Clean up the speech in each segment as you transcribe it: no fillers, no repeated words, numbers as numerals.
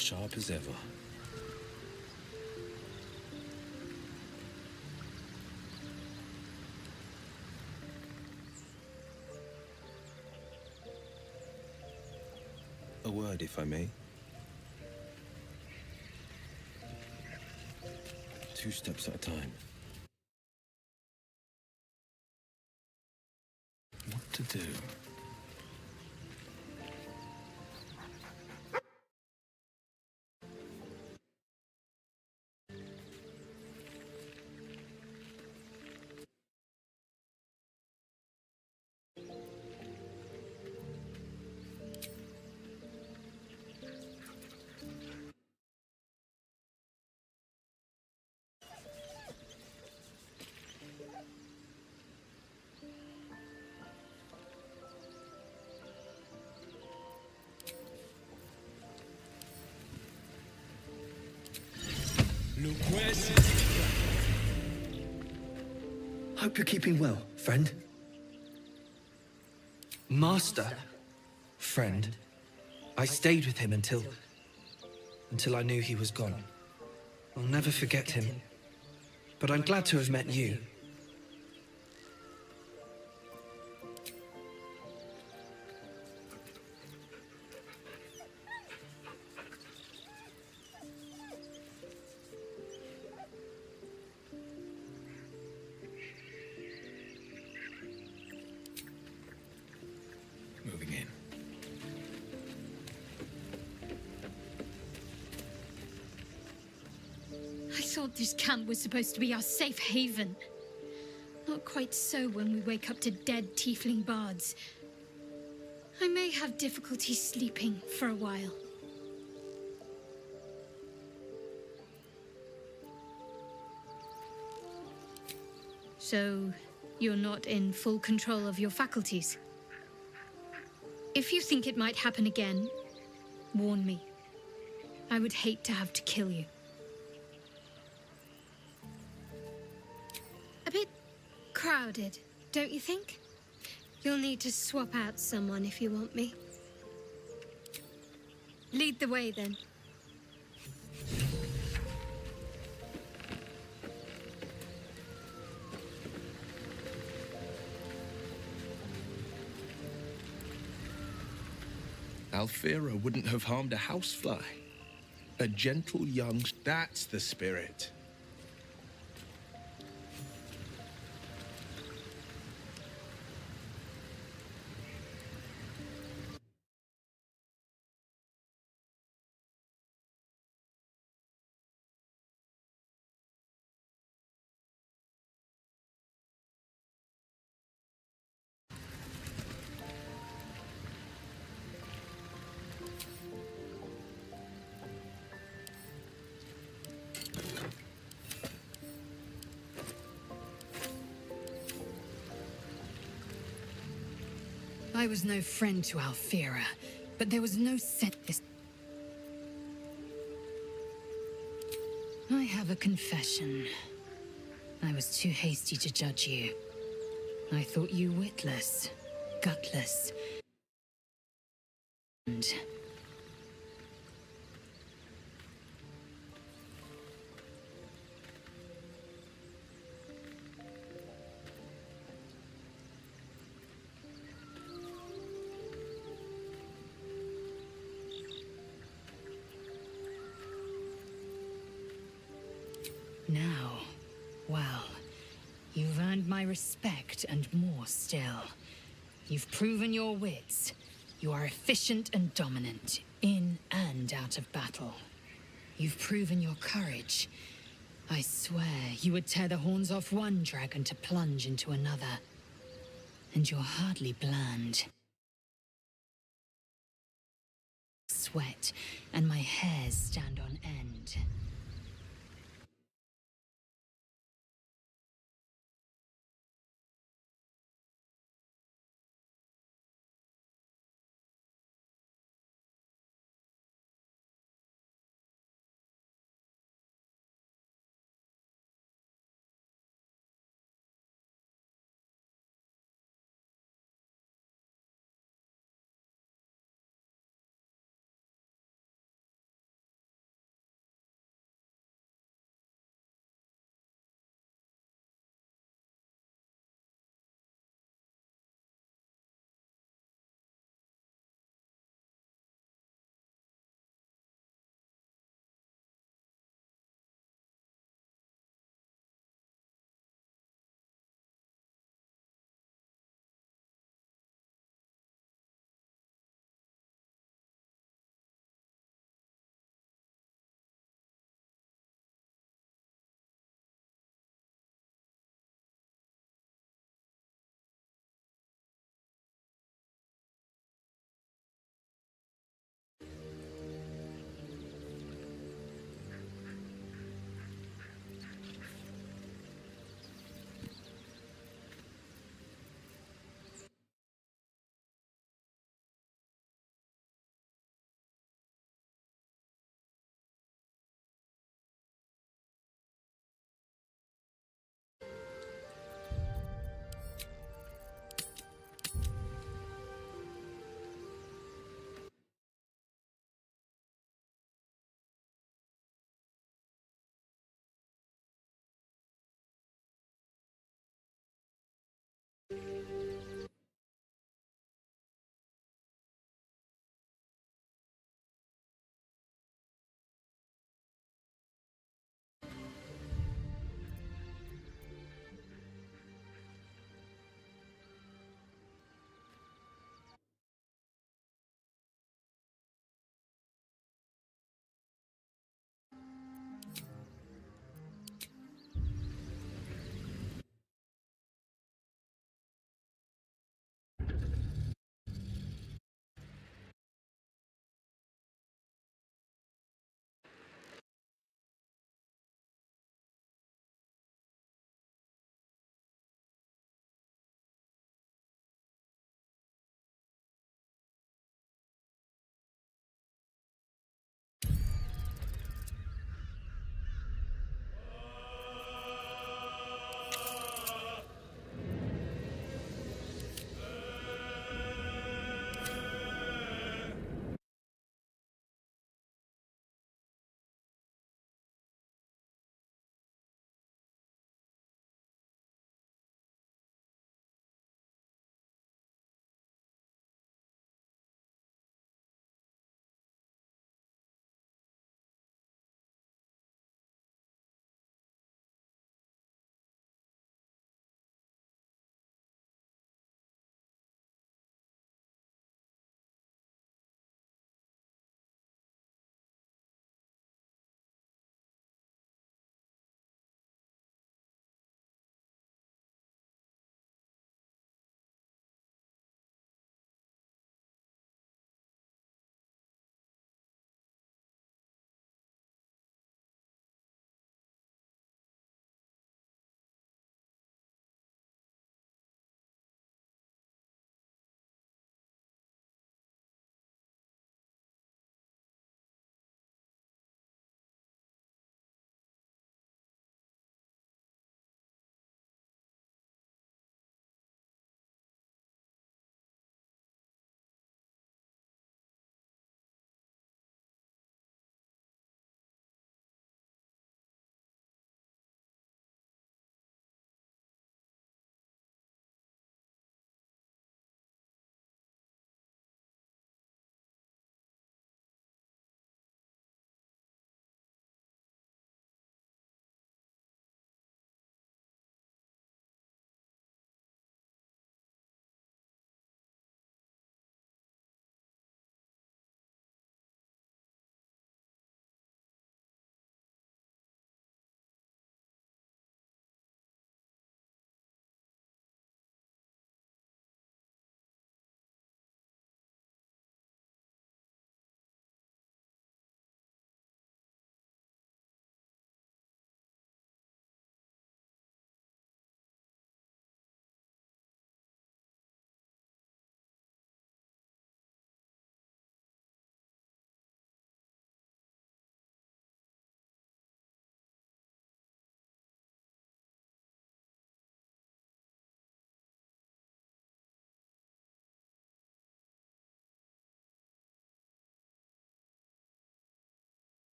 Sharp as ever. A word, if I may. 2 steps at a time. What to do? Hope you're keeping well, friend. Master? Friend. I stayed with him until I knew he was gone. I'll never forget him. But I'm glad to have met you. Moving in. I thought this camp was supposed to be our safe haven. Not quite so when we wake up to dead tiefling bards. I may have difficulty sleeping for a while. So, you're not in full control of your faculties? If you think it might happen again, warn me. I would hate to have to kill you. A bit crowded, don't you think? You'll need to swap out someone if you want me. Lead the way, then. Alfira wouldn't have harmed a housefly. A gentle young... That's the spirit. I was no friend to Alfira, but there was no sense. I have a confession. I was too hasty to judge you. I thought you witless, gutless, and... Now, well, you've earned my respect and more still. You've proven your wits. You are efficient and dominant, in and out of battle. You've proven your courage. I swear you would tear the horns off one dragon to plunge into another. And you're hardly bland. Sweat, and my hairs stand on end.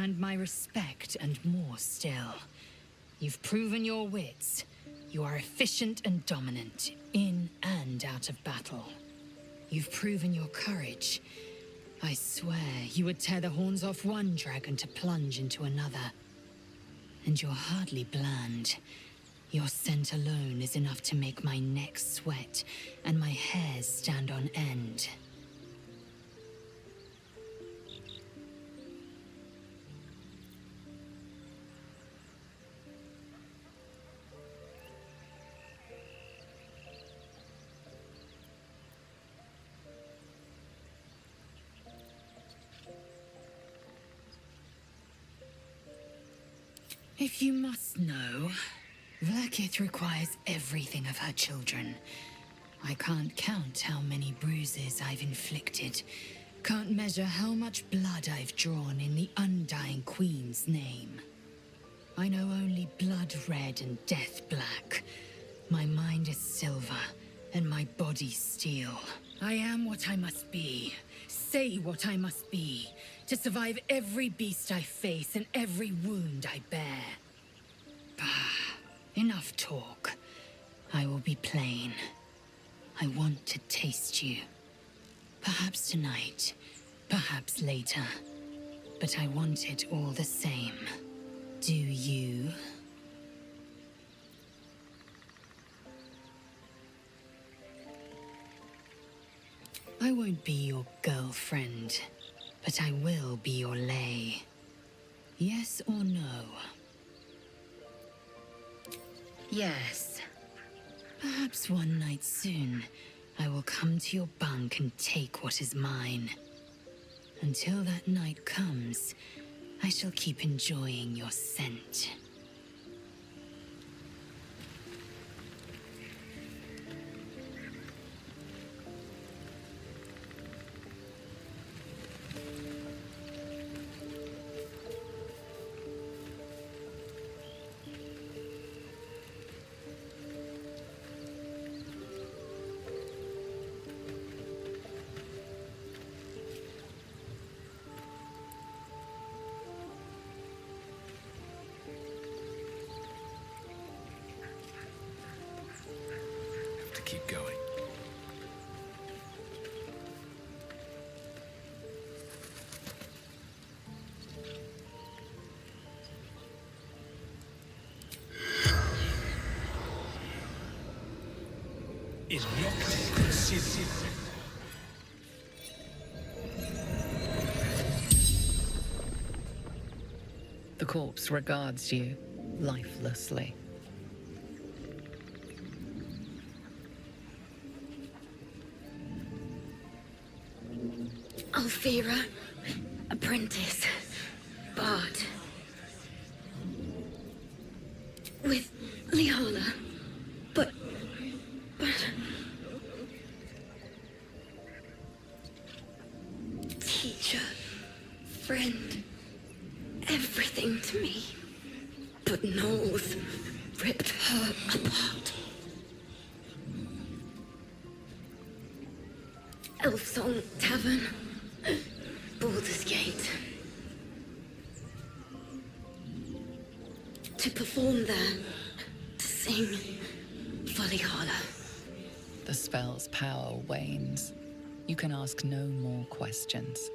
earned my respect and more still. You've proven your wits. You are efficient and dominant, in and out of battle. You've proven your courage. I swear you would tear the horns off one dragon to plunge into another. And you're hardly bland. Your scent alone is enough to make my neck sweat and my hairs stand on end. If you must know, Vlakith requires everything of her children. I can't count how many bruises I've inflicted. Can't measure how much blood I've drawn in the undying Queen's name. I know only blood red and death black. My mind is silver, and my body steel. I am what I must be. Say what I must be. To survive every beast I face and every wound I bear. Bah, enough talk. I will be plain. I want to taste you. Perhaps tonight, perhaps later. But I want it all the same. Do you? I won't be your girlfriend, but I will be your lay. Yes or no? Yes. Perhaps one night soon, I will come to your bunk and take what is mine. Until that night comes, I shall keep enjoying your scent. Keep going. The corpse regards you lifelessly. Alfira, apprentice, bard. With Leola, but... Teacher, friend, everything to me. But Knowles ripped her apart. Elfsong Tavern. Baldur's Gate. To perform there, to sing Valhalla. The spell's power wanes. You can ask no more questions.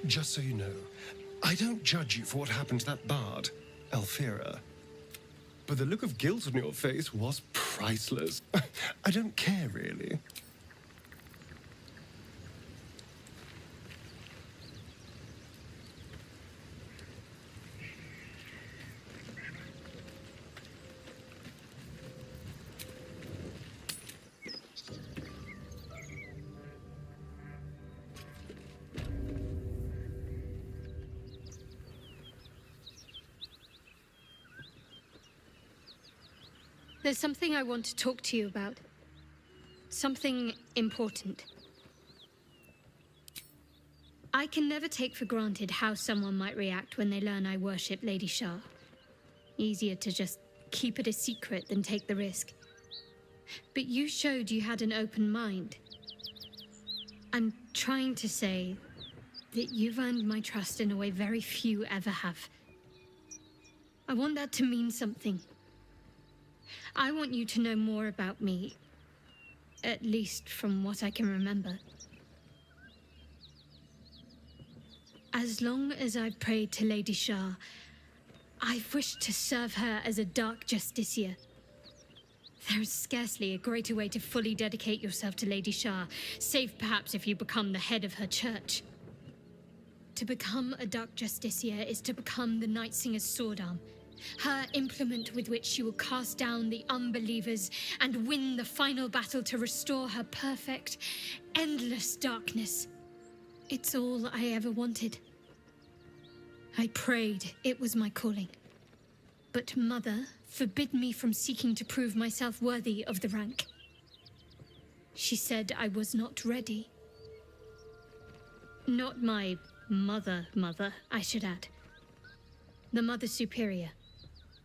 Just so you know, I don't judge you for what happened to that bard, Alfira. But the look of guilt on your face was priceless. I don't care, really. There's something I want to talk to you about. Something important. I can never take for granted how someone might react when they learn I worship Lady Shah. Easier to just keep it a secret than take the risk. But you showed you had an open mind. I'm trying to say that you've earned my trust in a way very few ever have. I want that to mean something. I want you to know more about me, at least from what I can remember. As long as I've prayed to Lady Shah, I've wished to serve her as a dark justiciar. There is scarcely a greater way to fully dedicate yourself to Lady Shah, save perhaps if you become the head of her church. To become a dark justiciar is to become the Night Singer's sword arm, her implement with which she will cast down the unbelievers and win the final battle to restore her perfect, endless darkness. It's all I ever wanted. I prayed it was my calling. But Mother forbid me from seeking to prove myself worthy of the rank. She said I was not ready. Not my mother, I should add. The Mother Superior,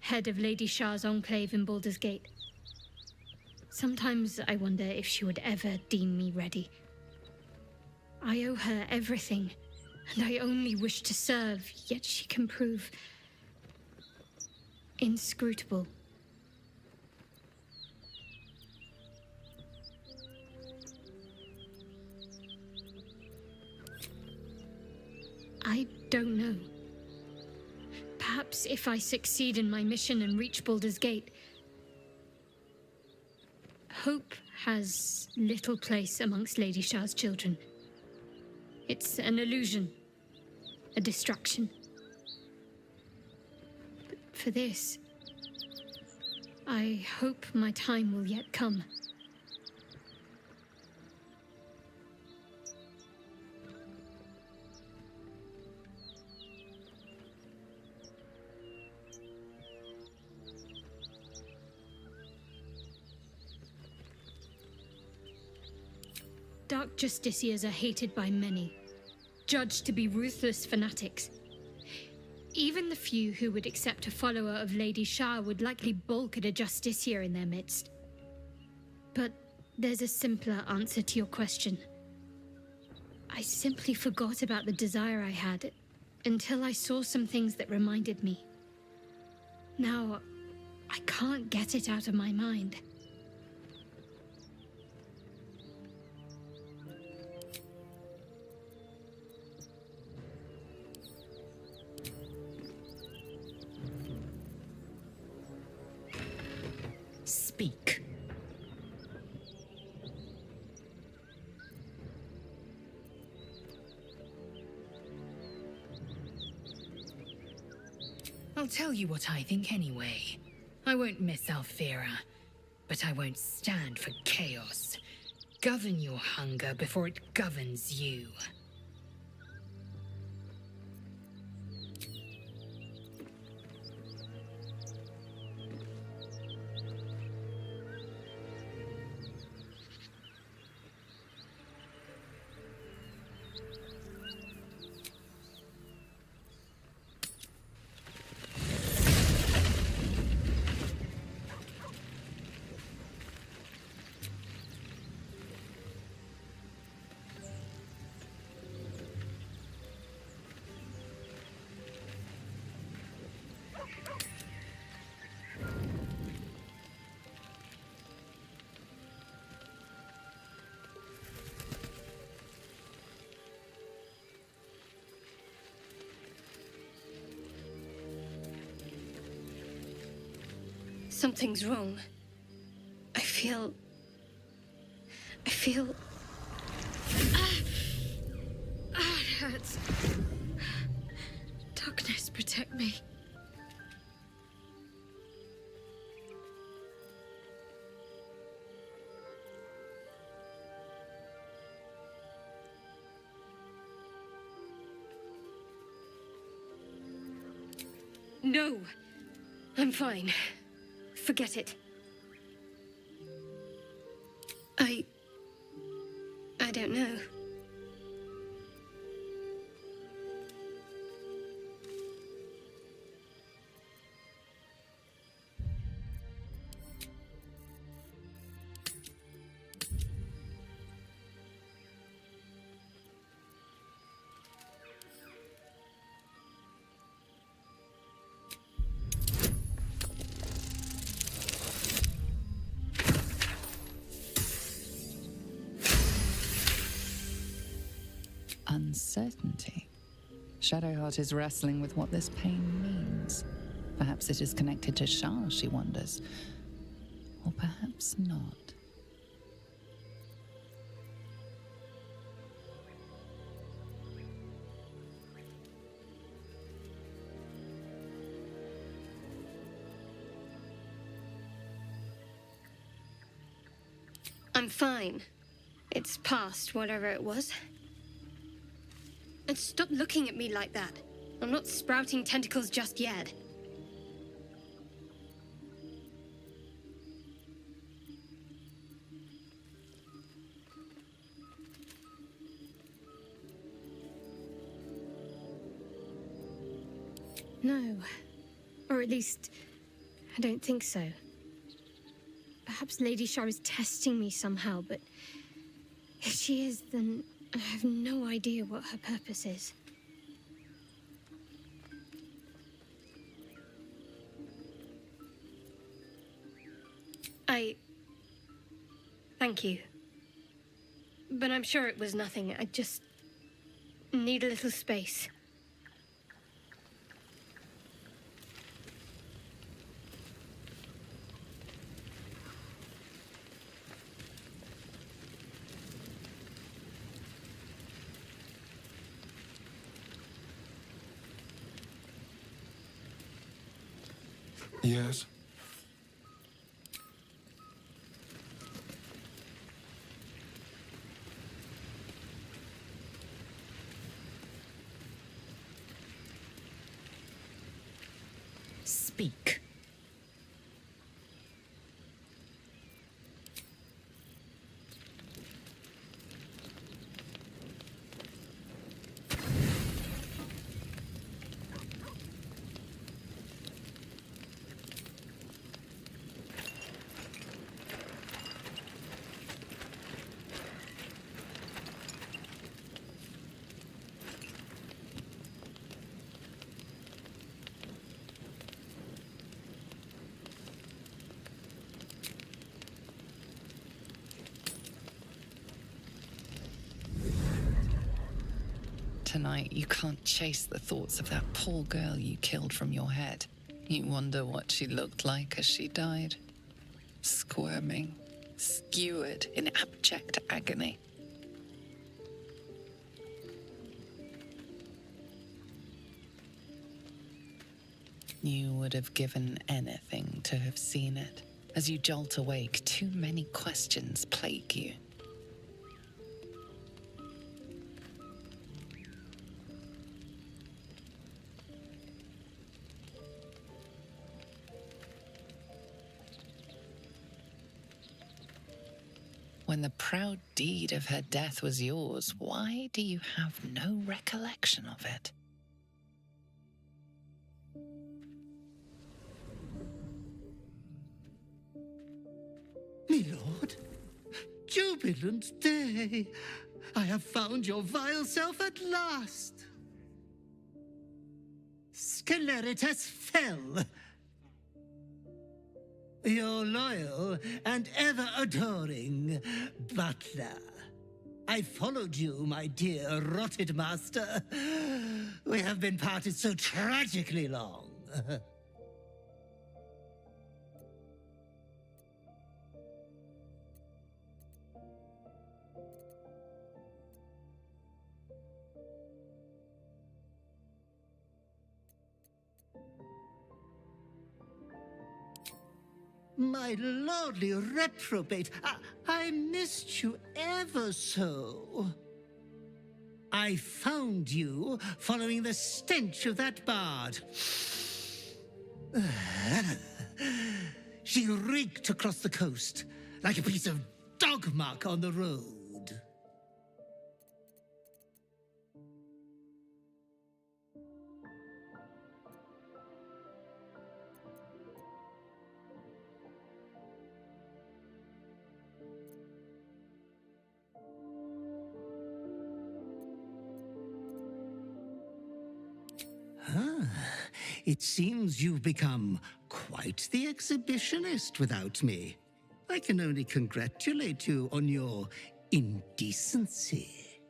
head of Lady Shah's enclave in Baldur's Gate. Sometimes I wonder if she would ever deem me ready. I owe her everything, and I only wish to serve, yet she can prove inscrutable. I don't know. Perhaps if I succeed in my mission and reach Baldur's Gate. Hope has little place amongst Lady Shah's children. It's an illusion, a distraction. But for this, I hope my time will yet come. Dark justiciars are hated by many, judged to be ruthless fanatics. Even the few who would accept a follower of Lady Shah would likely balk at a justiciar in their midst. But there's a simpler answer to your question. I simply forgot about the desire I had until I saw some things that reminded me. Now, I can't get it out of my mind. Speak. I'll tell you what I think anyway. I won't miss Alfira, but I won't stand for chaos. Govern your hunger before it governs you. Something's wrong. I feel... it hurts. Darkness, protect me. No, I'm fine. Forget it. don't know. Uncertainty. Shadowheart is wrestling with what this pain means. Perhaps it is connected to Shah, she wonders. Or perhaps not. I'm fine. It's past whatever it was. And stop looking at me like that. I'm not sprouting tentacles just yet. No. Or at least, I don't think so. Perhaps Lady Shah is testing me somehow, but if she is, then I have no idea what her purpose is. Thank you. But I'm sure it was nothing. I just need a little space. Yes? Speak. Tonight, you can't chase the thoughts of that poor girl you killed from your head. You wonder what she looked like as she died. Squirming, skewered in abject agony. You would have given anything to have seen it. As you jolt awake, too many questions plague you. When the proud deed of her death was yours, why do you have no recollection of it? Milord, jubilant day! I have found your vile self at last! Sceleritas fell. Your loyal and ever-adoring butler. I followed you, my dear rotted master. We have been parted so tragically long. My lordly reprobate, I missed you ever so. I found you following the stench of that bard. She reeked across the coast like a piece of dog muck on the road. It seems you've become quite the exhibitionist without me. I can only congratulate you on your indecency.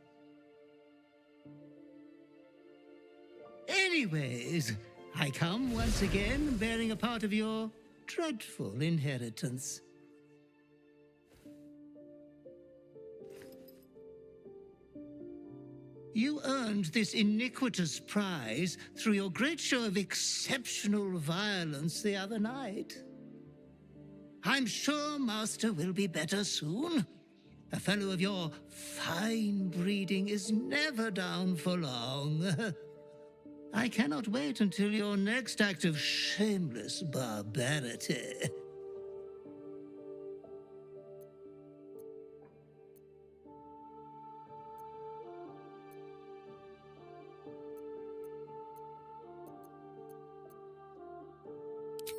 Anyways, I come once again bearing a part of your dreadful inheritance. You earned this iniquitous prize through your great show of exceptional violence the other night. I'm sure Master will be better soon. A fellow of your fine breeding is never down for long. I cannot wait until your next act of shameless barbarity.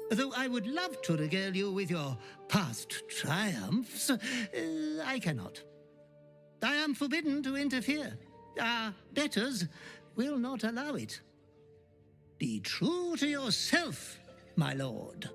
Though I would love to regale you with your past triumphs, I cannot. I am forbidden to interfere. Our betters will not allow it. Be true to yourself, my lord.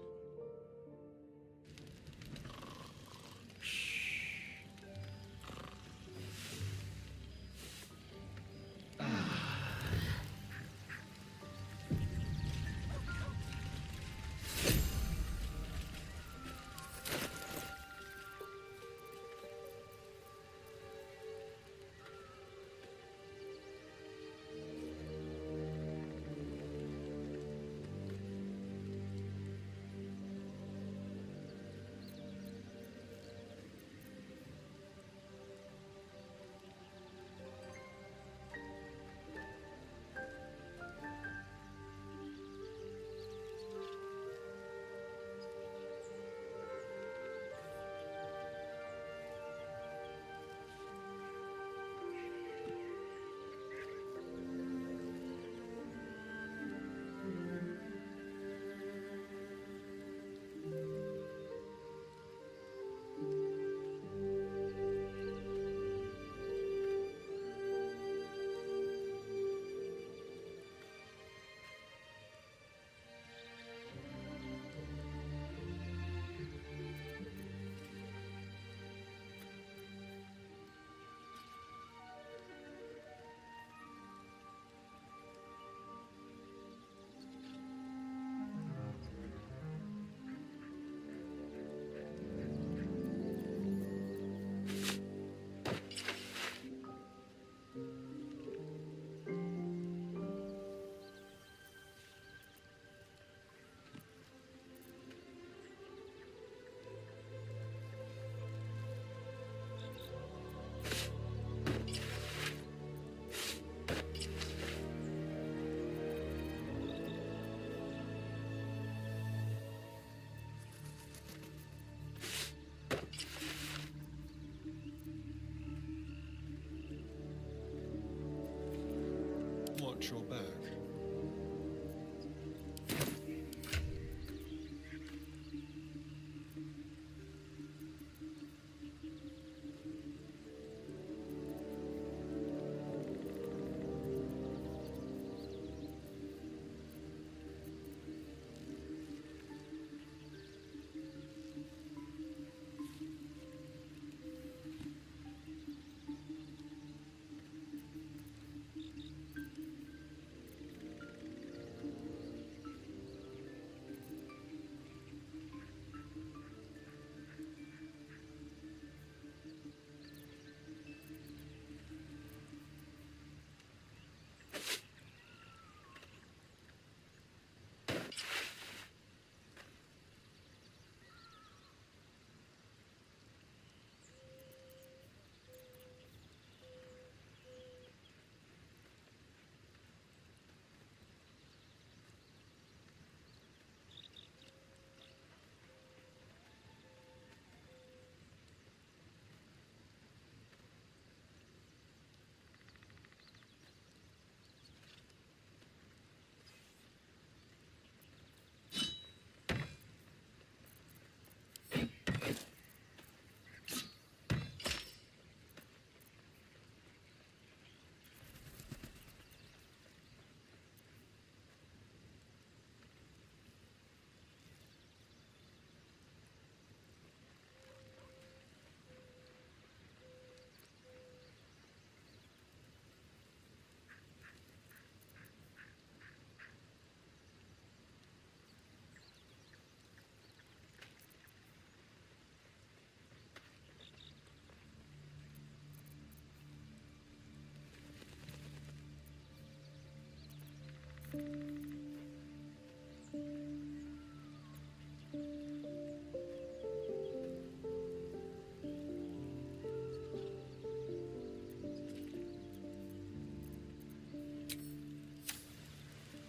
Watch your back.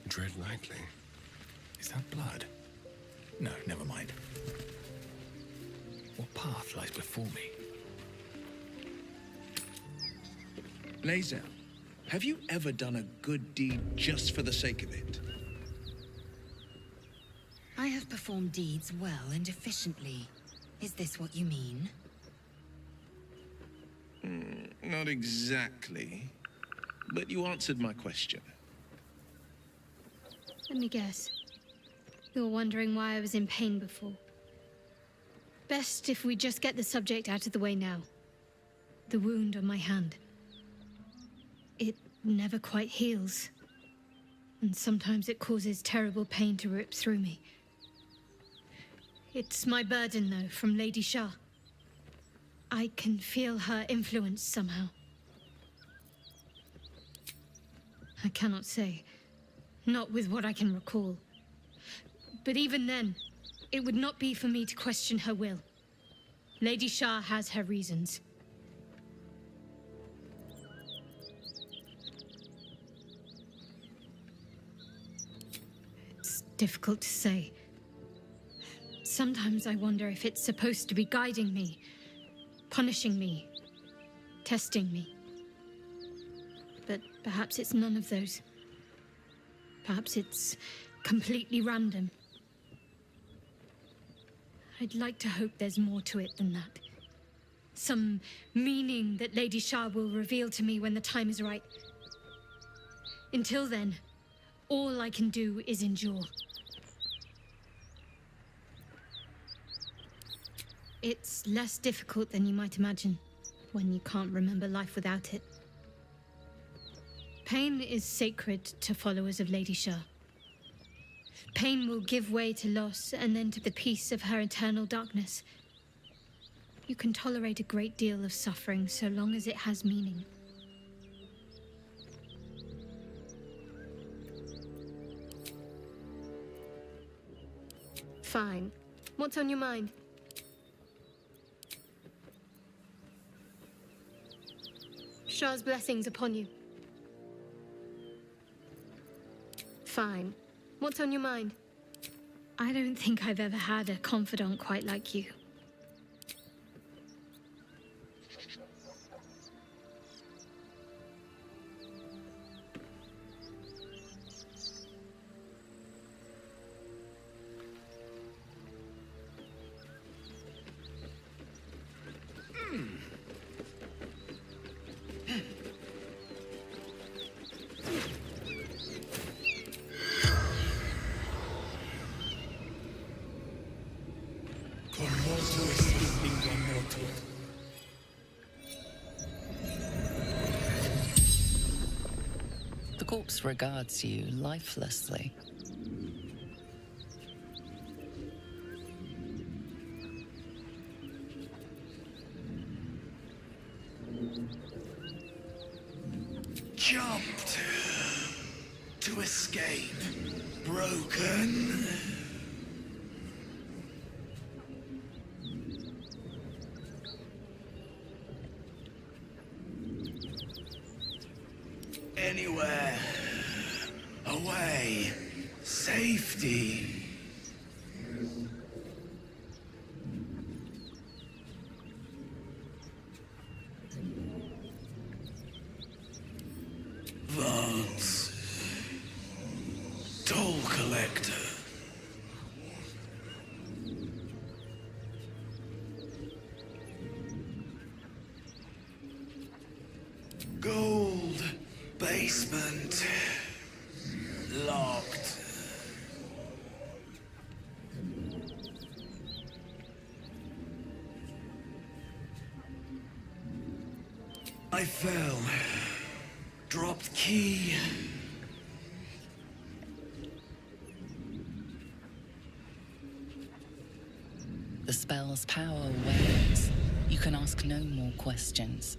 Tread lightly. Is that blood? No, never mind. What path lies before me? Lae'zel, have you ever done a good deed just for the sake of it? I have performed deeds well and efficiently. Is this what you mean? Not exactly. But you answered my question. Let me guess. You're wondering why I was in pain before. Best if we just get the subject out of the way now. The wound on my hand. It never quite heals. And sometimes it causes terrible pain to rip through me. It's my burden, though, from Lady Shah. I can feel her influence somehow. I cannot say. Not with what I can recall. But even then, it would not be for me to question her will. Lady Shah has her reasons. It's difficult to say. Sometimes I wonder if it's supposed to be guiding me, punishing me, testing me. But perhaps it's none of those. Perhaps it's completely random. I'd like to hope there's more to it than that. Some meaning that Lady Shah will reveal to me when the time is right. Until then, all I can do is endure. It's less difficult than you might imagine when you can't remember life without it. Pain is sacred to followers of Lady Shah. Pain will give way to loss and then to the peace of her eternal darkness. You can tolerate a great deal of suffering so long as it has meaning. Fine. What's on your mind? Shah's blessings upon you. Fine. What's on your mind? I don't think I've ever had a confidant quite like you. The corpse regards you lifelessly. Jumped to escape. Broken. Anywhere. Away. Safety. Vance. Toll collector. Gold. Basement. Locked. I fell. Dropped key. The spell's power wanes. You can ask no more questions.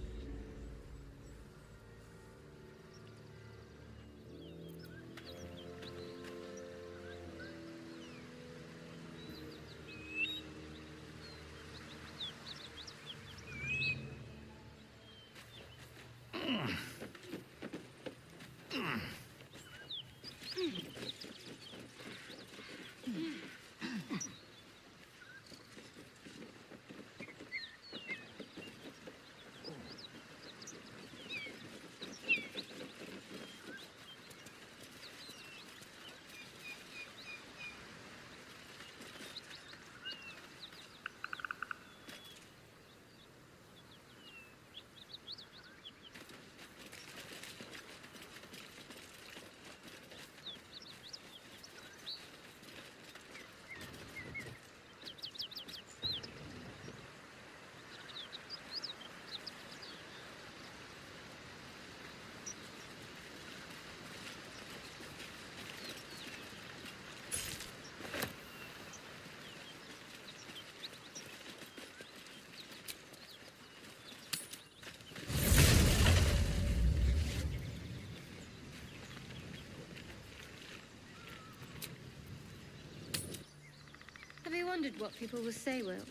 Have you wondered what people will say, Will,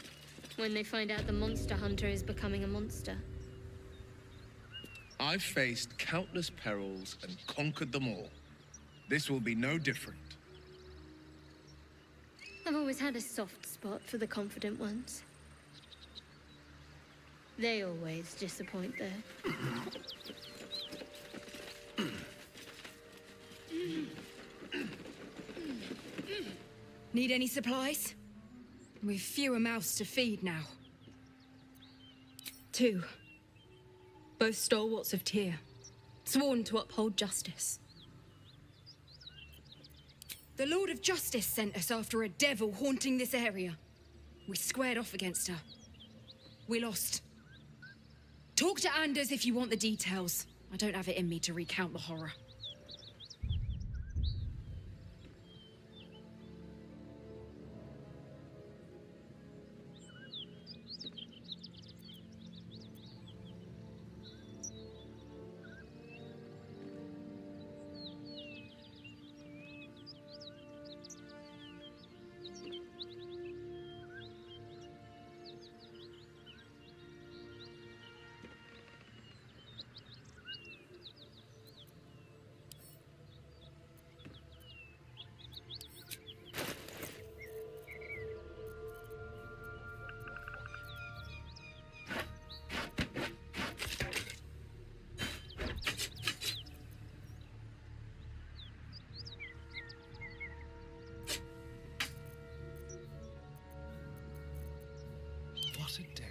when they find out the monster hunter is becoming a monster? I've faced countless perils and conquered them all. This will be no different. I've always had a soft spot for the confident ones. They always disappoint, though. Need any supplies? We've fewer mouths to feed now. 2. Both stalwarts of Tyr, sworn to uphold justice. The Lord of Justice sent us after a devil haunting this area. We squared off against her. We lost. Talk to Anders if you want the details. I don't have it in me to recount the horror. What a day.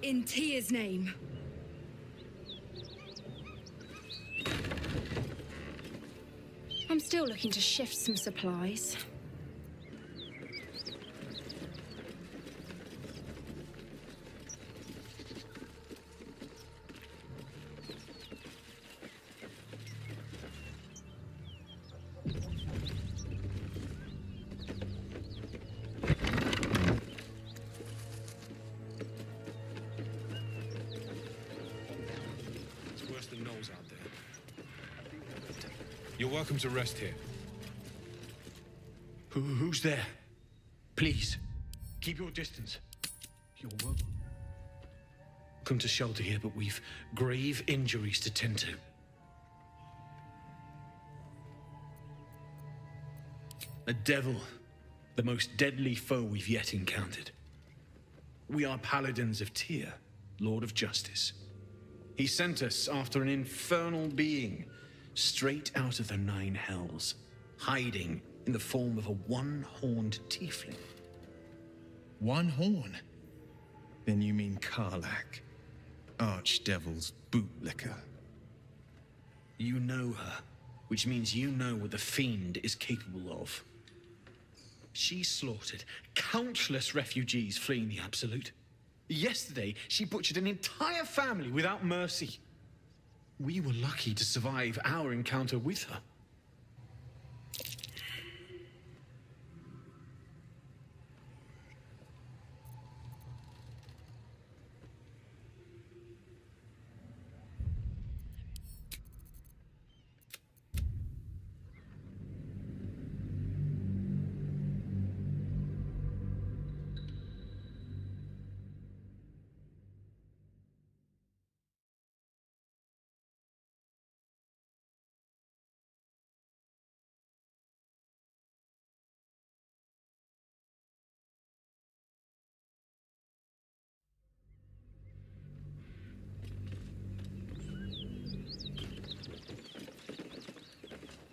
In Tyr's name. I'm still looking to shift some supplies. You're welcome to rest here. Who's there? Please, keep your distance. You're welcome. Come to shelter here, but we've grave injuries to tend to. A devil, the most deadly foe we've yet encountered. We are paladins of Tyr, Lord of Justice. He sent us after an infernal being, straight out of the Nine Hells, hiding in the form of a one-horned tiefling. One horn? Then you mean Karlach, Archdevil's bootlicker. You know her, which means you know what the Fiend is capable of. She slaughtered countless refugees fleeing the Absolute. Yesterday, she butchered an entire family without mercy. We were lucky to survive our encounter with her.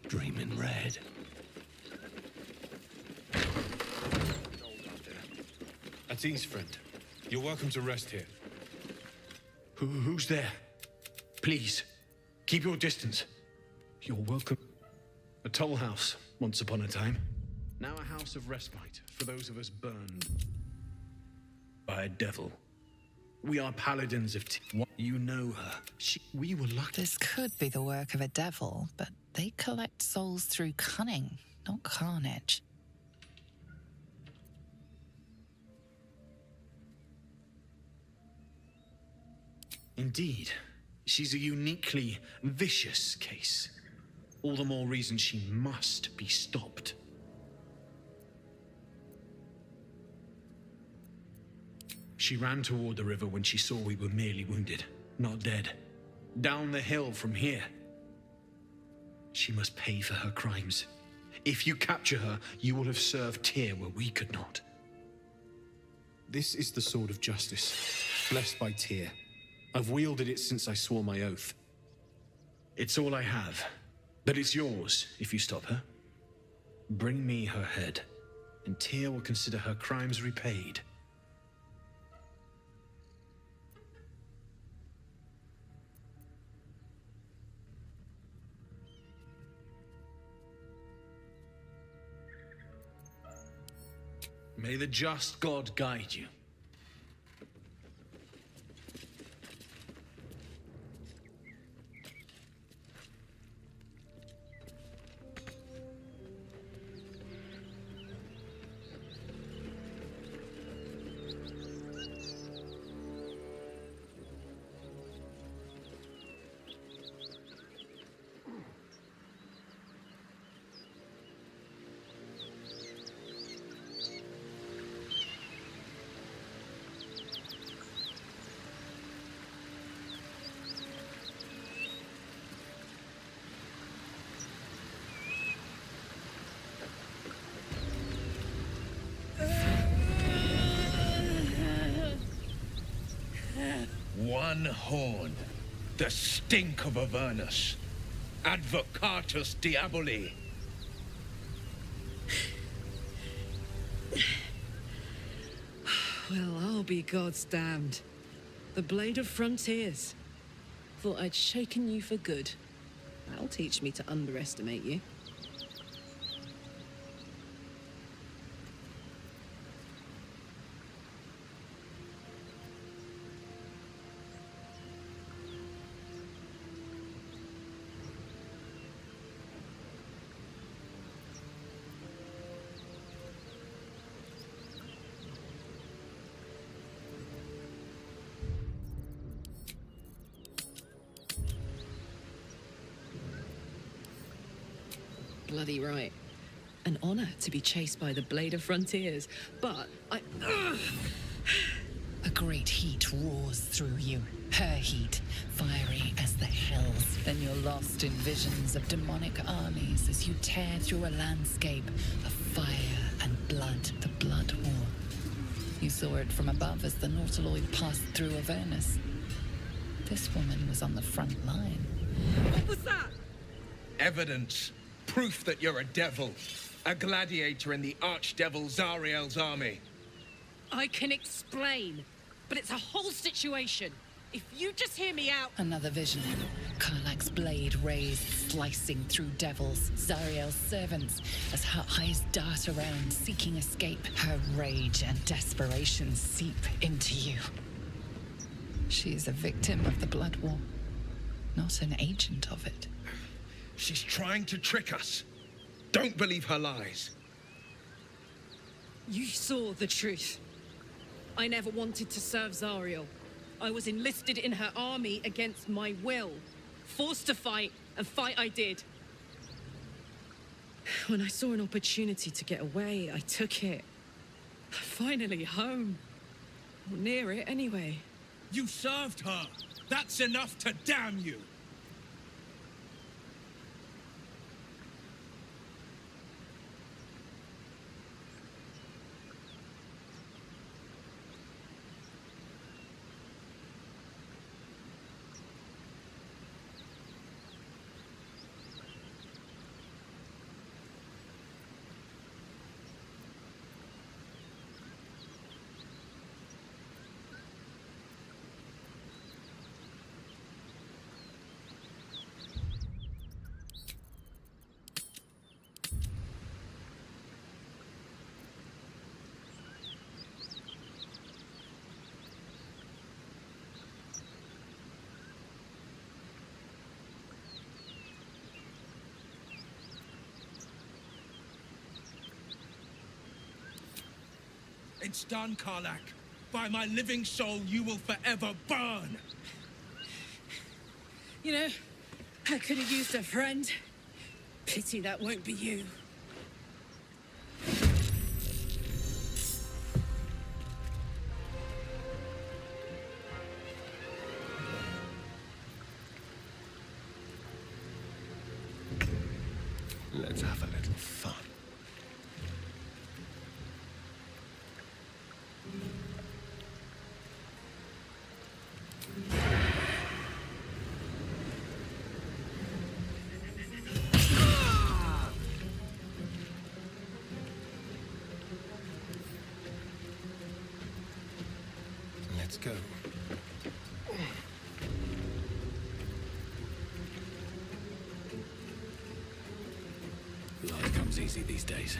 Dreaming red. At ease, friend. You're welcome to rest here. Who's there? Please, keep your distance. You're welcome. A toll house, once upon a time. Now a house of respite for those of us burned by a devil. We are paladins of You know her. We were lucky. This could be the work of a devil, but they collect souls through cunning, not carnage. Indeed, she's a uniquely vicious case. All the more reason she must be stopped. She ran toward the river when she saw we were merely wounded, not dead. Down the hill from here. She must pay for her crimes. If you capture her, you will have served Tyr where we could not. This is the sword of justice, blessed by Tyr. I've wielded it since I swore my oath. It's all I have, but it's yours if you stop her. Bring me her head, and Tyr will consider her crimes repaid. May the just God guide you. One horn. The stink of Avernus. Advocatus Diaboli. Well, I'll be God's damned. The Blade of Frontiers. Thought I'd shaken you for good. That'll teach me to underestimate you. bloody right. An honor to be chased by the Blade of Frontiers, but I... A great heat roars through you. Her heat, fiery as the hells. Then you're lost in visions of demonic armies as you tear through a landscape of fire and blood, the Blood War. You saw it from above as the Nautiloid passed through Avernus. This woman was on the front line. What was that? Evidence. Proof that you're a devil. A gladiator in the archdevil Zariel's army. I can explain, but it's a whole situation. If you just hear me out... Another vision. Karlach's blade raised, slicing through devils, Zariel's servants, as her eyes dart around, seeking escape. Her rage and desperation seep into you. She is a victim of the Blood War, not an agent of it. She's trying to trick us. Don't believe her lies. You saw the truth. I never wanted to serve Zariel. I was enlisted in her army against my will. Forced to fight, and fight I did. When I saw an opportunity to get away, I took it. Finally home. Or near it, anyway. You served her. That's enough to damn you. It's done, Karlach. By my living soul, you will forever burn. You know, I could have used a friend. Pity that won't be you. Let's have a little fun. Let's go. Life comes easy these days.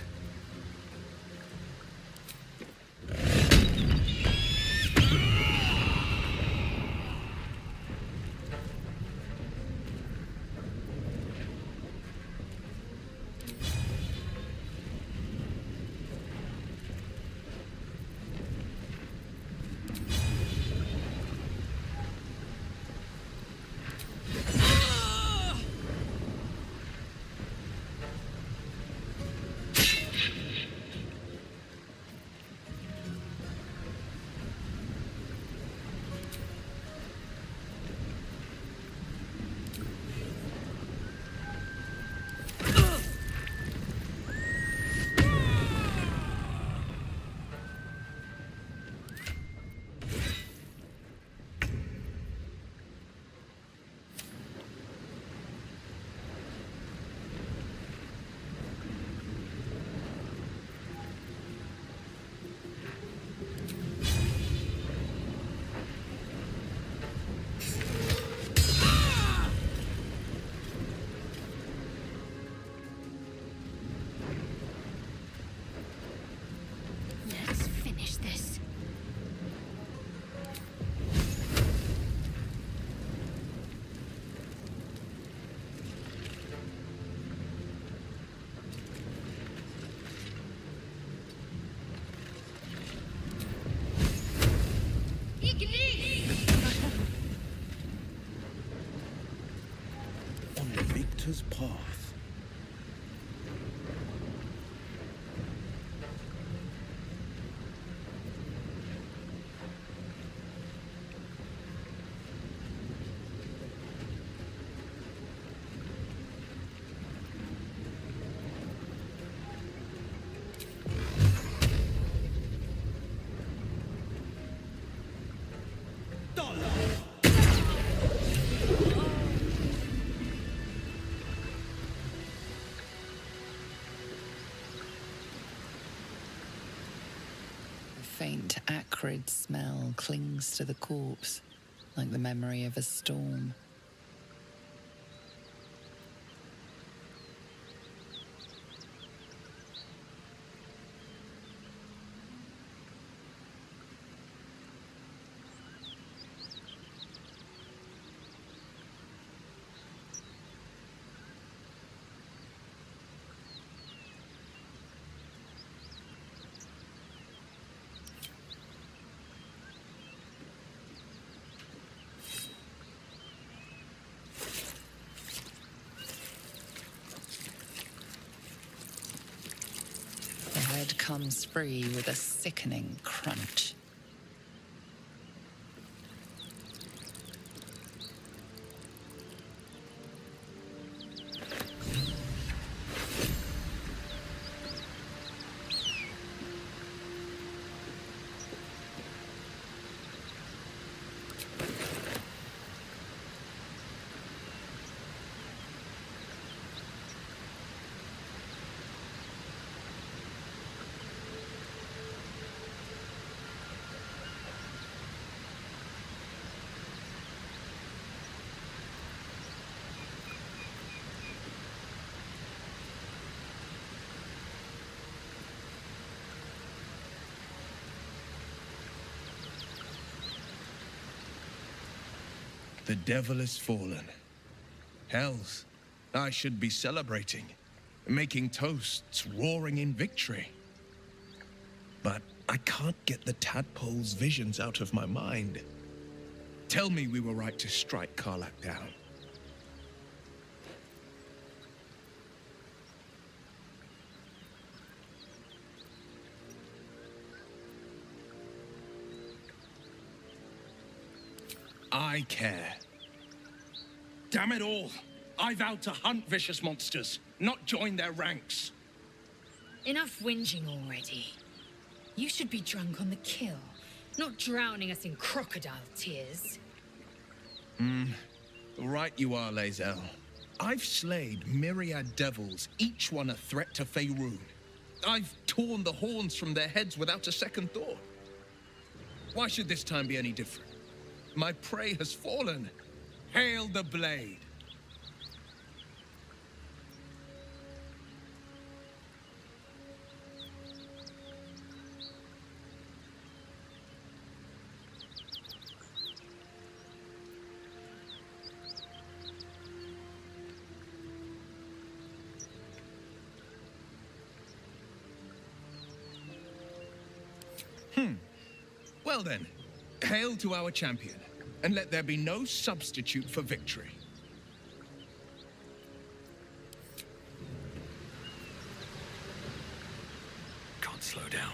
Let's finish this. On Victor's path. acrid smell clings to the corpse, like the memory of a storm. The head comes free with a sickening crunch. The devil has fallen. Hells, I should be celebrating, making toasts, roaring in victory. But I can't get the tadpole's visions out of my mind. Tell me we were right to strike Karlach down. I care. Damn it all! I vowed to hunt vicious monsters, not join their ranks. Enough whinging already. You should be drunk on the kill, not drowning us in crocodile tears. Right you are, Lae'zel. I've slayed myriad devils, each one a threat to Faerun. I've torn the horns from their heads without a second thought. Why should this time be any different? My prey has fallen. Hail the blade. Well then, hail to our champion, and let there be no substitute for victory. Can't slow down.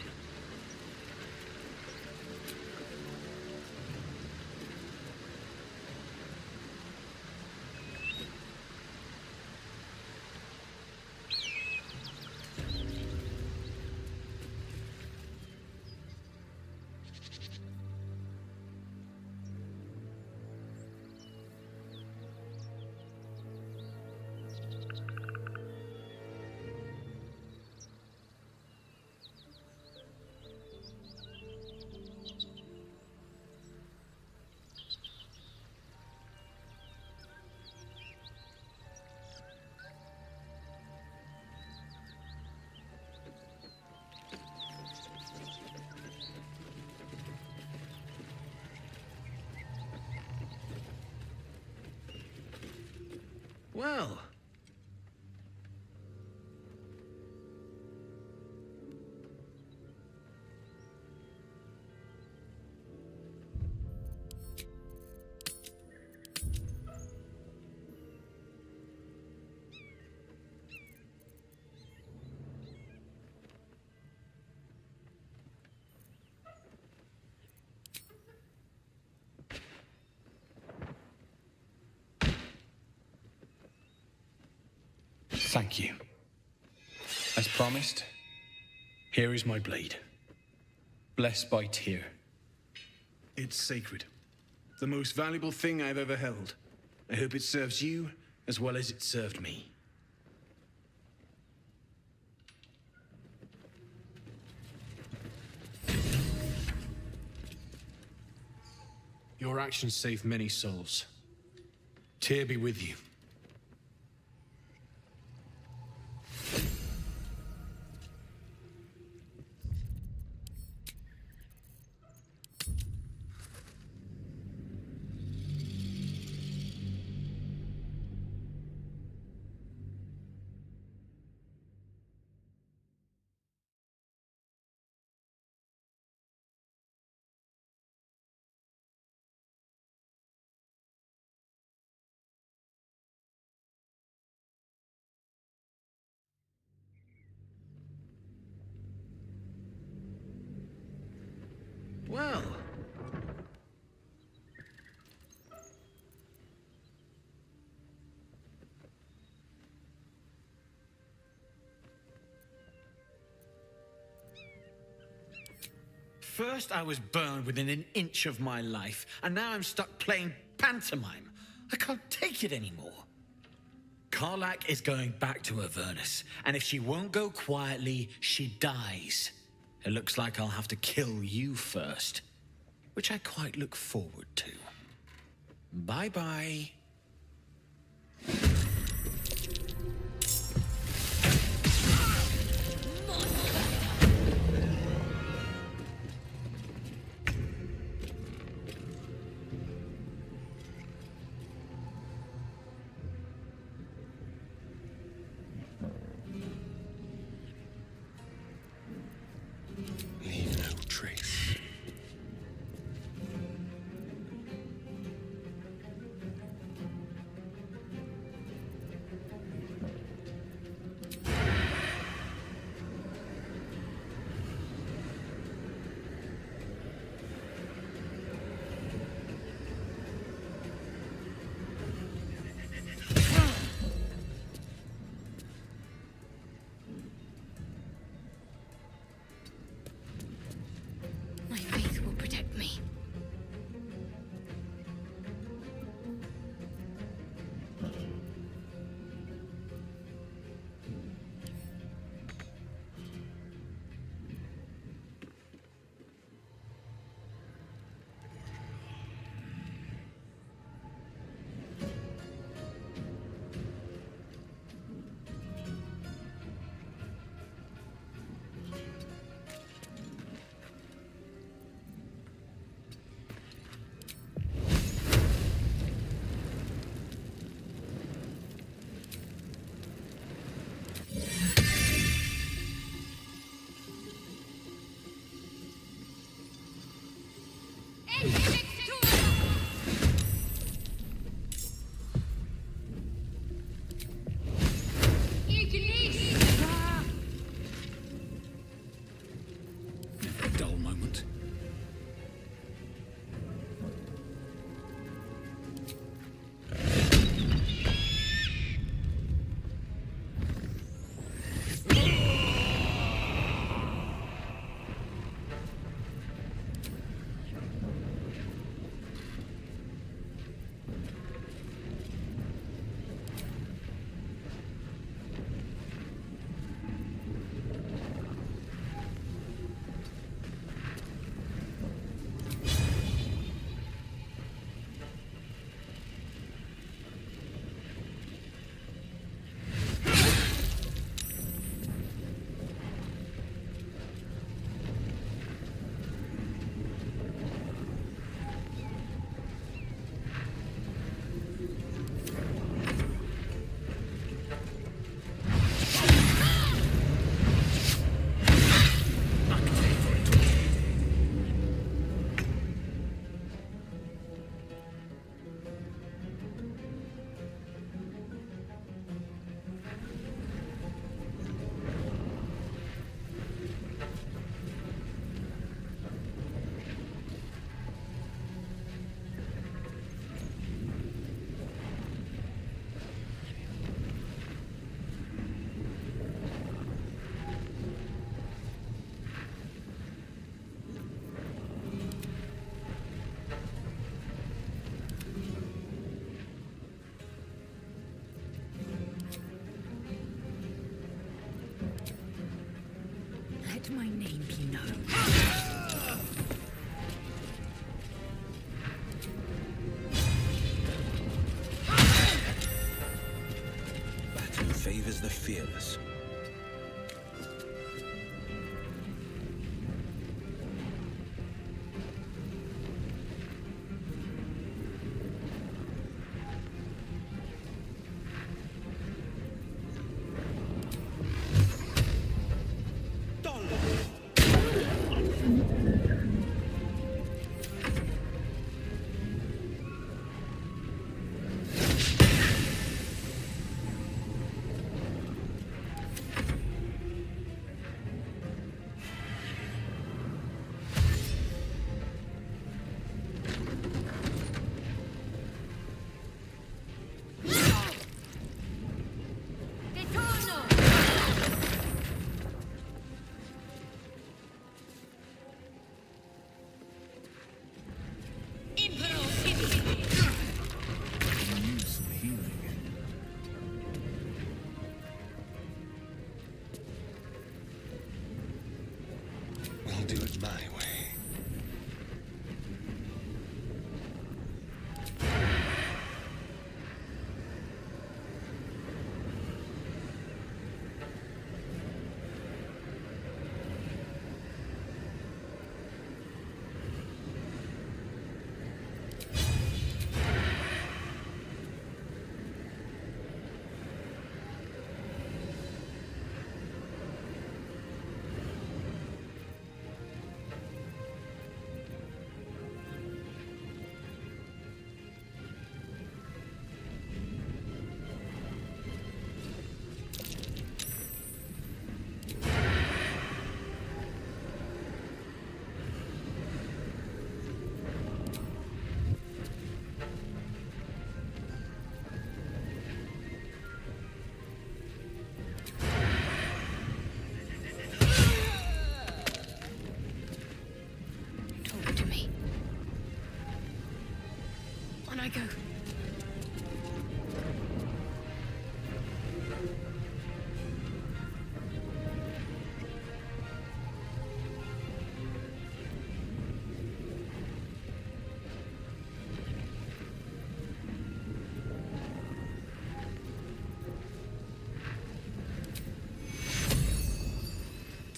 Well. Thank you. As promised, here is my blade. Blessed by Tyr. It's sacred. The most valuable thing I've ever held. I hope it serves you as well as it served me. Your actions saved many souls. Tyr be with you. Well. First, I was burned within an inch of my life, and now I'm stuck playing pantomime. I can't take it anymore. Karlach is going back to Avernus, and if she won't go quietly, she dies. It looks like I'll have to kill you first, which I quite look forward to. Bye-bye. Leave no trace. brave as the fearless. I'll do it my way. Talk to me. On I go.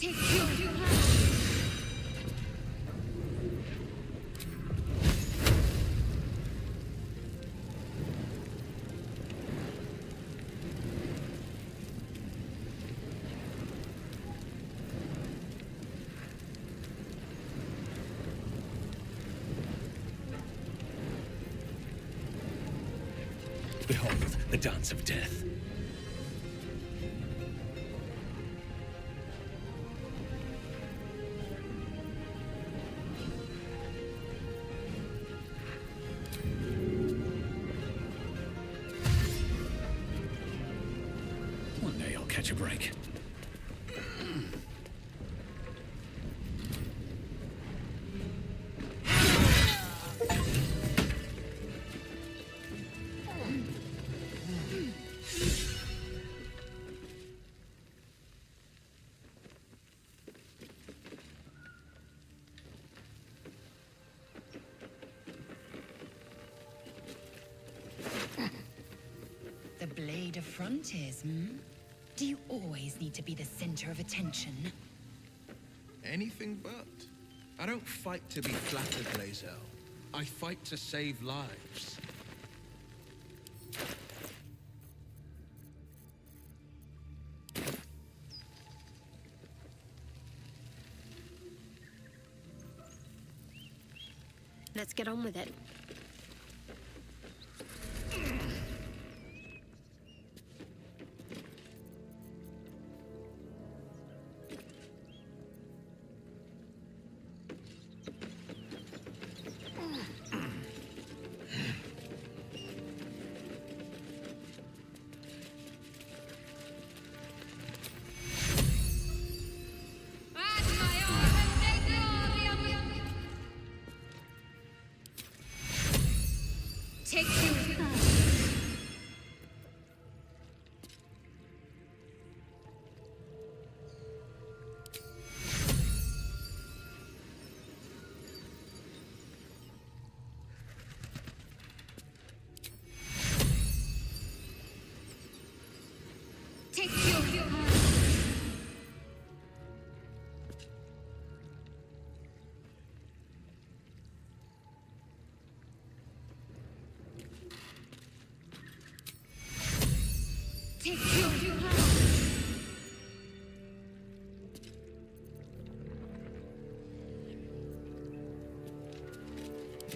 Take your Behold, the dance of death. One day I'll catch a break. The blade of frontiers, hmm? Do you always need to be the center of attention? Anything but. I don't fight to be flattered, Lae'zel. I fight to save lives. Let's get on with it. Take you. Take it will do harm.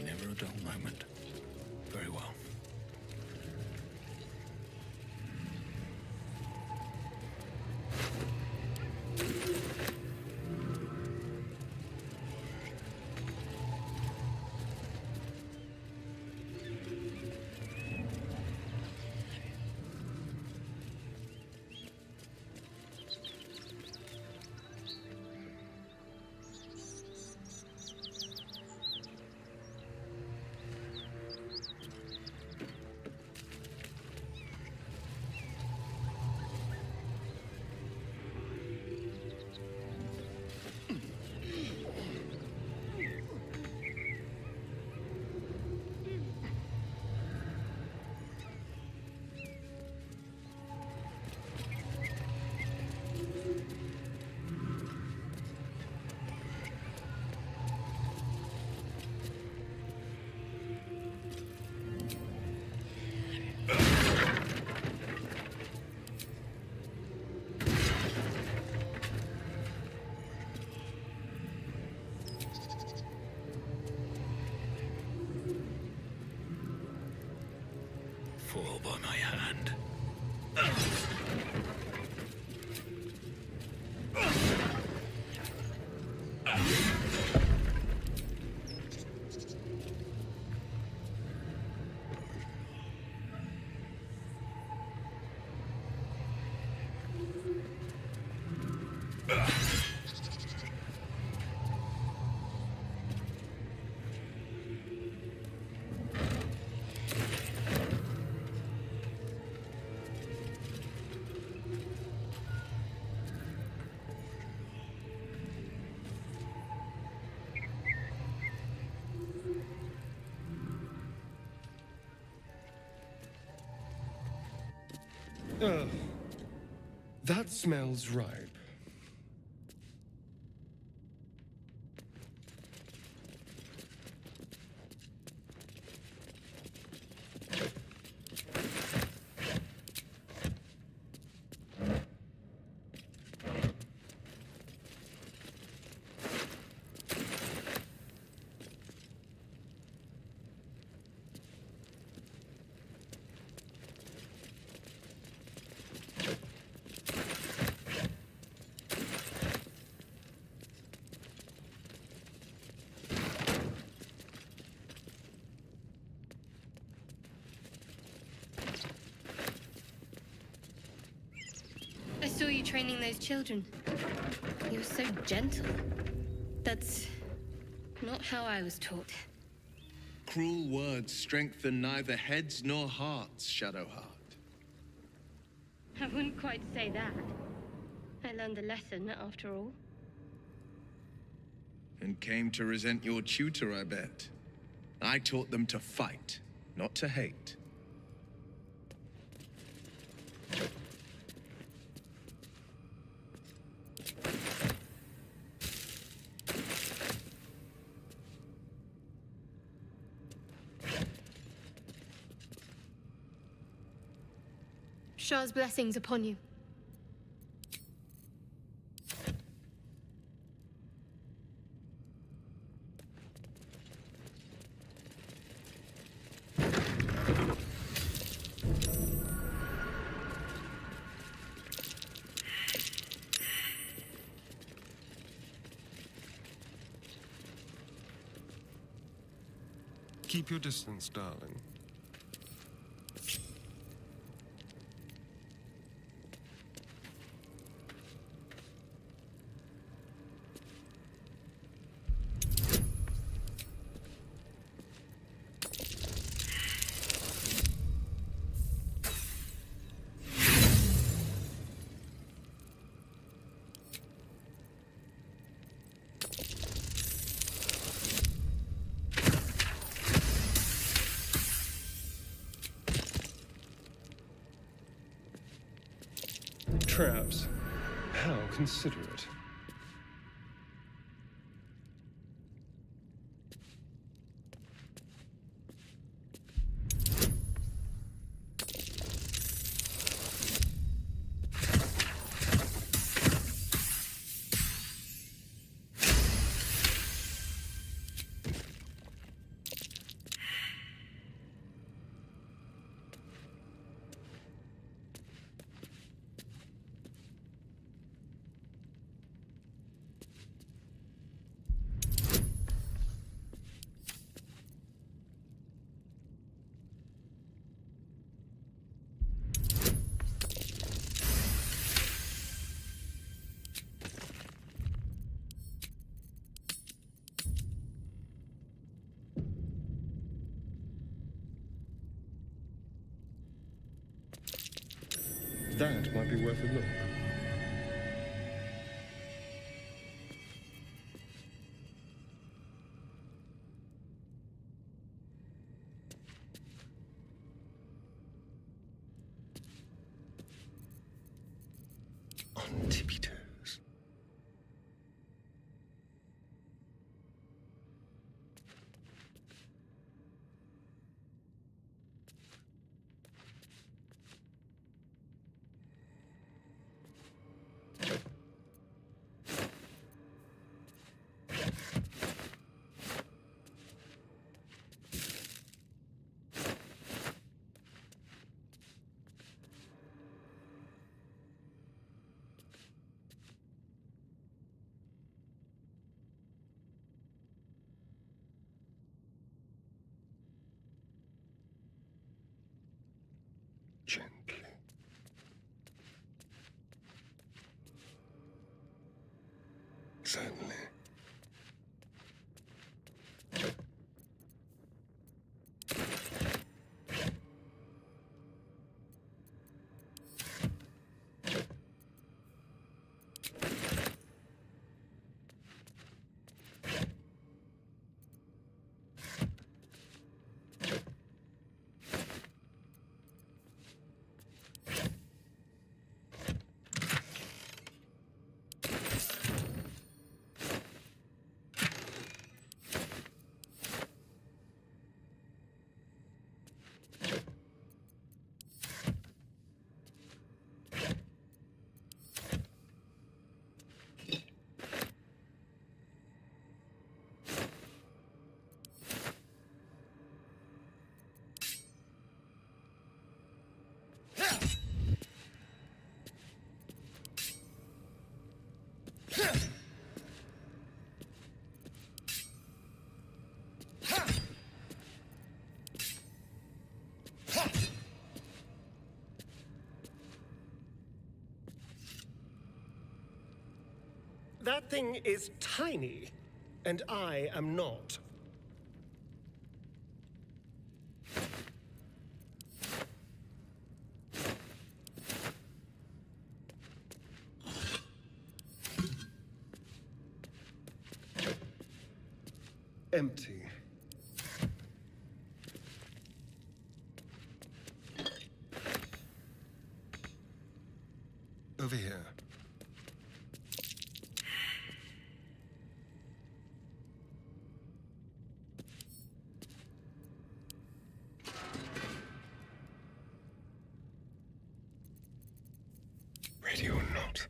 Never a dull moment. Very well. Fall by my hand. That smells ripe. I saw you training those children. You were so gentle. That's not how I was taught. Cruel words strengthen neither heads nor hearts, Shadowheart. I wouldn't quite say that. I learned the lesson, after all. And came to resent your tutor, I bet. I taught them to fight, not to hate. Shah's blessings upon you. Keep your distance, darling. Traps. How considerate. That might be worth a look. On tippy toes. Gently. Certainly. That thing is tiny, and I am not. Empty. Over here. Ready or not.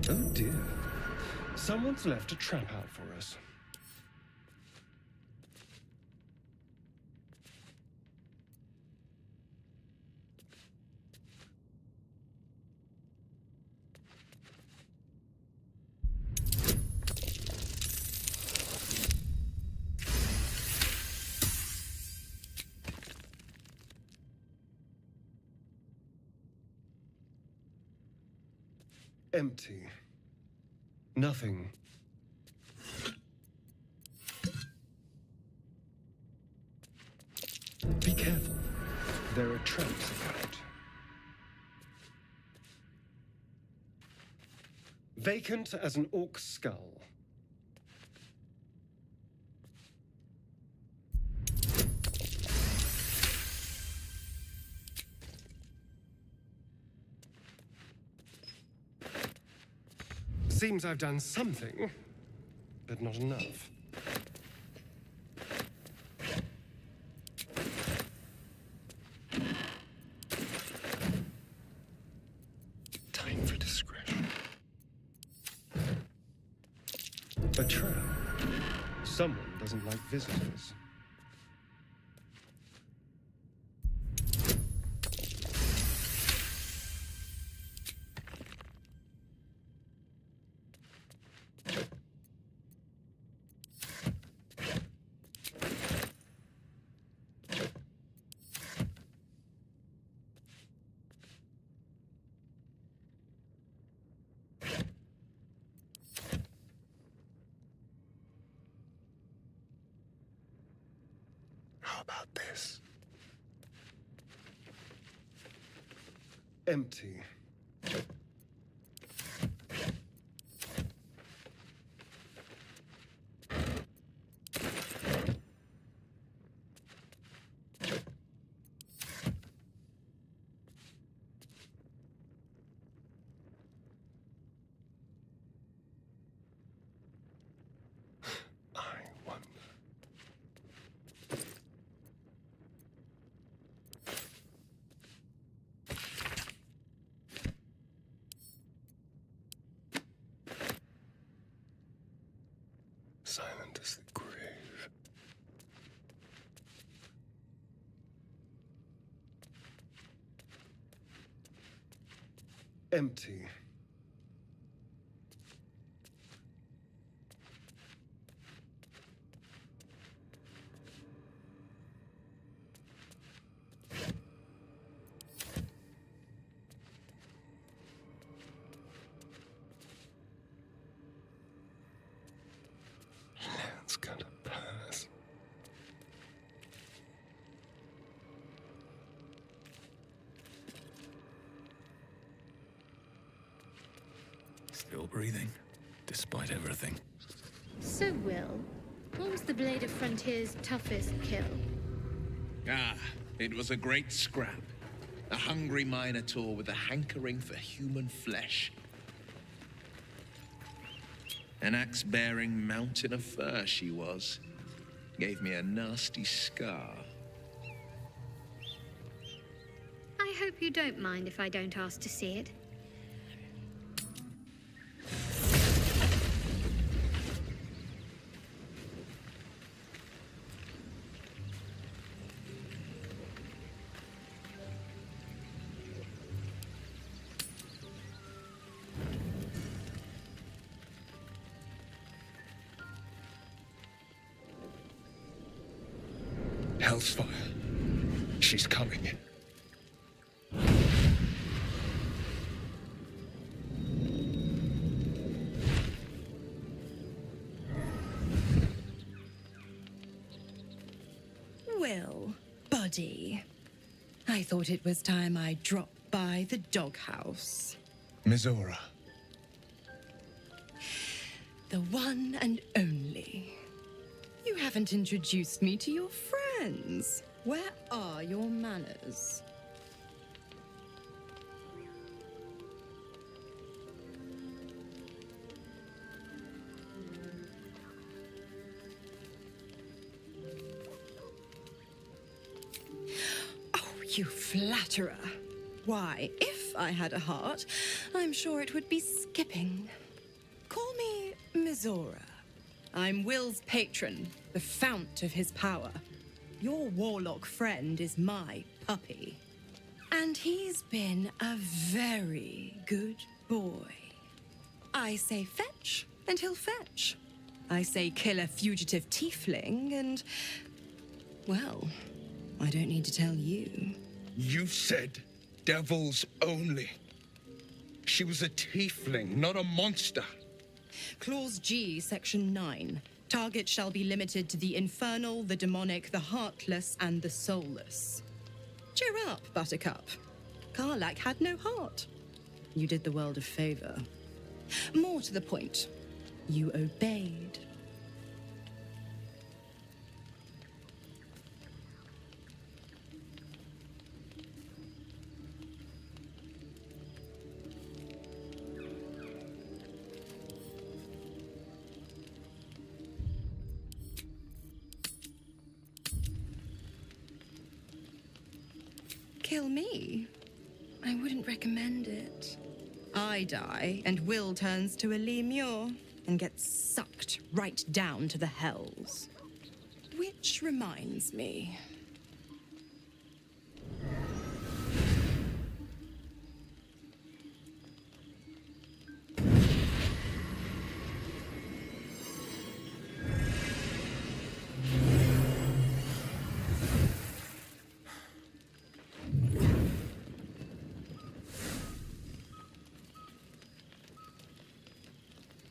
Oh dear. Someone's left a trap out for us. Empty. Nothing. Be careful. There are traps about. Vacant as an orc skull. Seems I've done something, but not enough. Time for discretion. A trap. Someone doesn't like visitors. about this? Empty. Silent as the grave. Empty. It's gonna pass. Still breathing, despite everything. So, Will, what was the Blade of Frontier's toughest kill? Ah, it was a great scrap. A hungry minotaur with a hankering for human flesh. An axe-bearing mountain of fur she was. Gave me a nasty scar. I hope you don't mind if I don't ask to see it. Hell's fire. She's coming. Well, buddy, I thought it was time I dropped by the doghouse. Mizora. The one and only. You haven't introduced me to your friends. Where are your manners? Oh, you flatterer. Why, if I had a heart, I'm sure it would be skipping. Call me Mizora. I'm Will's patron, the fount of his power. Your warlock friend is my puppy. And he's been a very good boy. I say fetch, and he'll fetch. I say kill a fugitive tiefling, and... well, I don't need to tell you. You said devils only. She was a tiefling, not a monster. Clause G, Section 9. Target shall be limited to the infernal, the demonic, the heartless, and the soulless. Cheer up, Buttercup. Karlach had no heart. You did the world a favor. More to the point, you obeyed. Kill me? I wouldn't recommend it. I die, and Will turns to a lemure and gets sucked right down to the hells. Which reminds me.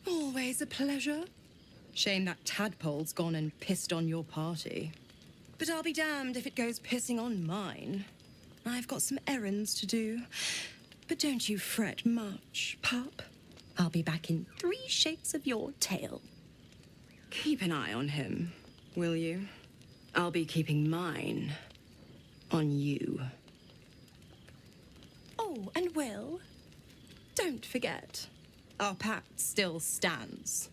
Always a pleasure. Shame that tadpole's gone and pissed on your party. But I'll be damned if it goes pissing on mine. I've got some errands to do. But don't you fret much, pup. I'll be back in 3 shakes of your tail. Keep an eye on him, will you? I'll be keeping mine on you. Oh, and Will, don't forget, our pact still stands.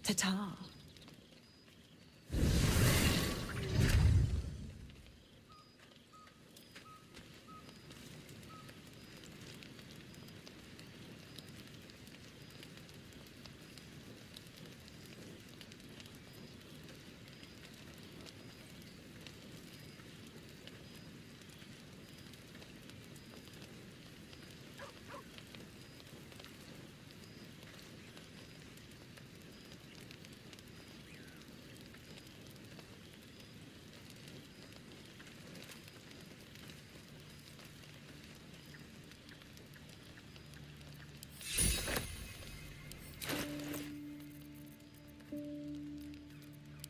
Ta-ta.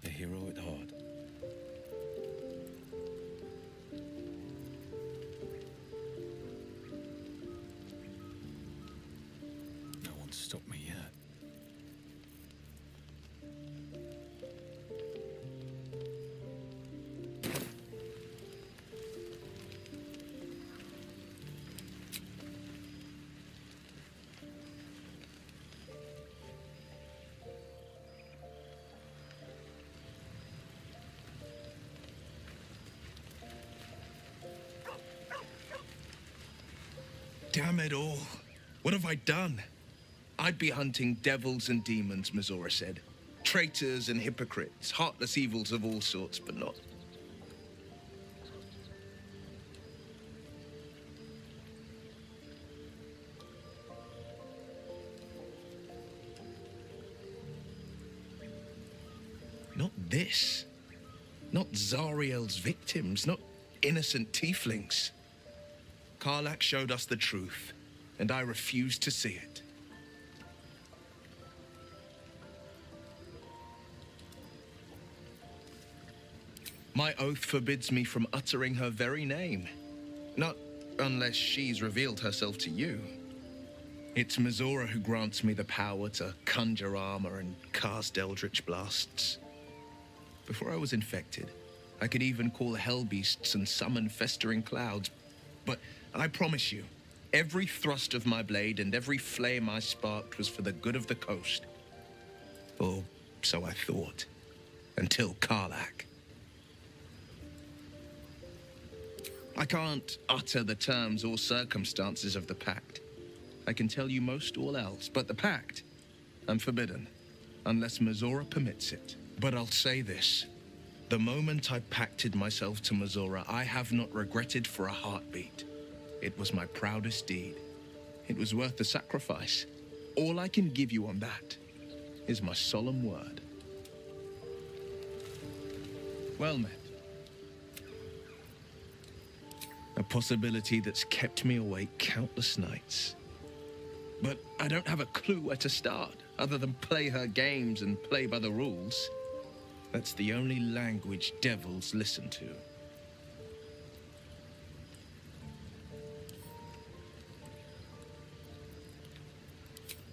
A hero at heart. No one's stopped me yet. Damn it all. What have I done? I'd be hunting devils and demons, Mizora said. Traitors and hypocrites, heartless evils of all sorts, but not... Not this. Not Zariel's victims, not innocent tieflings. Karlach showed us the truth, and I refuse to see it. My oath forbids me from uttering her very name. Not unless she's revealed herself to you. It's Mizora who grants me the power to conjure armor and cast eldritch blasts. Before I was infected, I could even call hell beasts and summon festering clouds. But I promise you, every thrust of my blade and every flame I sparked was for the good of the coast. Or so I thought. Until Karlach. I can't utter the terms or circumstances of the pact. I can tell you most all else, but the pact, I'm forbidden, unless Mizora permits it. But I'll say this. The moment I pacted myself to Mizora, I have not regretted for a heartbeat. It was my proudest deed. It was worth the sacrifice. All I can give you on that is my solemn word. Well met. A possibility that's kept me awake countless nights. But I don't have a clue where to start, other than play her games and play by the rules. That's the only language devils listen to.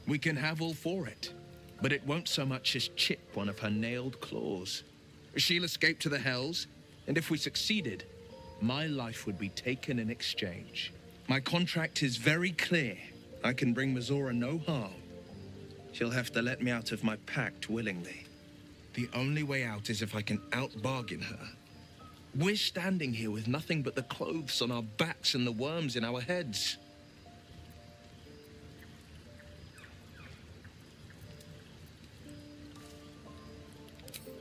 We can have all for it, but it won't so much as chip one of her nailed claws. She'll escape to the hells, and if we succeeded, my life would be taken in exchange. My contract is very clear. I can bring Mizora no harm. She'll have to let me out of my pact willingly. The only way out is if I can out-bargain her. We're standing here with nothing but the clothes on our backs and the worms in our heads.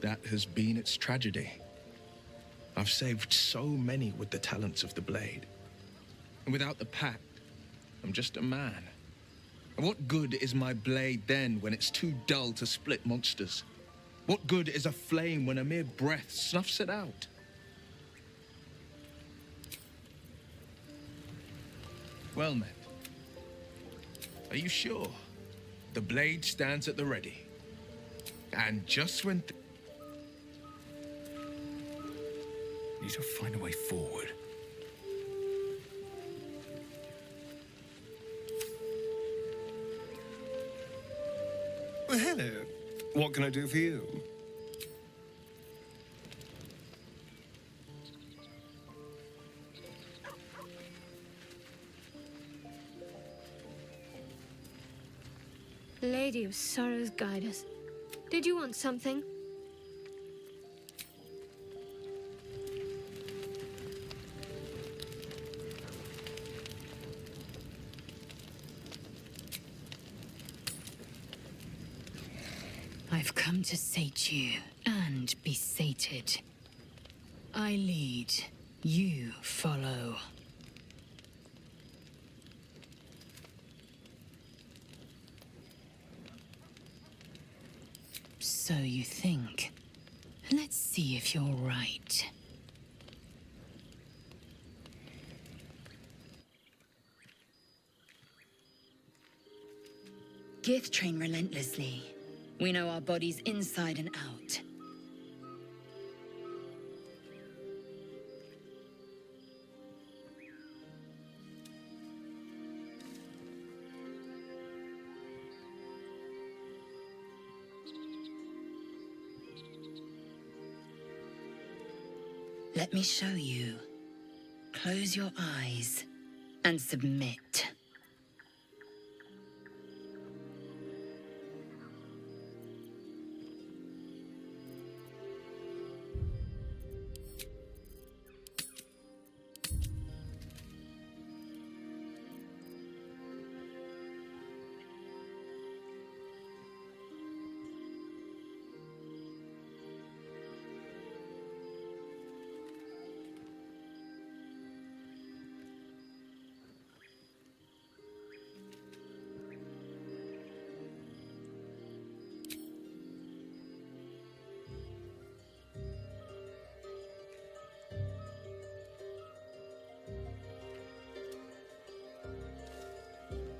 That has been its tragedy. I've saved so many with the talents of the blade. And without the pact, I'm just a man. And what good is my blade then when it's too dull to split monsters? What good is a flame when a mere breath snuffs it out? Well met. Are you sure? The blade stands at the ready. And just when... Need to find a way forward. Well, hello. What can I do for you? Lady of Sorrows, guide us. Did you want something? I've come to sate you and be sated. I lead, you follow. So you think. Let's see if you're right. Gith train relentlessly. We know our bodies inside and out. Let me show you. Close your eyes and submit.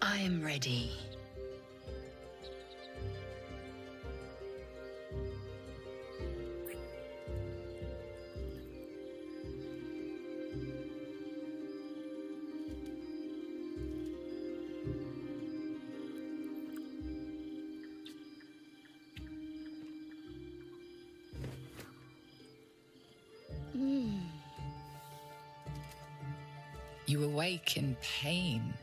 I am ready. You awake in pain.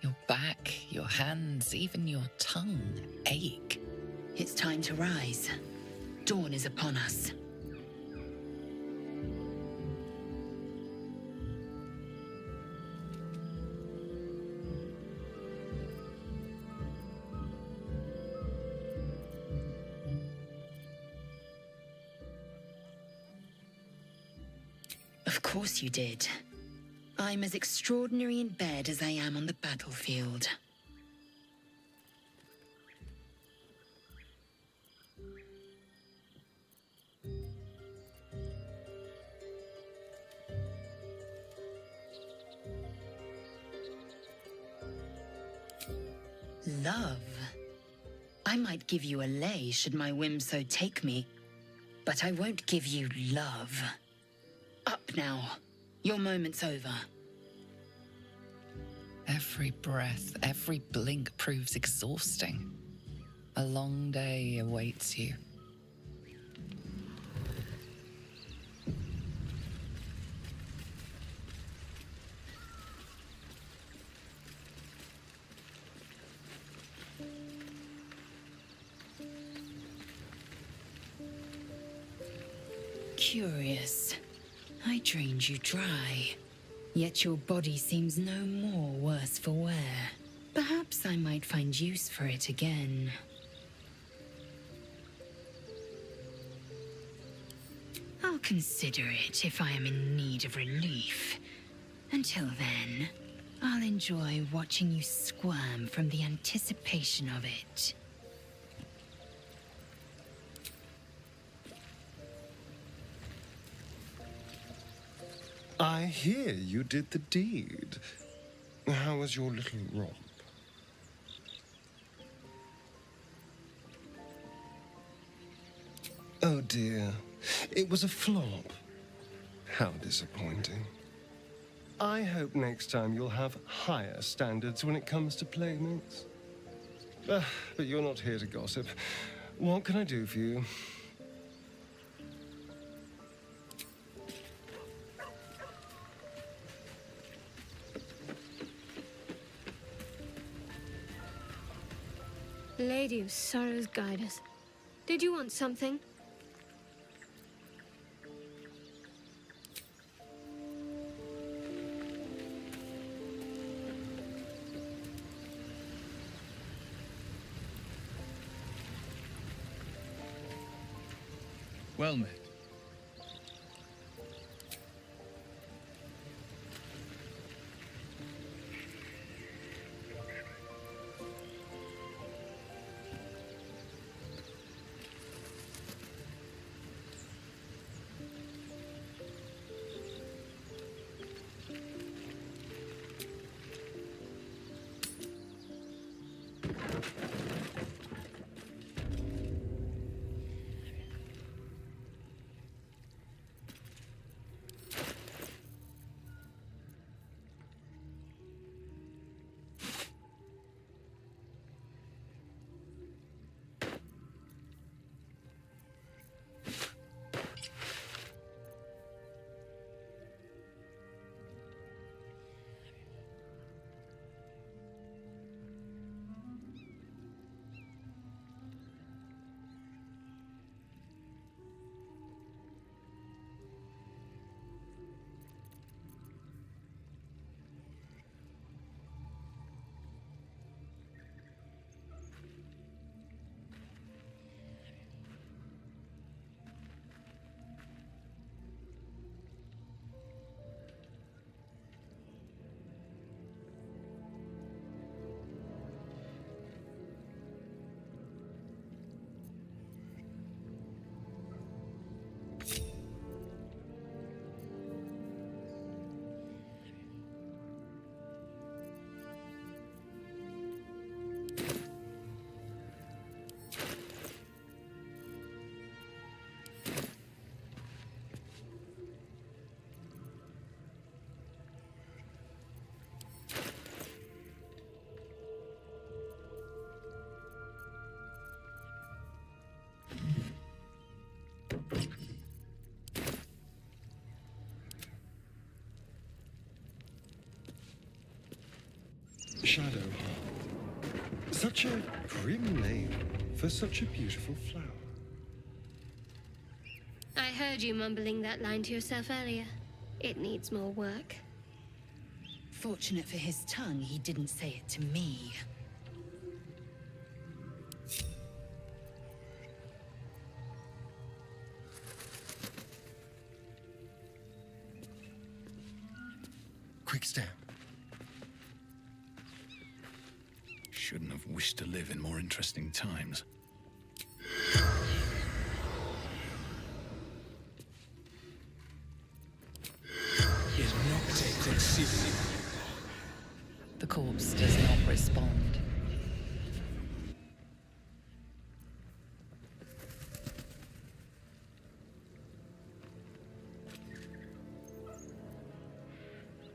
Your back, your hands, even your tongue ache. It's time to rise. Dawn is upon us. Of course you did. I'm as extraordinary in bed as I am on the battlefield. Love. I might give you a lay should my whim so take me, but I won't give you love. Up now. Your moment's over. Every breath, every blink proves exhausting. A long day awaits you. Curious. I drained you dry. Yet your body seems no more worse for wear. Perhaps I might find use for it again. I'll consider it if I am in need of relief. Until then, I'll enjoy watching you squirm from the anticipation of it. I hear you did the deed. How was your little romp? Oh dear, it was a flop. How disappointing. I hope next time you'll have higher standards when it comes to playmates. But you're not here to gossip. What can I do for you? Lady of Sorrows, guide us. Did you want something? Well met. Shadowheart. Such a grim name for such a beautiful flower. I heard you mumbling that line to yourself earlier. It needs more work. Fortunate for his tongue, he didn't say it to me. Quick step. Shouldn't have wished to live in more interesting times. Is not taken seriously. The corpse does not respond.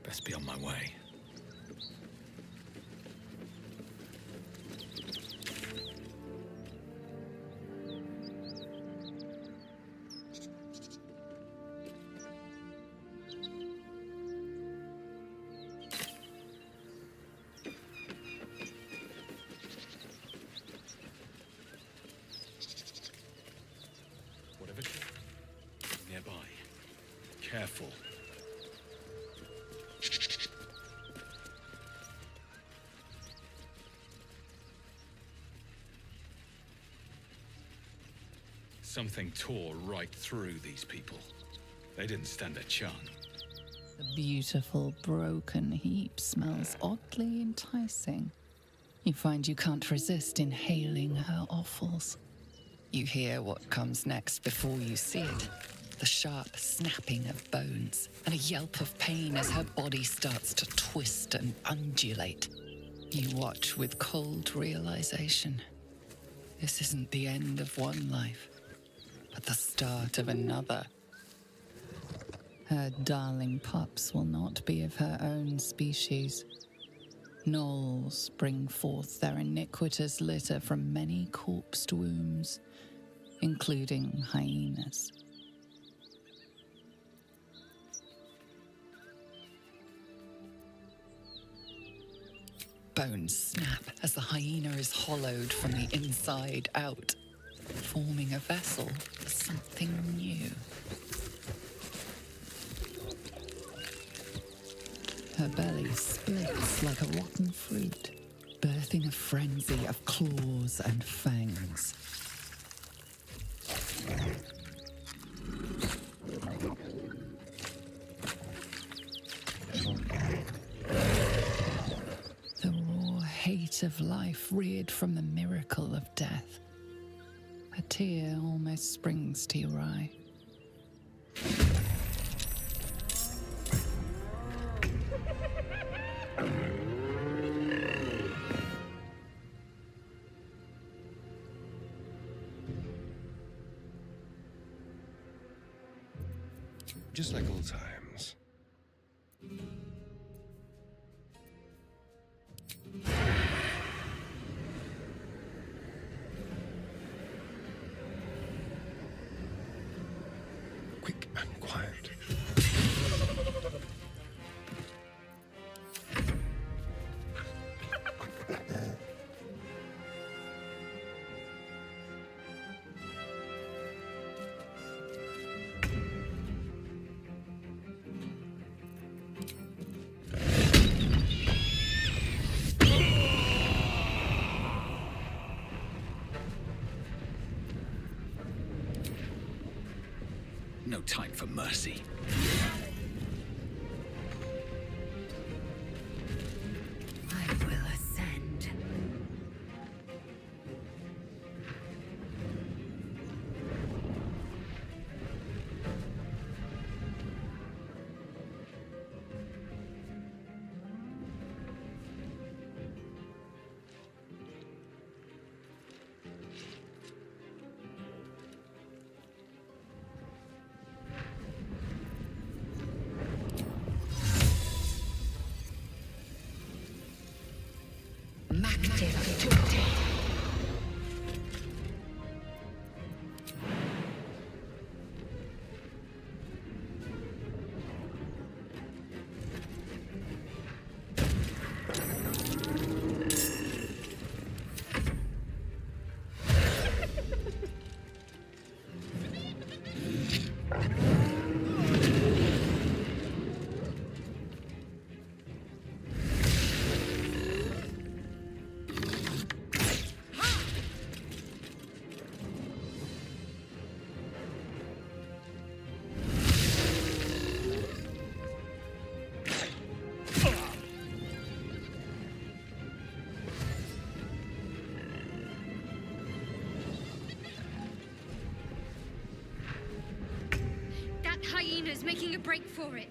Best be on my way. Nearby. Careful. Something tore right through these people. They didn't stand a chance. The beautiful broken heap smells oddly enticing. You find you can't resist inhaling her offals. You hear what comes next before you see it. The sharp snapping of bones and a yelp of pain as her body starts to twist and undulate. You watch with cold realization. This isn't the end of one life, but the start of another. Her darling pups will not be of her own species. Gnolls bring forth their iniquitous litter from many corpsed wombs, including hyenas. Bones snap as the hyena is hollowed from the inside out, forming a vessel for something new. Her belly splits like a rotten fruit, birthing a frenzy of claws and fangs. The raw hate of life reared from the miracle of death. A tear almost springs to your eye. Just like old times. Quick and quiet. No time for mercy. I will ascend. That hyena's making a break for it.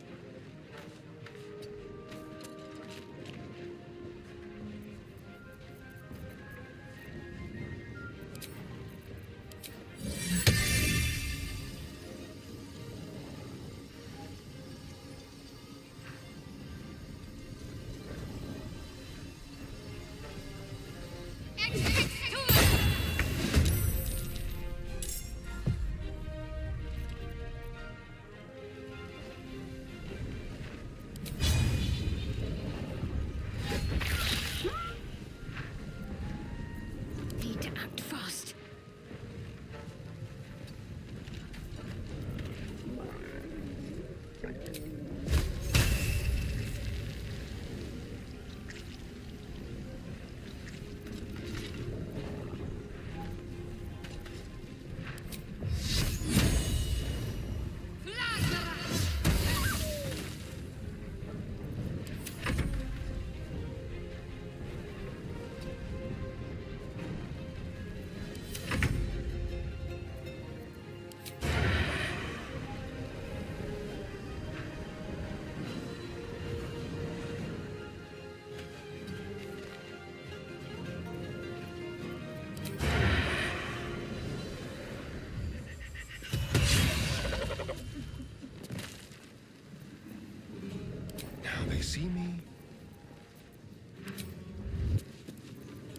see me?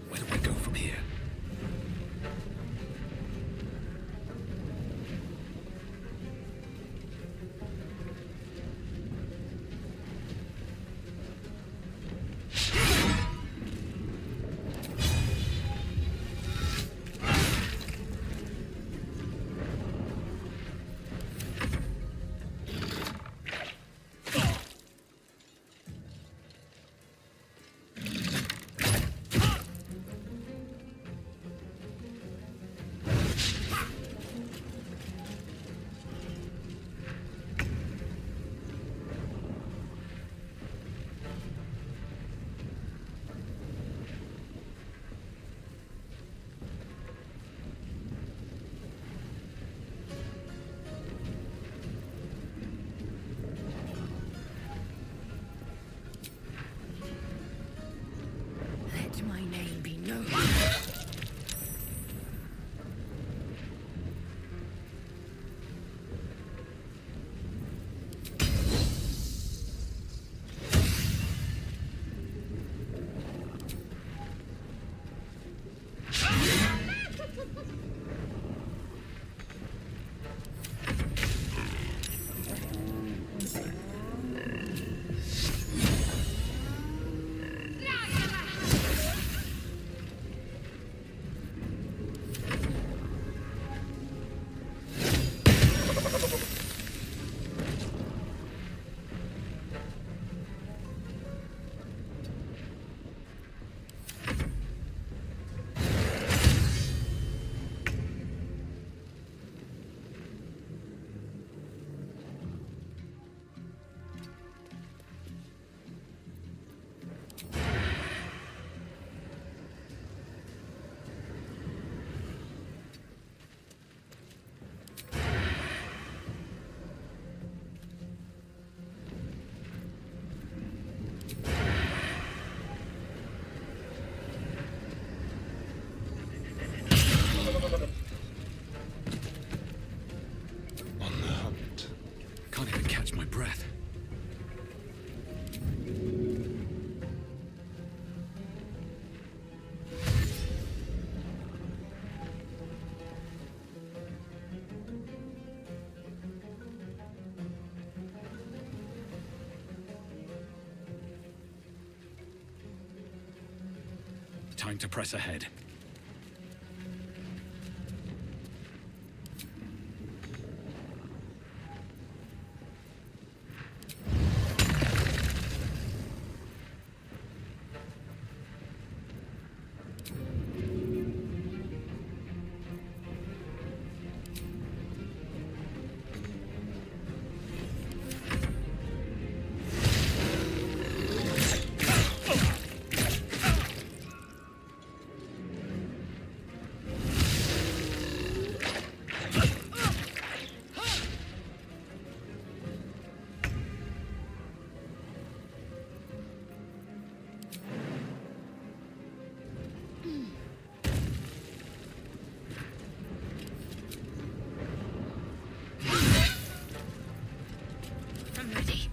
Where do I go from here? Let my name be known. On the hunt. Can't even catch my breath. Time to press ahead. I'm ready.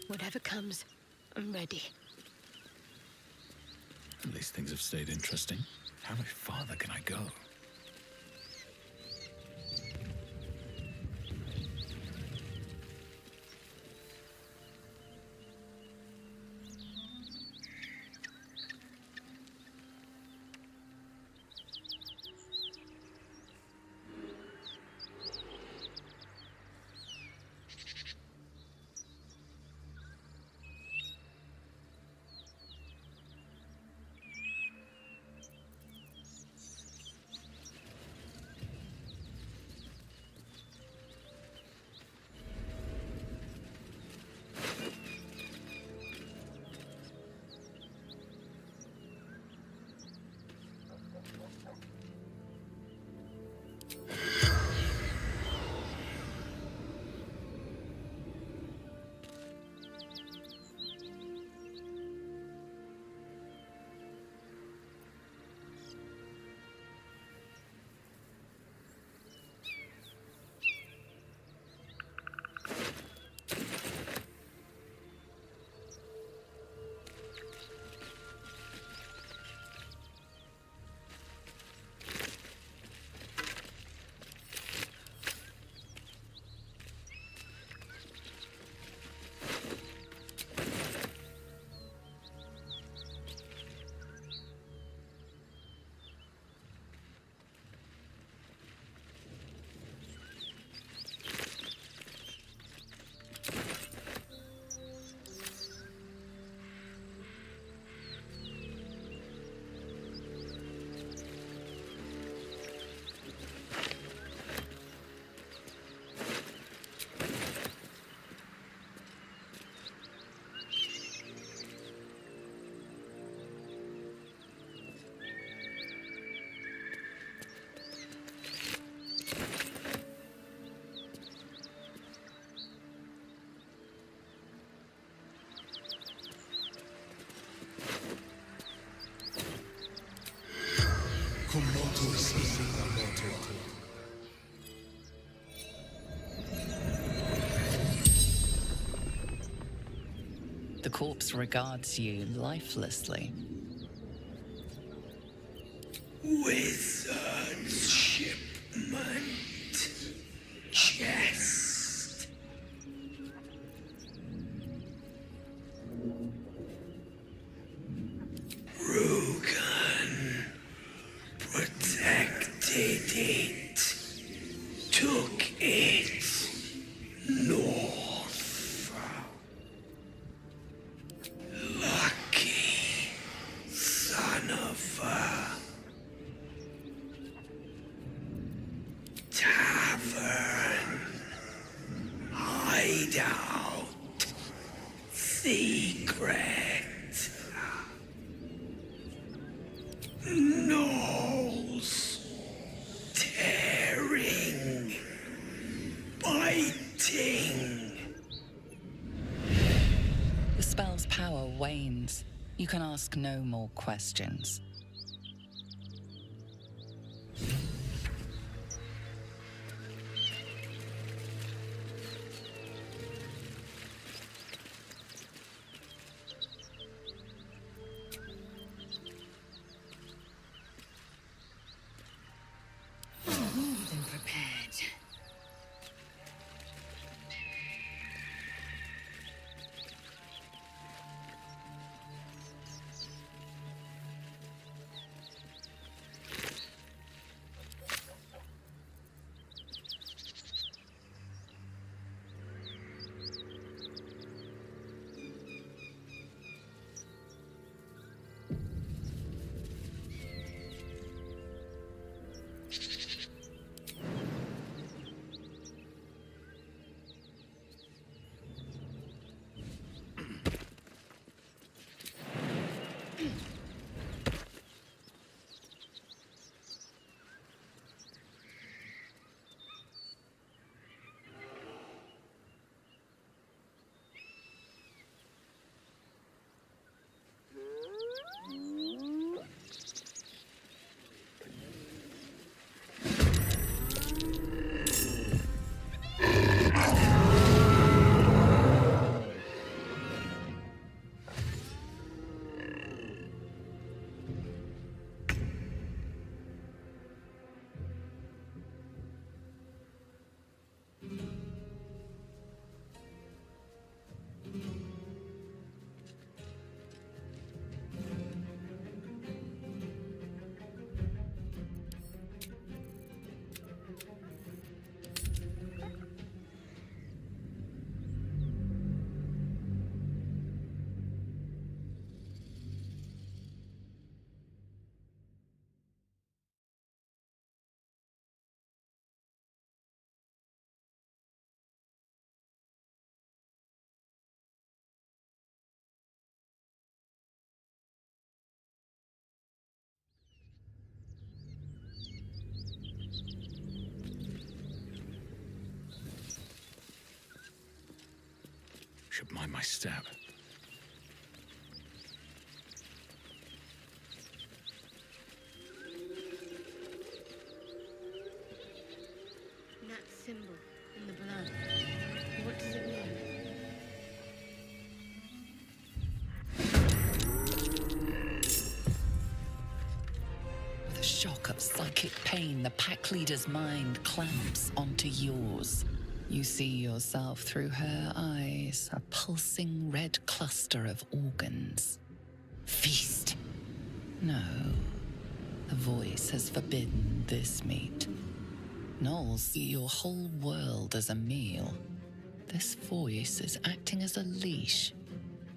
Whatever comes, I'm ready. At least things have stayed interesting. How much farther can I go? The corpse regards you lifelessly. Wizard's shipment chest. Rugan protected it, took it north. Lucky son of a tavern, hideout, secret. Gnolls, tearing, biting. The spell's power wanes. You can ask no more questions. More than prepared. Should mind my step. That symbol in the blood. What does it mean? With a shock of psychic pain, the pack leader's mind clamps onto yours. You see yourself through her eyes, a pulsing red cluster of organs. Feast. No. The voice has forbidden this meat. Gnolls see your whole world as a meal. This voice is acting as a leash,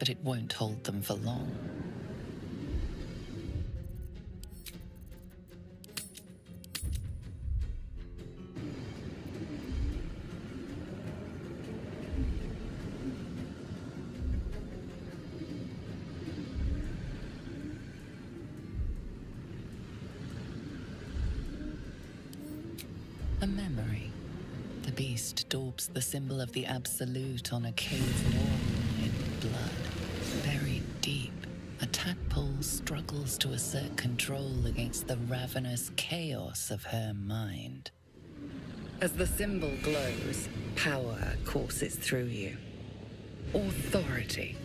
but it won't hold them for long. A memory. The beast daubs the symbol of the Absolute on a cave wall in blood. Buried deep, a tadpole struggles to assert control against the ravenous chaos of her mind. As the symbol glows, power courses through you. Authority.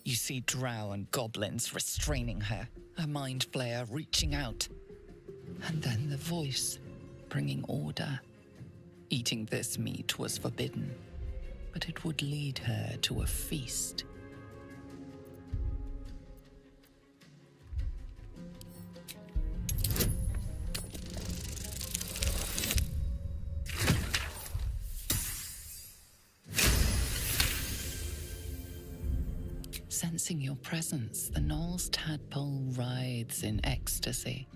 You see drow and goblins restraining her, her mind flayer reaching out. And then the voice, bringing order. Eating this meat was forbidden, but it would lead her to a feast. Sensing your presence, the Knoll's tadpole writhes in ecstasy,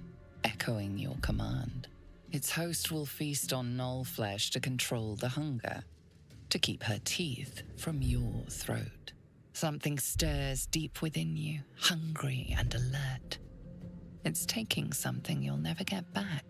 echoing your command. Its host will feast on Knoll flesh to control the hunger, to keep her teeth from your throat. Something stirs deep within you, hungry and alert. It's taking something you'll never get back.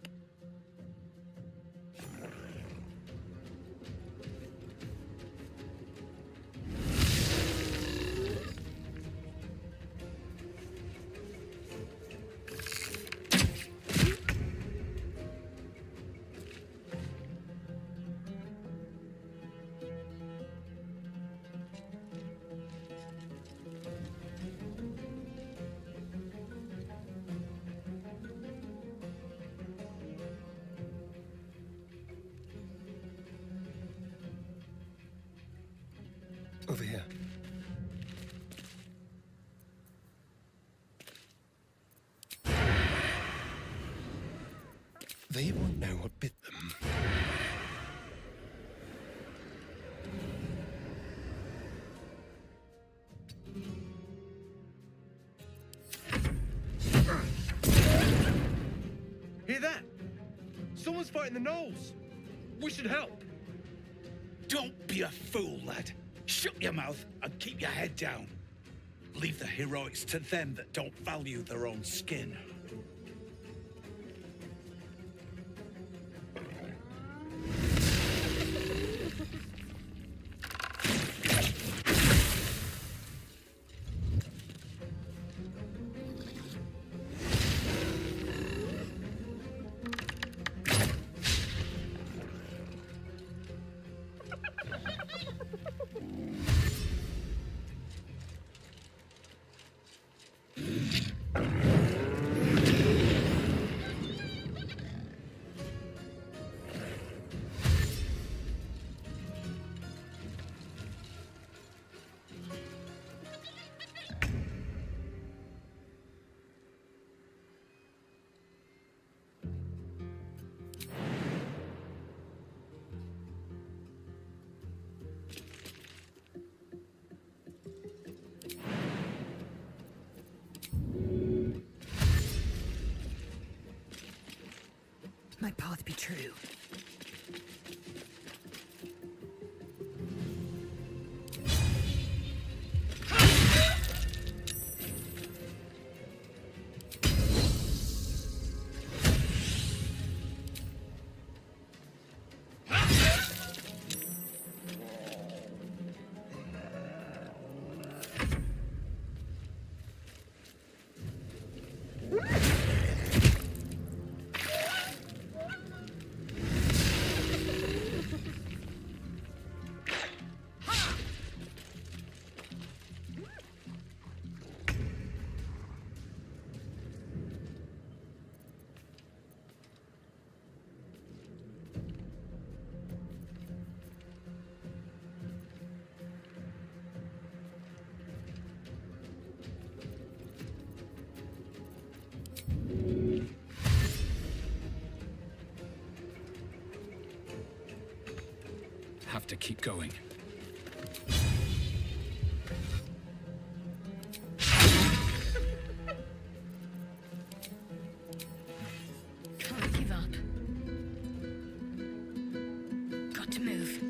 Over here. They won't know what bit them. Hear that? Someone's fighting the gnolls. We should help. Don't be a fool, lad. Shut your mouth and keep your head down. Leave the heroics to them that don't value their own skin. My path be true. Have to keep going. Can't give up. Got to move.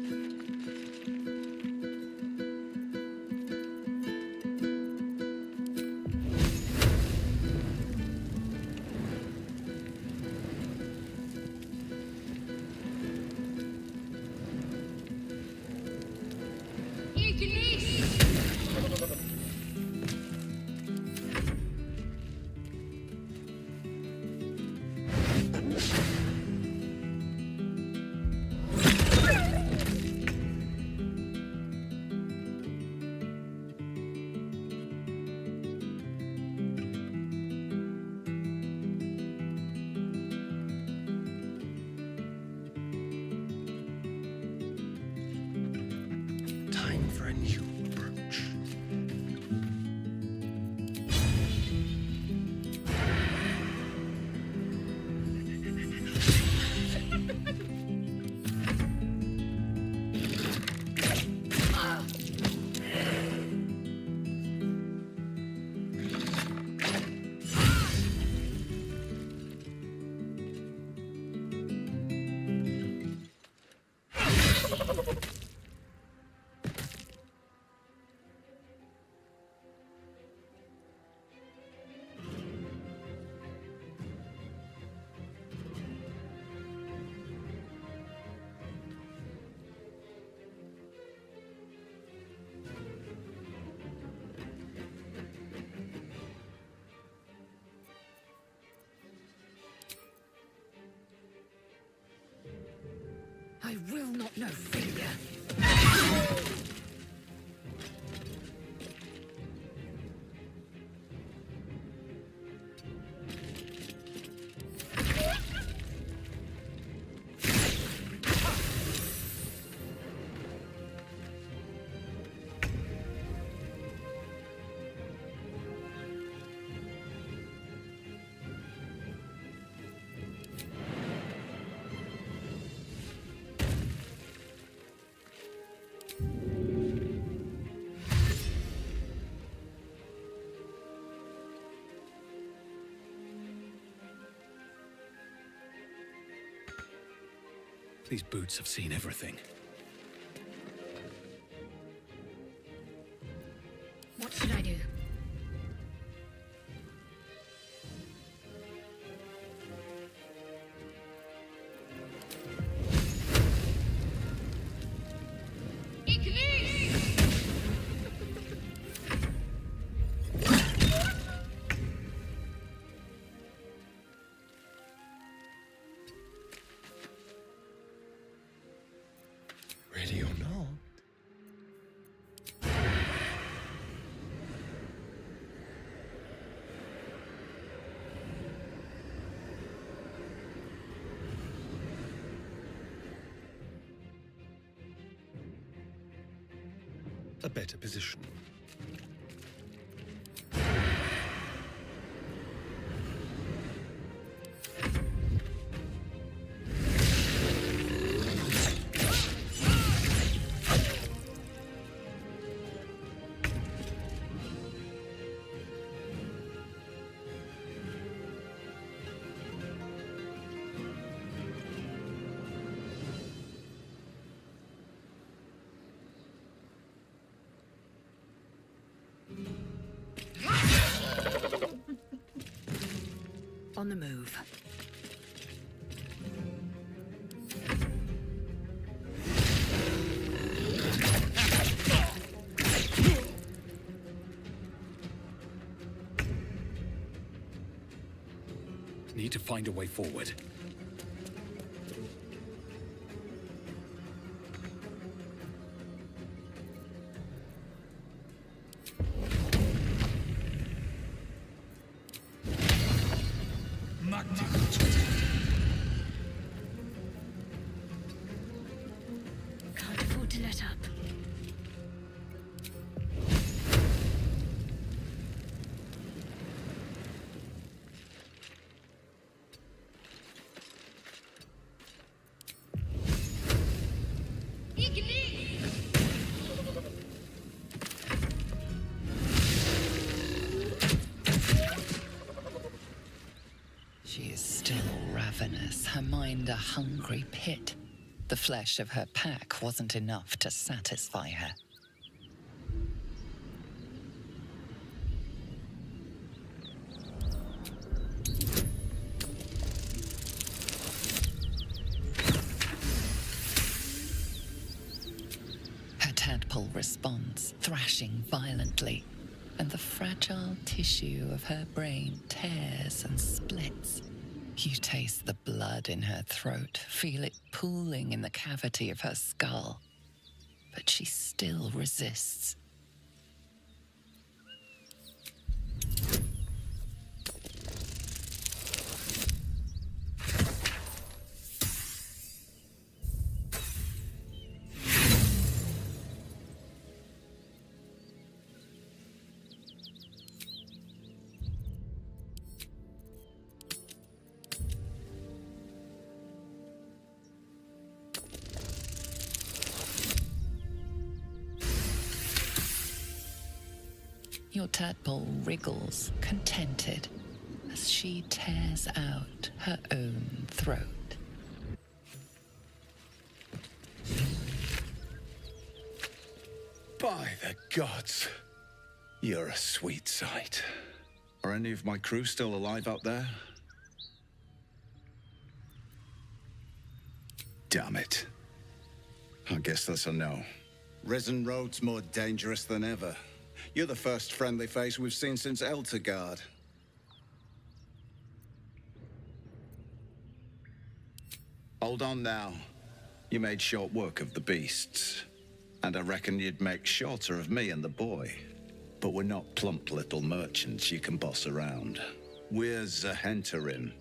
will not know failure. These boots have seen everything. What should I do? Ready or not? A better position. On the move. Need to find a way forward. Can't afford to let up. She is still ravenous, her mind a hungry pit. The flesh of her pack wasn't enough to satisfy her. Her tadpole responds, thrashing violently, and the fragile tissue of her brain tears and splits. You taste the blood in her throat, feel it pooling in the cavity of her skull. But she still resists. Your tadpole wriggles, contented, as she tears out her own throat. By the gods, you're a sweet sight. Are any of my crew still alive out there? Damn it. I guess that's a no. Risen Road's more dangerous than ever. You're the first friendly face we've seen since Eltergard. Hold on now. You made short work of the beasts, and I reckon you'd make shorter of me and the boy. But we're not plump little merchants you can boss around. We're Zahentarim.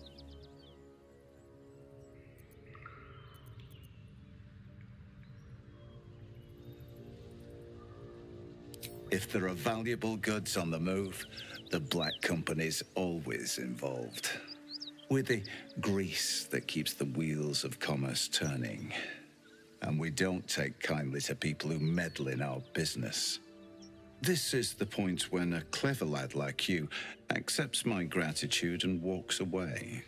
If there are valuable goods on the move, the Black Company's always involved. We're the grease that keeps the wheels of commerce turning. And we don't take kindly to people who meddle in our business. This is the point when a clever lad like you accepts my gratitude and walks away.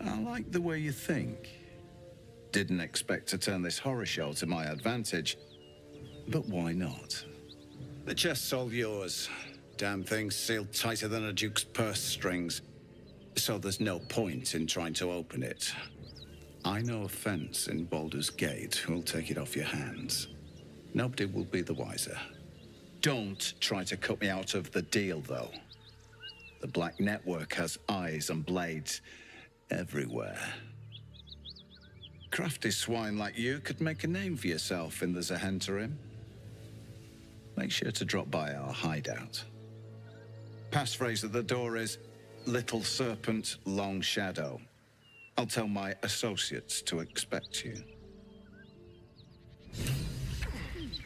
I like the way you think. Didn't expect to turn this horror show to my advantage, but why not? The chest's all yours. Damn thing's sealed tighter than a duke's purse strings, so there's no point in trying to open it. I know a fence in Baldur's Gate who'll take it off your hands. Nobody will be the wiser. Don't try to cut me out of the deal, though. The Black Network has eyes and blades everywhere. Crafty swine like you could make a name for yourself in the Zahentarim. Make sure to drop by our hideout. Passphrase at the door is Little Serpent, Long Shadow. I'll tell my associates to expect you.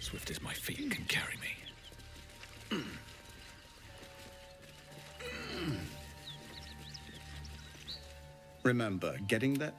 Swift as my feet can carry me. Remember, getting that...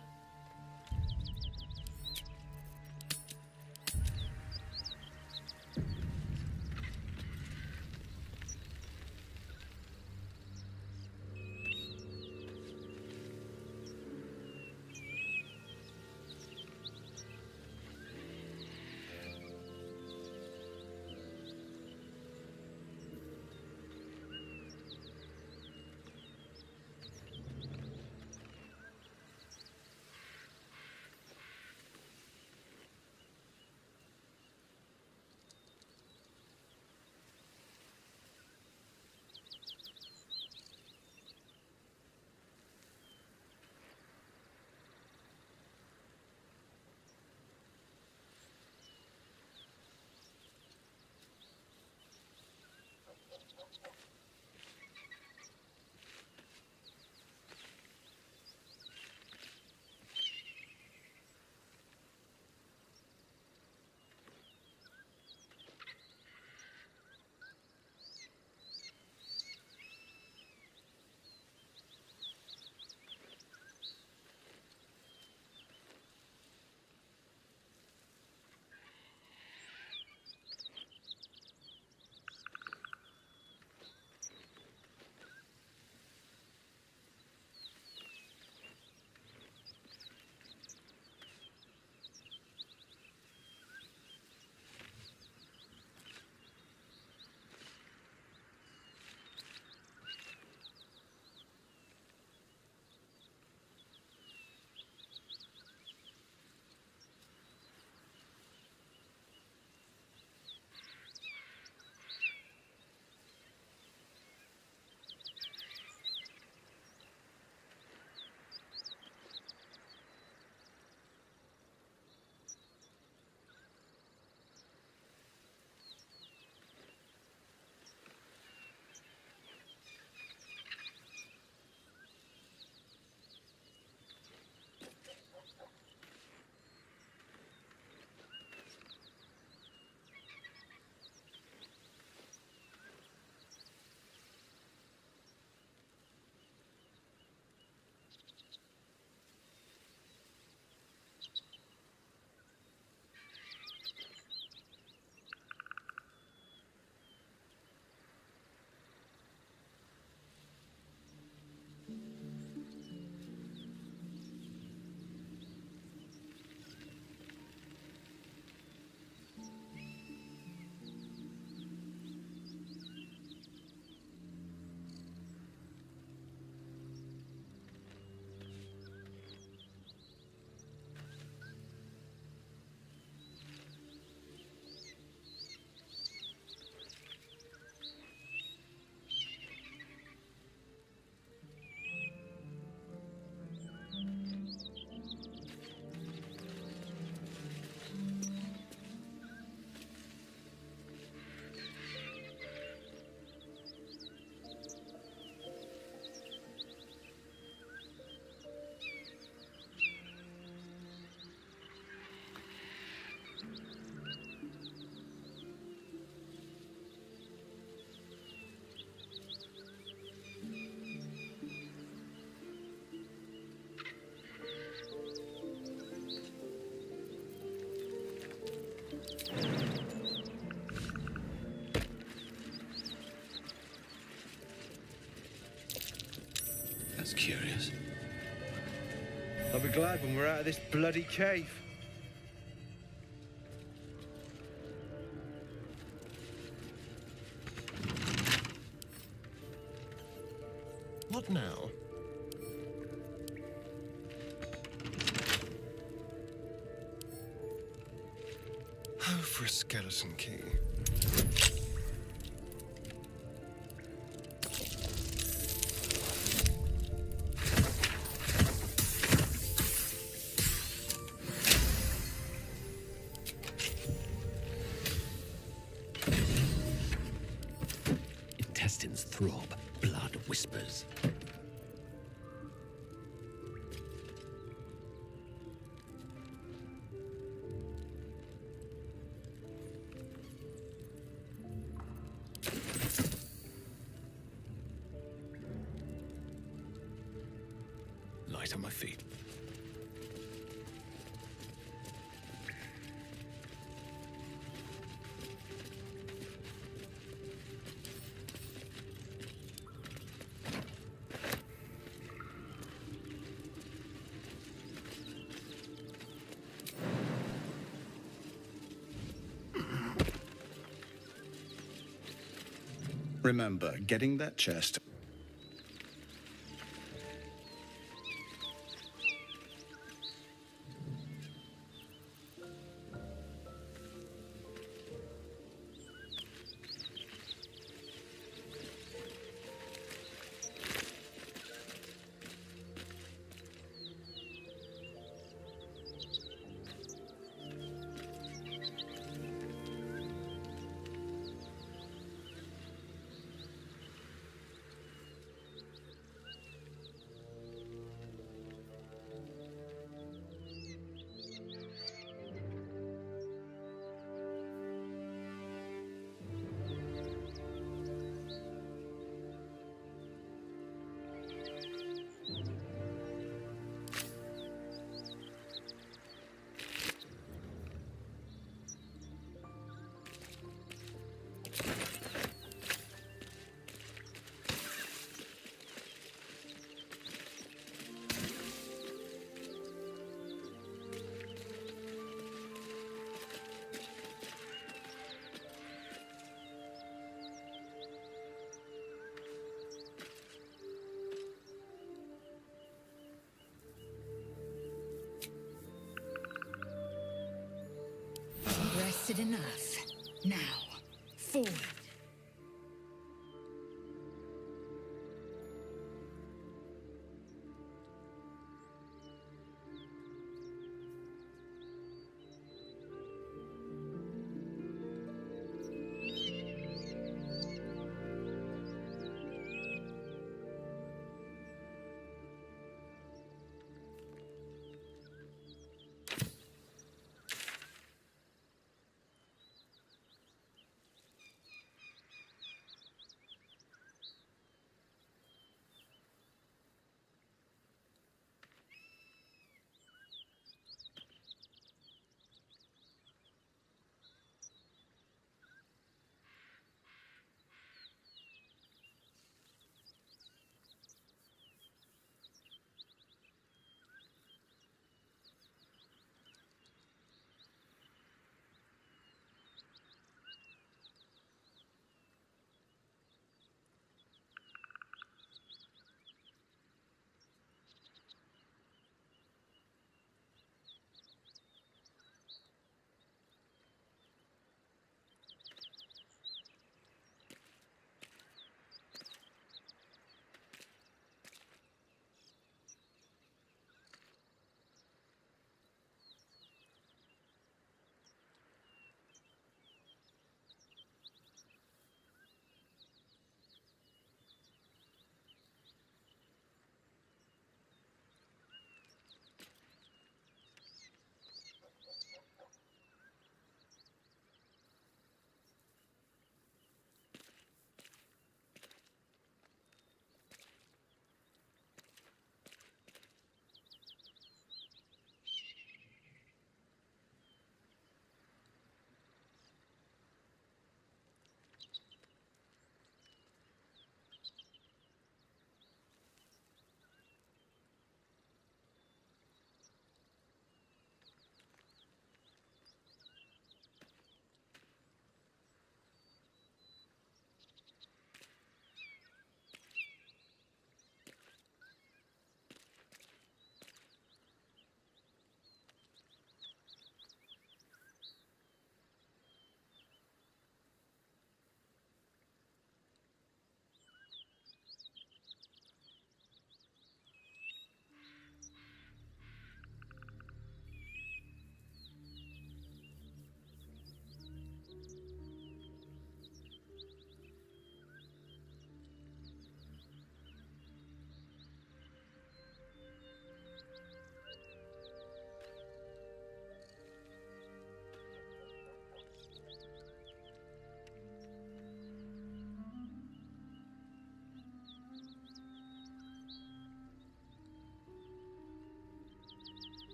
be glad when we're out of this bloody cave. What now? Oh, for a skeleton key. Intestines throb, blood whispers. Light on my feet. Remember, getting that chest. Rested enough. Now, forward.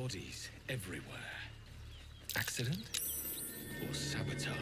Bodies everywhere. Accident? Or sabotage?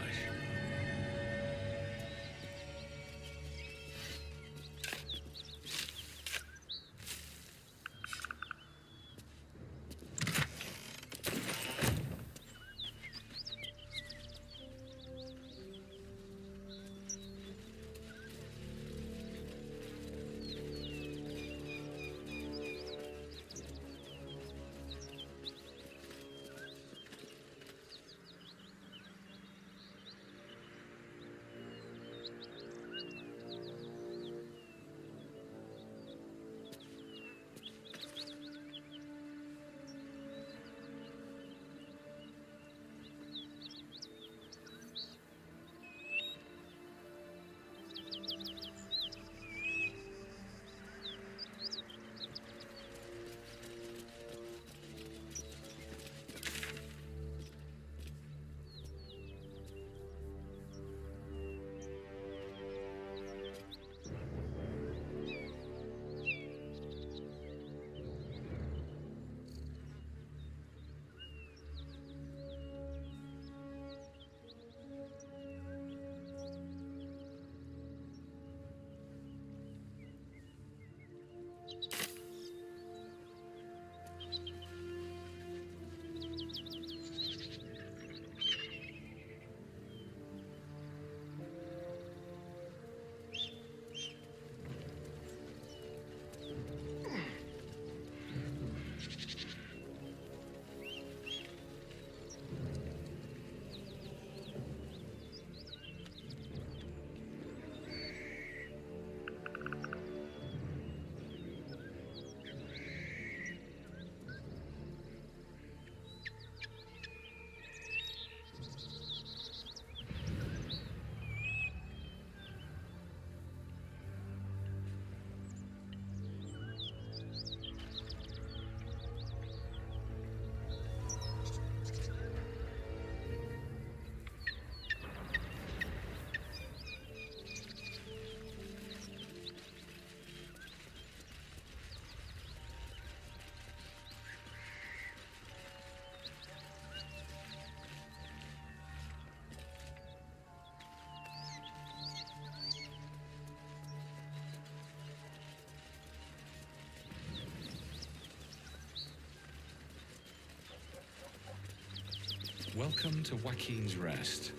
Welcome to Joaquin's Rest.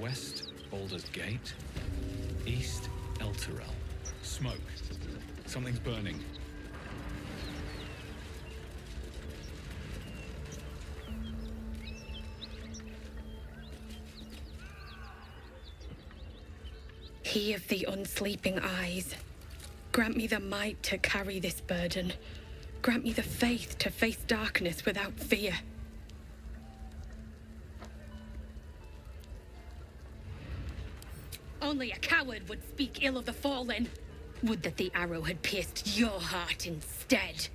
West, Baldur's Gate. East, Elturel. Smoke. Something's burning. He of the unsleeping eyes, grant me the might to carry this burden. Grant me the faith to face darkness without fear. Only a coward would speak ill of the fallen. Would that the arrow had pierced your heart instead.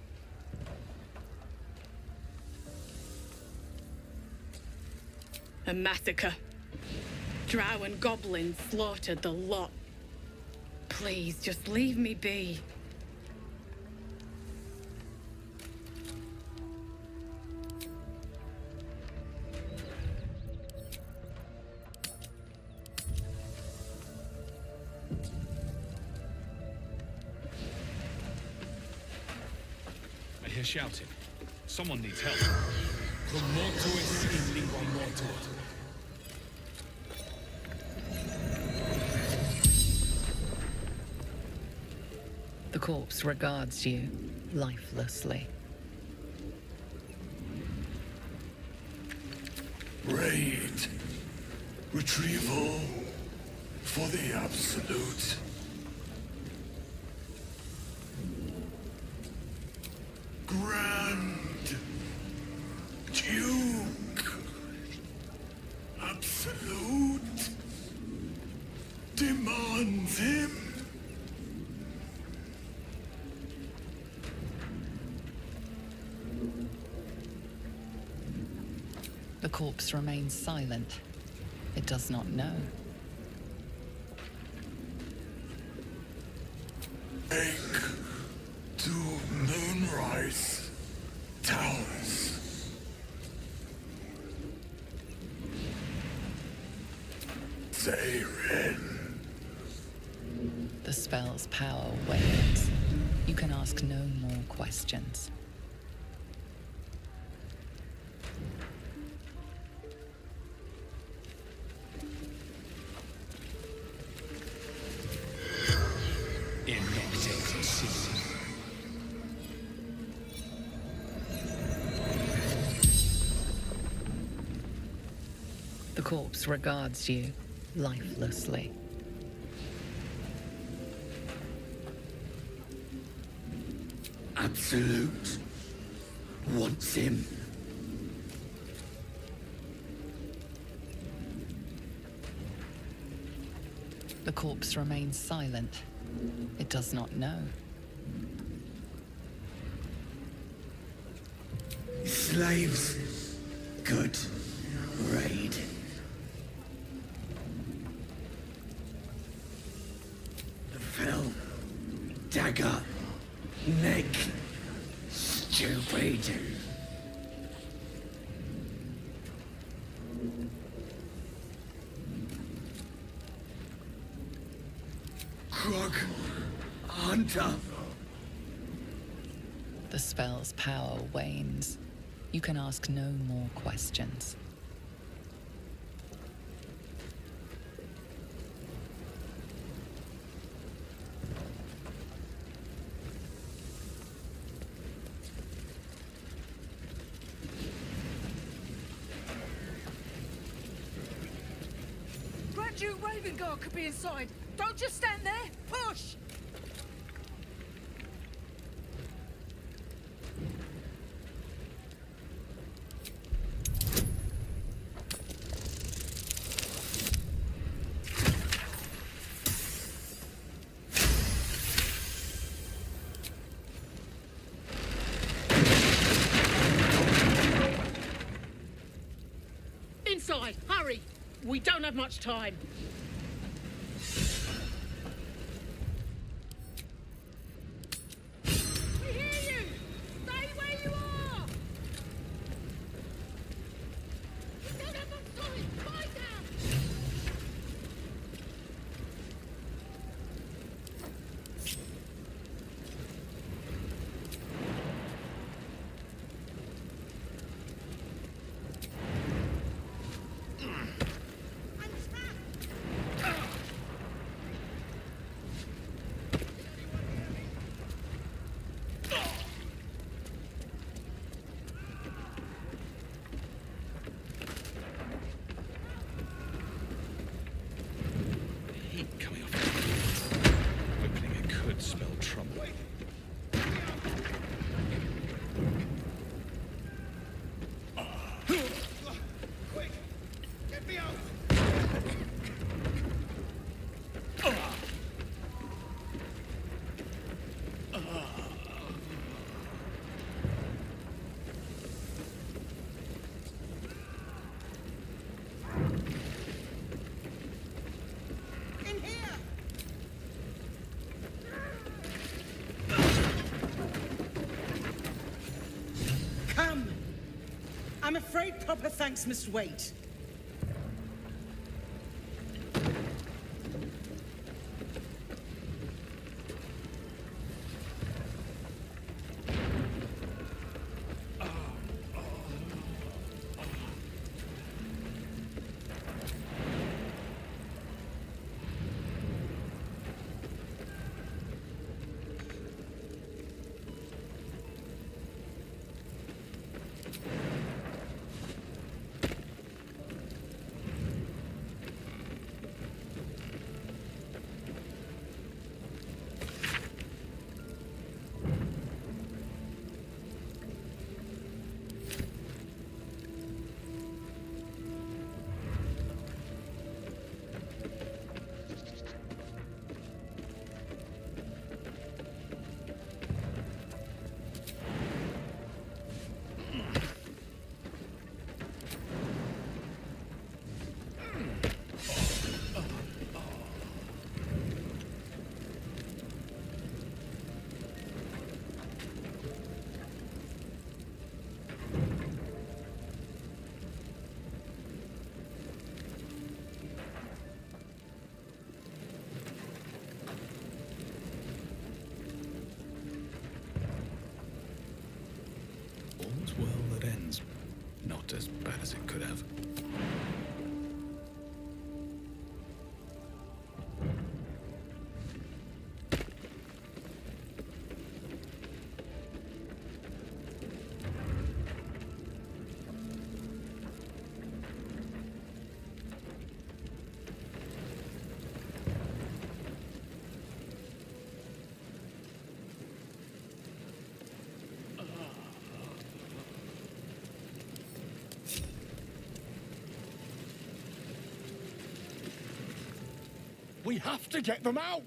A massacre. Drow and goblins slaughtered the lot. Please, just leave me be. I hear shouting. Someone needs help. Cum mortuis in lingua mortor. The corpse regards you lifelessly. Raid. Retrieval for the Absolute. Grand Duke. Absolute demands him. The corpse remains silent. It does not know. Take to Moonrise Towers. Seiren. The spell's power wanes. You can ask no more questions. The corpse regards you lifelessly. Absolute wants him. The corpse remains silent. It does not know. Slaves. Good raid. The fell. Dagger. Neck. Stupid. Krog. Hunter. The spell's power wanes. You can ask no more questions. Grand Duke Ravengard could be inside. Don't just stand there. Push! Inside, hurry! We don't have much time. We hear you! Stay where you are! We don't have much time! Fight now! Spell trouble. Quick! Get me out! In here! Come! I'm afraid proper thanks must wait. Could have. We have to get them out!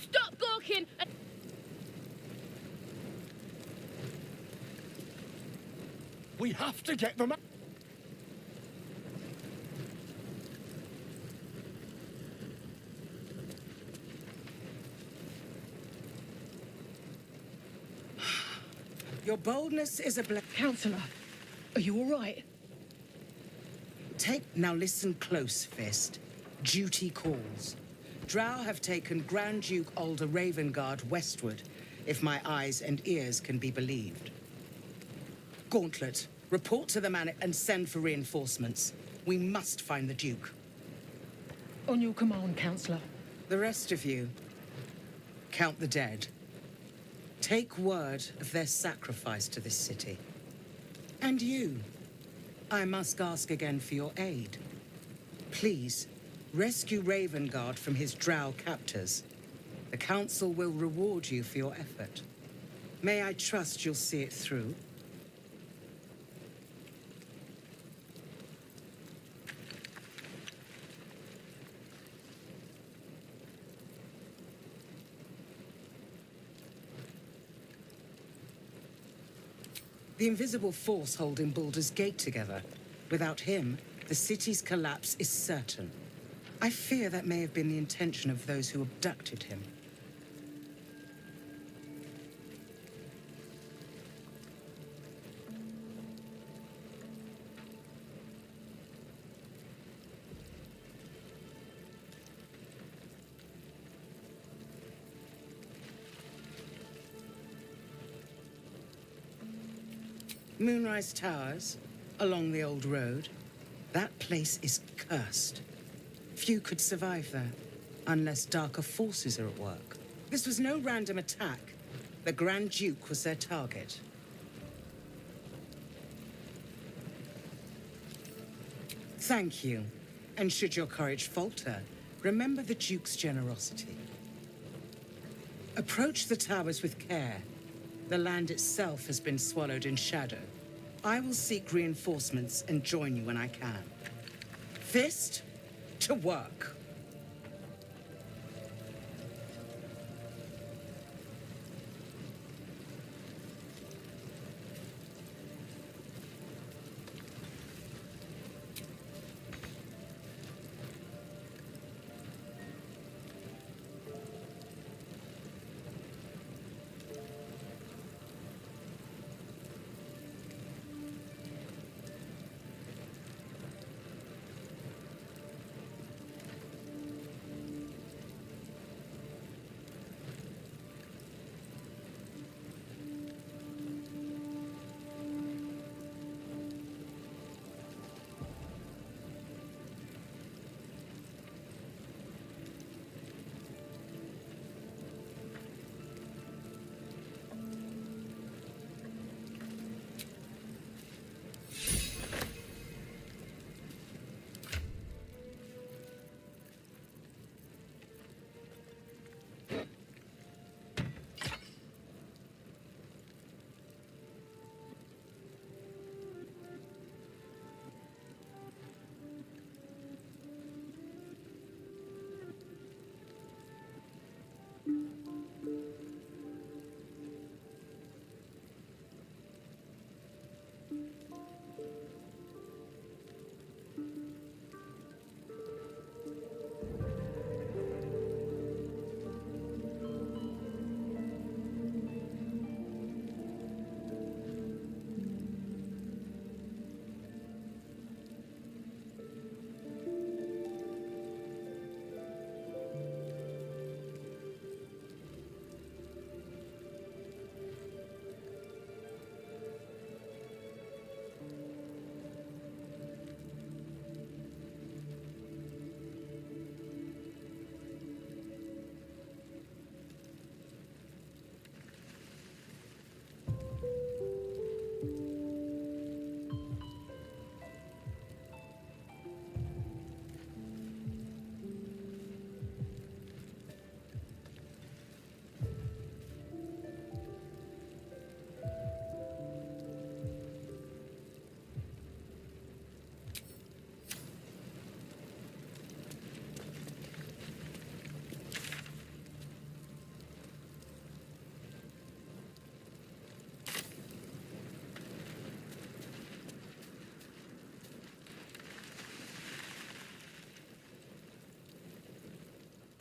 Stop gawking! We have to get them out! Your boldness is a Counselor, are you all right? Now listen close, Fist. Duty calls. Drow have taken Grand Duke Alder Ravengard westward, if my eyes and ears can be believed. Gauntlet, report to the man and send for reinforcements. We must find the Duke. On your command, Counselor. The rest of you, count the dead. Take word of their sacrifice to this city. And you, I must ask again for your aid. Please, rescue Ravengard from his drow captors. The Council will reward you for your effort. May I trust you'll see it through? The invisible force holding Baldur's Gate together. Without him, the city's collapse is certain. I fear that may have been the intention of those who abducted him. Moonrise Towers, along the old road. That place is cursed. Few could survive there, unless darker forces are at work. This was no random attack. The Grand Duke was their target. Thank you. And should your courage falter, remember the Duke's generosity. Approach the towers with care. The land itself has been swallowed in shadow. I will seek reinforcements and join you when I can. Fist to work.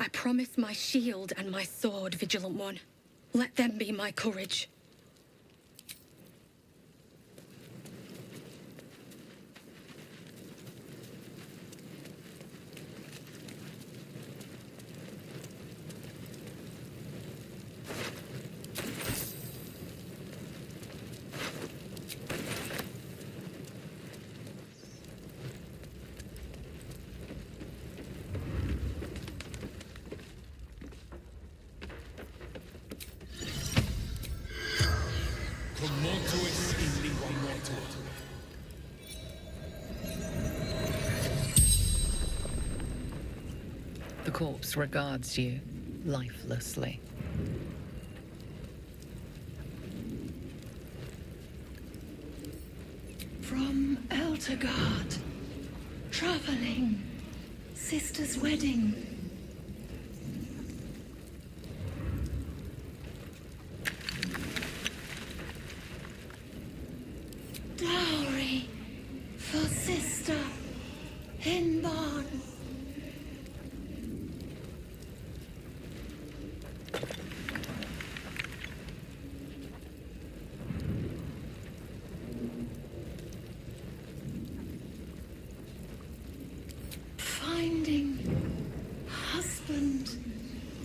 I promise my shield and my sword, Vigilant One. Let them be my courage. The corpse regards you lifelessly. From Eltergard. Traveling. Sister's wedding. Dowry for sister in barn. Finding husband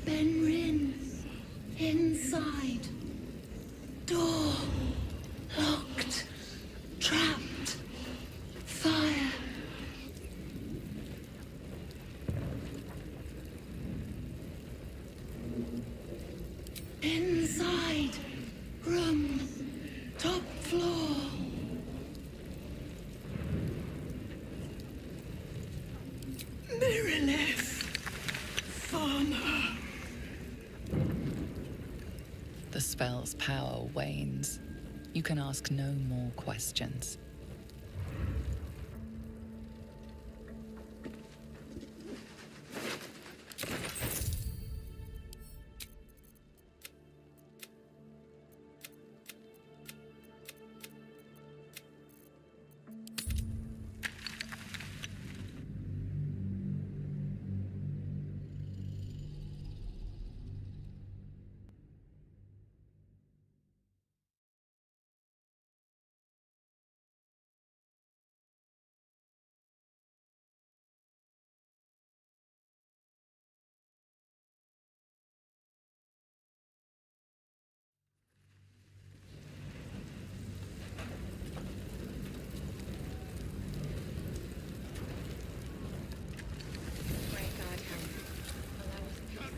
Benrin inside. Door locked. Trapped. Fire. Inside. Room. Top floor. Mirrorless. Farmer. The spell's power wanes. You can ask no more questions.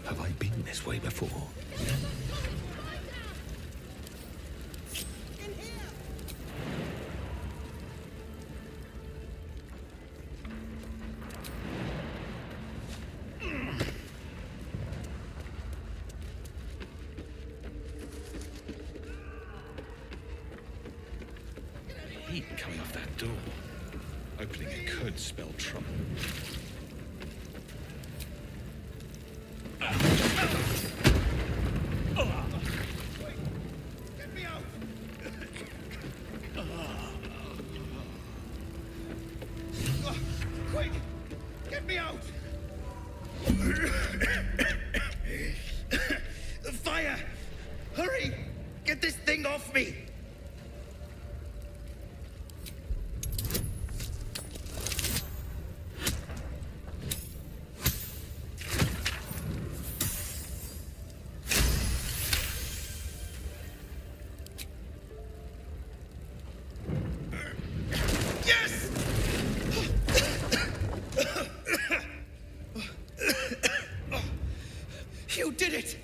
Have I been this way before? Heat coming off that door. Opening it could spell trouble. Get me out! Quick! Get me out! Fire! Hurry! Get this thing off me! Yes! You did it!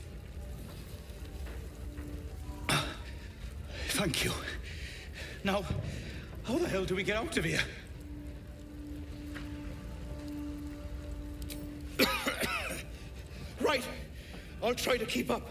Thank you. Now, how the hell do we get out of here? Right. I'll try to keep up.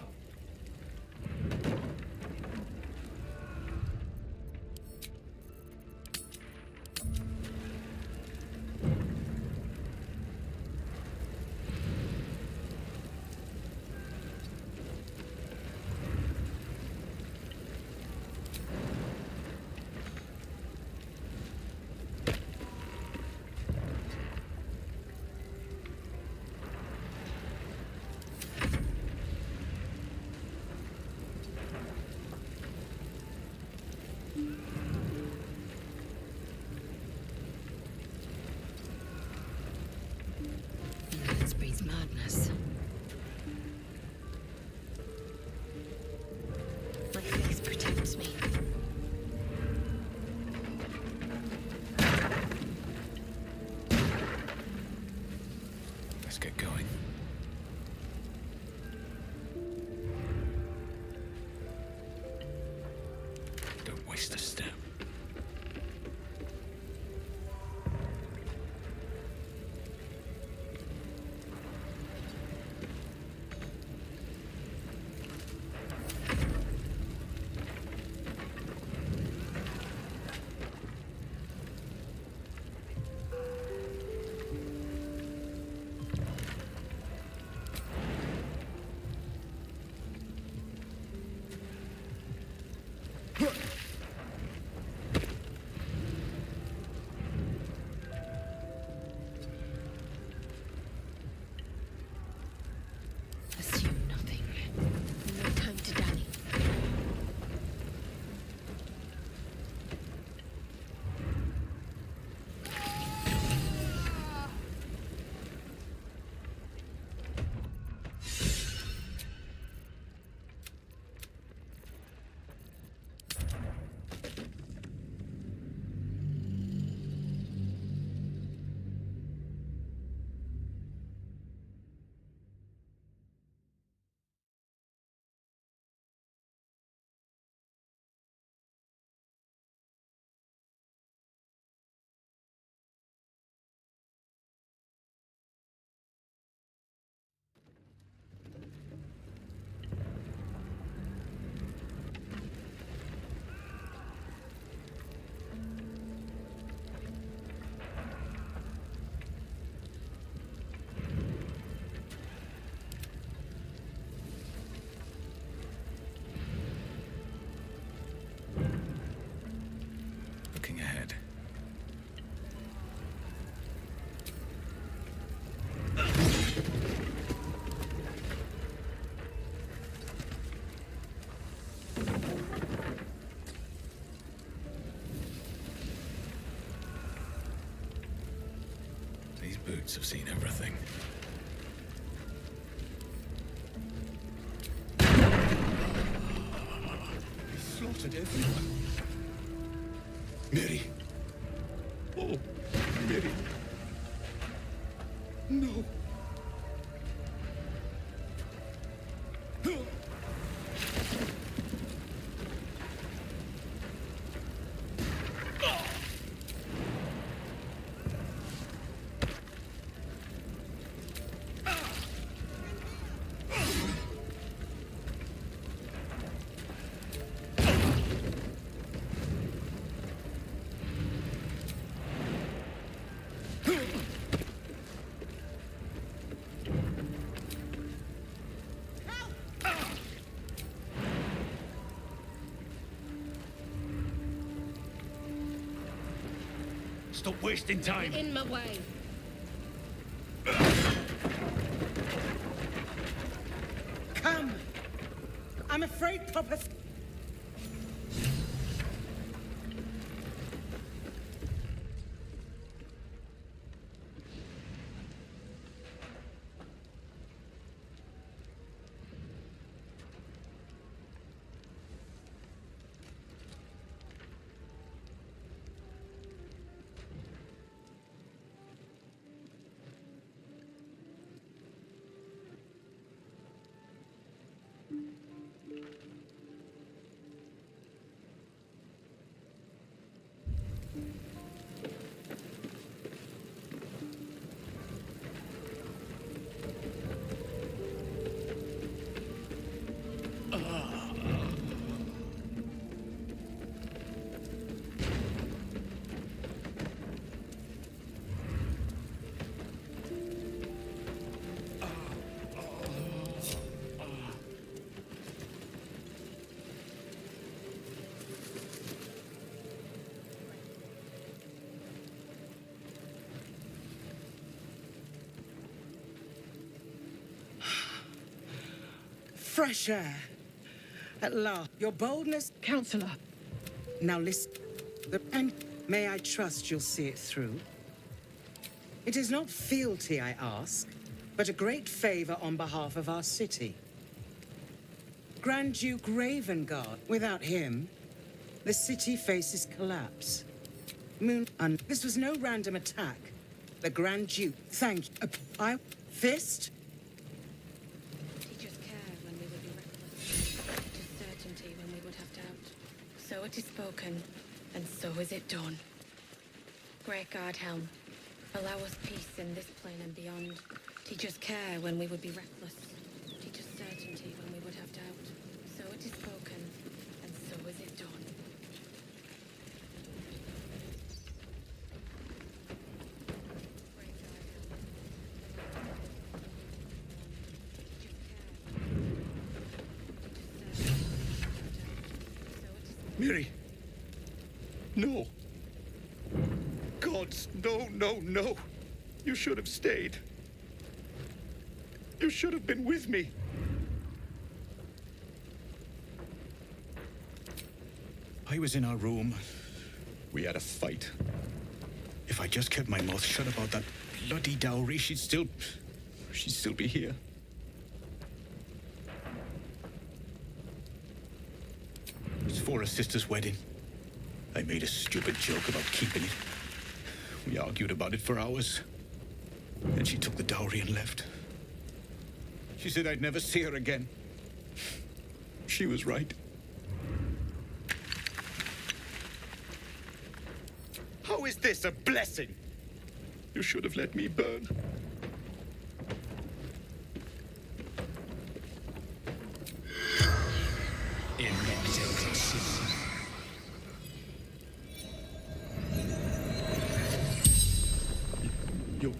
It breeds madness. My faith protects me. Let's get going. Don't waste a step. Boots have seen everything. Slaughtered everyone. Mary. Oh, Mary. No. Stop wasting time. Get in my way. Come! I'm afraid proper... Fresh air. At last, your boldness... Counselor. Now listen. And may I trust you'll see it through? It is not fealty I ask, but a great favor on behalf of our city. Grand Duke Ravengard. Without him, the city faces collapse. This was no random attack. The Grand Duke, thank you. Fist? Teachers care when we would be reckless, to certainty when we would have doubt. So it is spoken, and so is it done. Great Guard Helm, allow us peace in this plane and beyond. Teach us care when we would be reckless. Teach us certainty when we would have doubt. So it is spoken, and so is it done. Miri. No. Gods, no, no, no. You should have stayed. You should have been with me. I was in our room. We had a fight. If I just kept my mouth shut about that bloody dowry, she'd still be here. It was for a sister's wedding. I made a stupid joke about keeping it. We argued about it for hours. Then she took the dowry and left. She said I'd never see her again. She was right. How is this a blessing? You should have let me burn.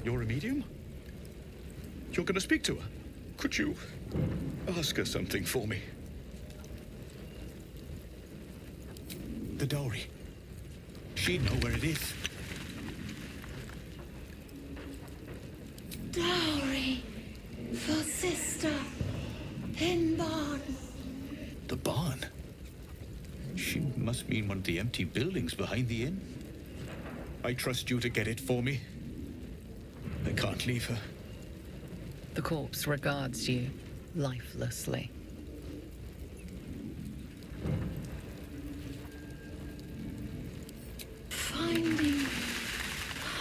You're a medium? You're going to speak to her? Could you ask her something for me? The dowry. She'd know where it is. Dowry for sister in barn. The barn? She must mean one of the empty buildings behind the inn. I trust you to get it for me. I I can't leave her. The corpse regards you lifelessly. Finding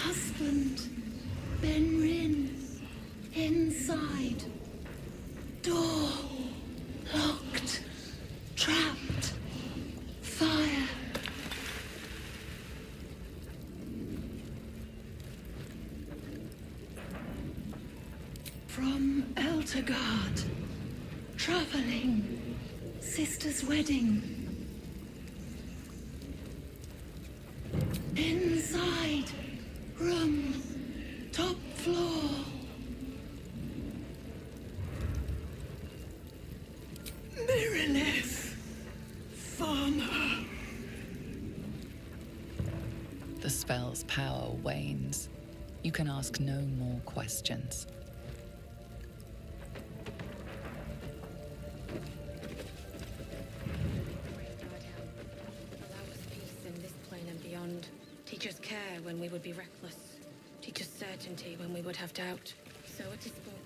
husband Benrin inside. Door locked. Trapped. Fire. From Eltergard. Traveling. Sister's wedding. Inside. Room. Top floor. Miralith. Farmer. The spell's power wanes. You can ask no more questions. Allow us peace in this plane and beyond. Teach us care when we would be reckless. Teach us certainty when we would have doubt. So it is spoken.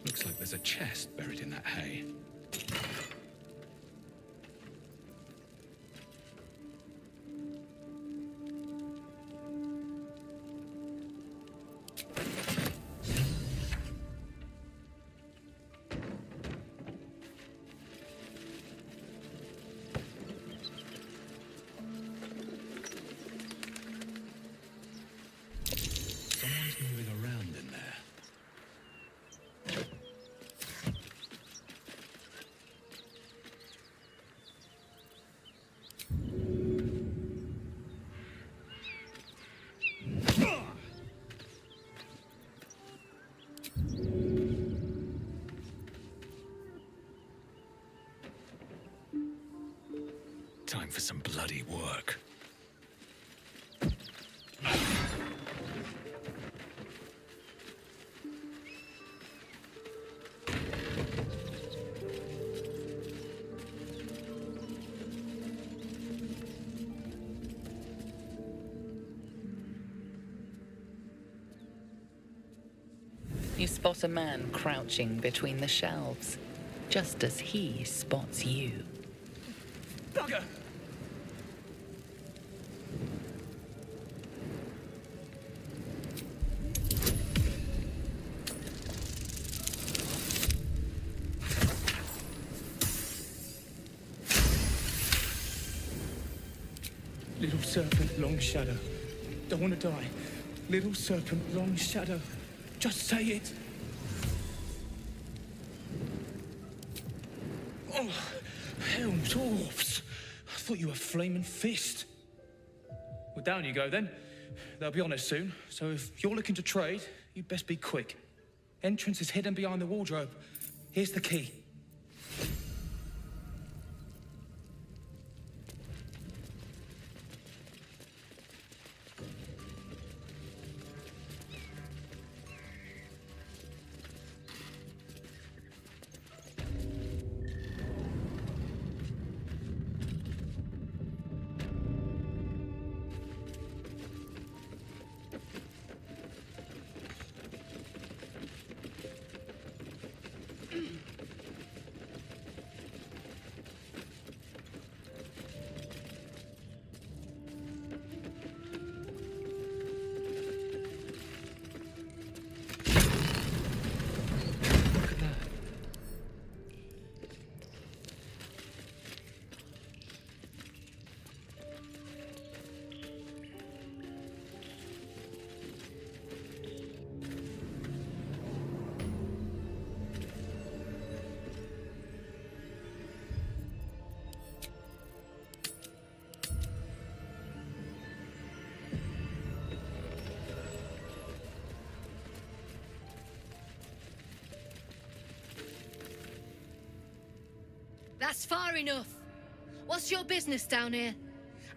Looks like there's a chest buried in that hay. Someone's moving around in there. Time for some bloody work. You spot a man crouching between the shelves, just as he spots you. Bugger! Little serpent, long shadow. Don't want to die. Little serpent, long shadow. Just say it. Oh, hell, dwarfs. I thought you were flaming fist. Well, down you go then. They'll be on us soon, so if you're looking to trade, you'd best be quick. Entrance is hidden behind the wardrobe. Here's the key. That's far enough. What's your business down here?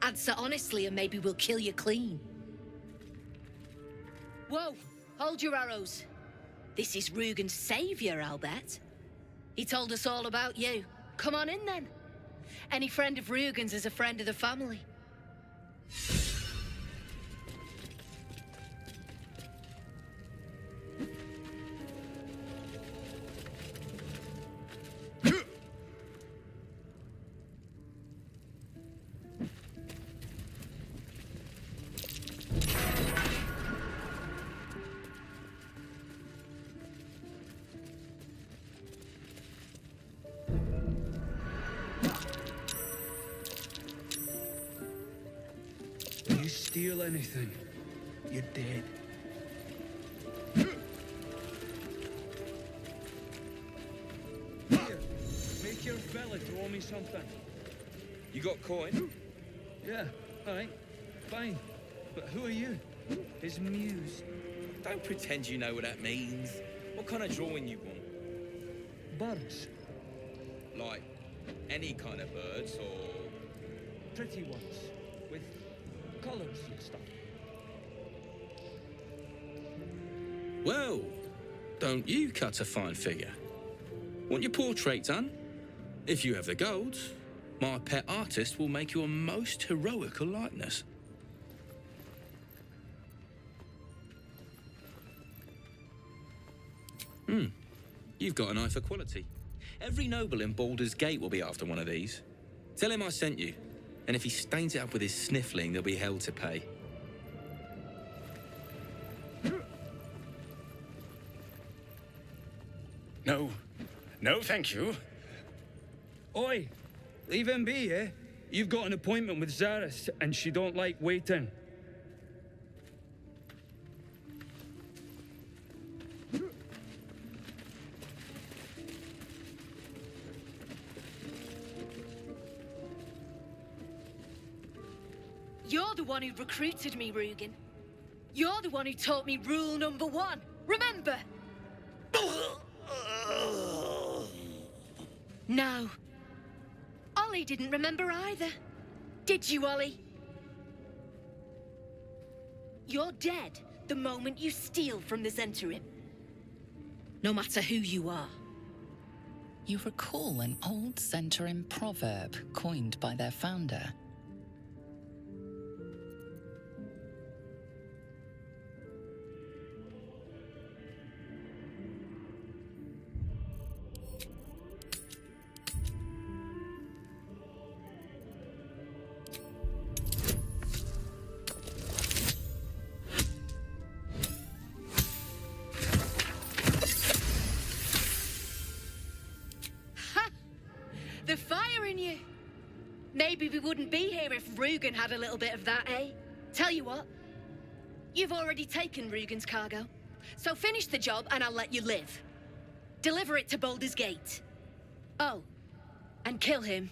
Answer honestly and maybe we'll kill you clean. Whoa! Hold your arrows. This is Rugen's savior, I'll bet. He told us all about you. Come on in, then. Any friend of Rugen's is a friend of the family. You steal anything, you're dead. Here, make your fella throw me something. You got coin? Yeah, alright, fine. But who are you? His muse. Don't pretend you know what that means. What kind of drawing you want? Birds. Like, any kind of birds, or... Pretty ones, with colours and stuff. Well, don't you cut a fine figure? Want your portrait done? If you have the gold, my pet artist will make you a most heroical likeness. You've got an eye for quality. Every noble in Baldur's Gate will be after one of these. Tell him I sent you, and if he stains it up with his sniffling, there'll be hell to pay. No. No, thank you. Oi! Leave him be, eh? You've got an appointment with Zaris, and she don't like waiting. You're the one who recruited me, Rugen. You're the one who taught me rule number 1. Remember? No. Ollie didn't remember either. Did you, Ollie? You're dead the moment you steal from the Zhentarim. No matter who you are. You recall an old Zhentarim proverb coined by their founder. The fire in you! Maybe we wouldn't be here if Rugen had a little bit of that, eh? Tell you what, you've already taken Rugen's cargo, so finish the job and I'll let you live. Deliver it to Baldur's Gate. Oh, and kill him.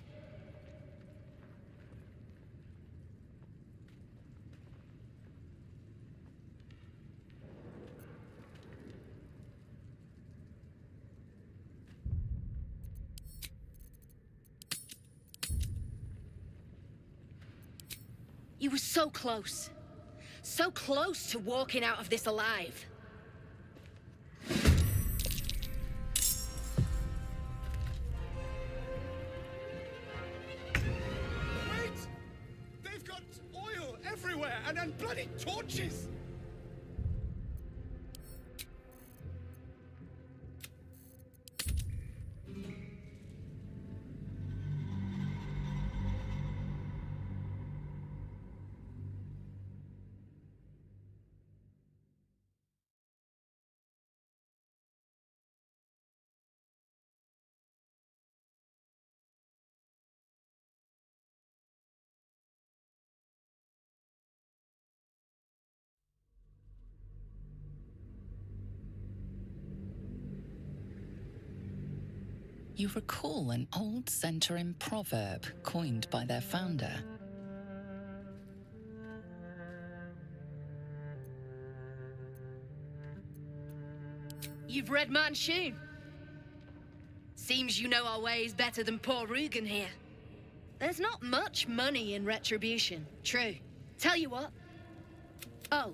You were so close. So close to walking out of this alive. Wait! They've got oil everywhere and bloody torches! You recall an old Zhentarim proverb coined by their founder. You've read Manchun. Seems you know our ways better than poor Rugen here. There's not much money in retribution, true. Tell you what. Oh,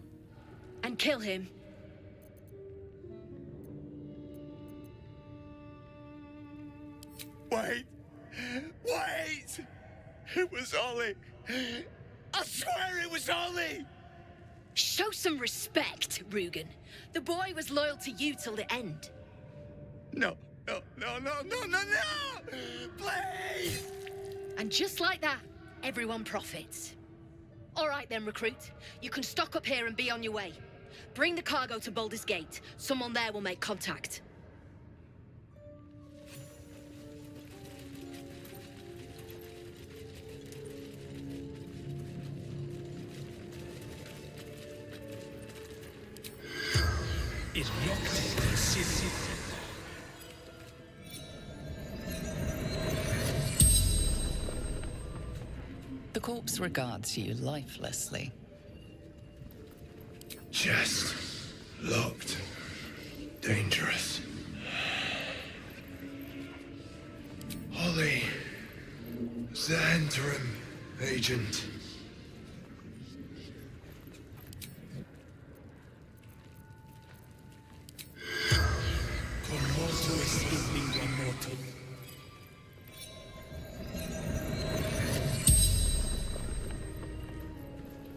And kill him. Wait! Wait! It was Ollie! I swear it was Ollie! Show some respect, Rugen. The boy was loyal to you till the end. No, no, no, no, no, no, no! Please! And just like that, everyone profits. All right then, recruit. You can stock up here and be on your way. Bring the cargo to Baldur's Gate. Someone there will make contact. Is locked in the city. The corpse regards you lifelessly. Just locked. Dangerous. Ollie, the interim agent.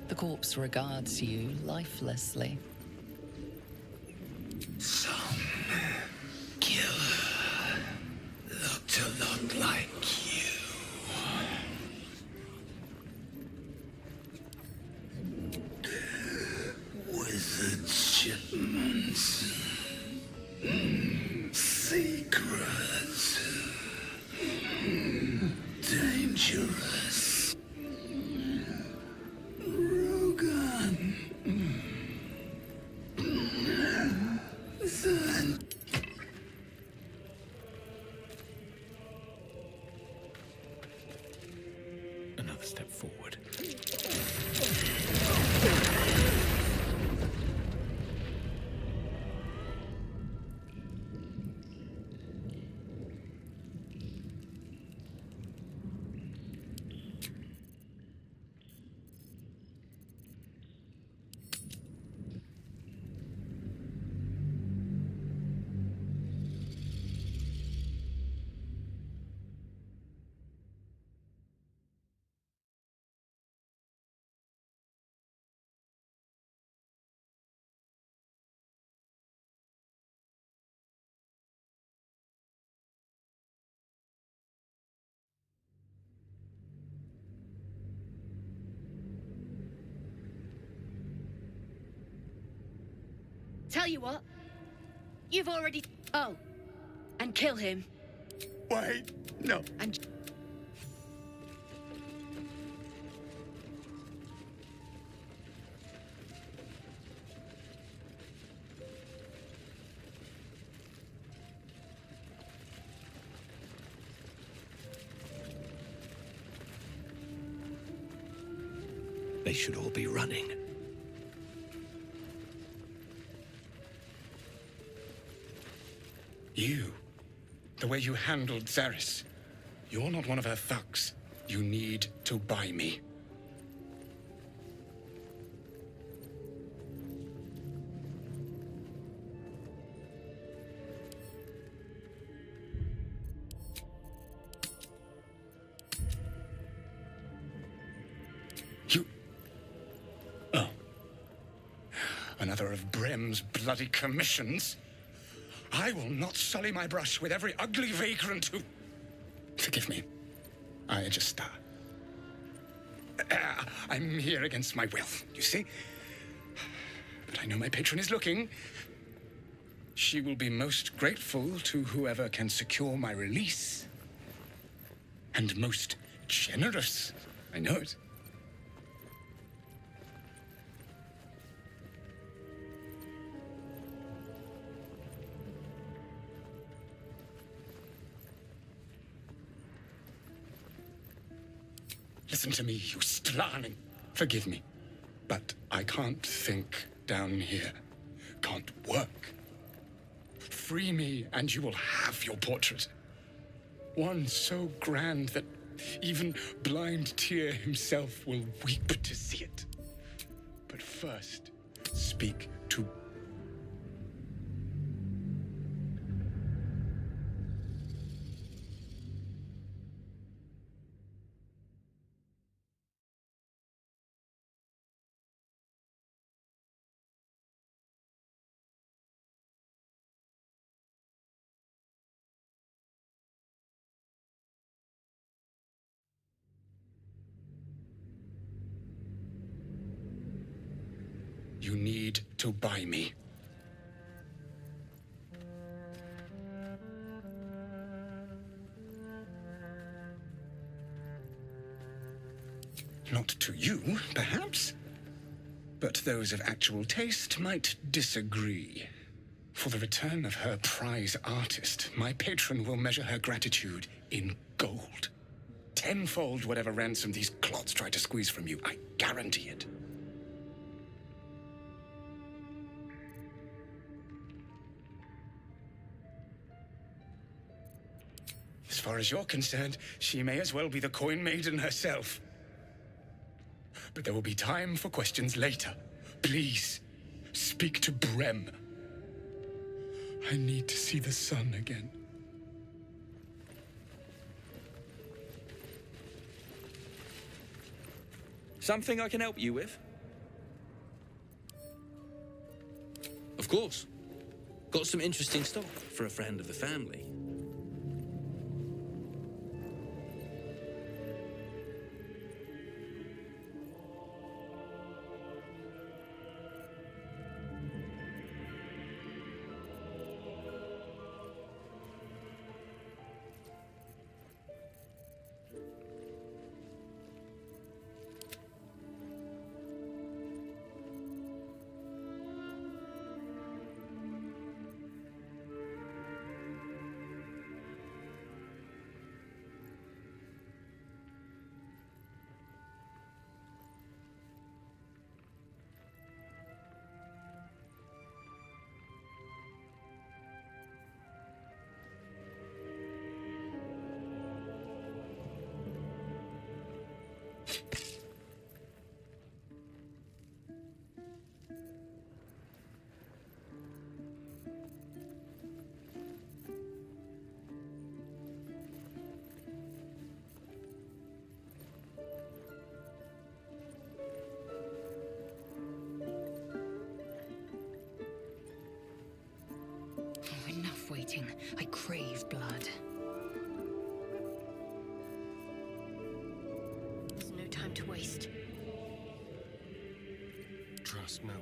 The corpse regards you lifelessly. Some killer looked a lot like you. Wizard shipments. Secrets. Dangerous. Rugen. Then. Another step forward. Tell you what. You've already... Oh. And kill him. Wait, no. And... They should all be running. You, the way you handled Zaris, you're not one of her thugs. You need to buy me. You... Oh. Another of Brem's bloody commissions? I will not sully my brush with every ugly vagrant who... Forgive me. I'm here against my will, you see? But I know my patron is looking. She will be most grateful to whoever can secure my release. And most generous. I know it. Listen to me, you Stlanin. Forgive me, but I can't think down here. Can't work. Free me, and you will have your portrait. One so grand that even blind Tyr himself will weep to see it. But first, Speak to... You need to buy me. Not to you, perhaps, but those of actual taste might disagree. For the return of her prize artist, my patron will measure her gratitude in gold. Tenfold whatever ransom these clots try to squeeze from you, I guarantee it. As far as you're concerned, she may as well be the coin maiden herself. But there will be time for questions later. Please, speak to Brem. I need to see the sun again. Something I can help you with? Of course. Got some interesting stock for a friend of the family. Enough waiting. I crave blood. There's no time to waste. Trust no one.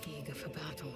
Eager for battle.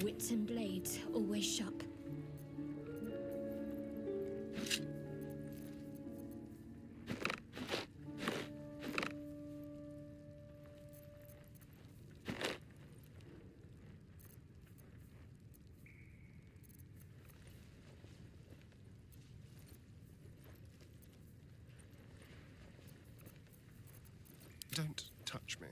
Wits and blades always sharp. Don't touch me.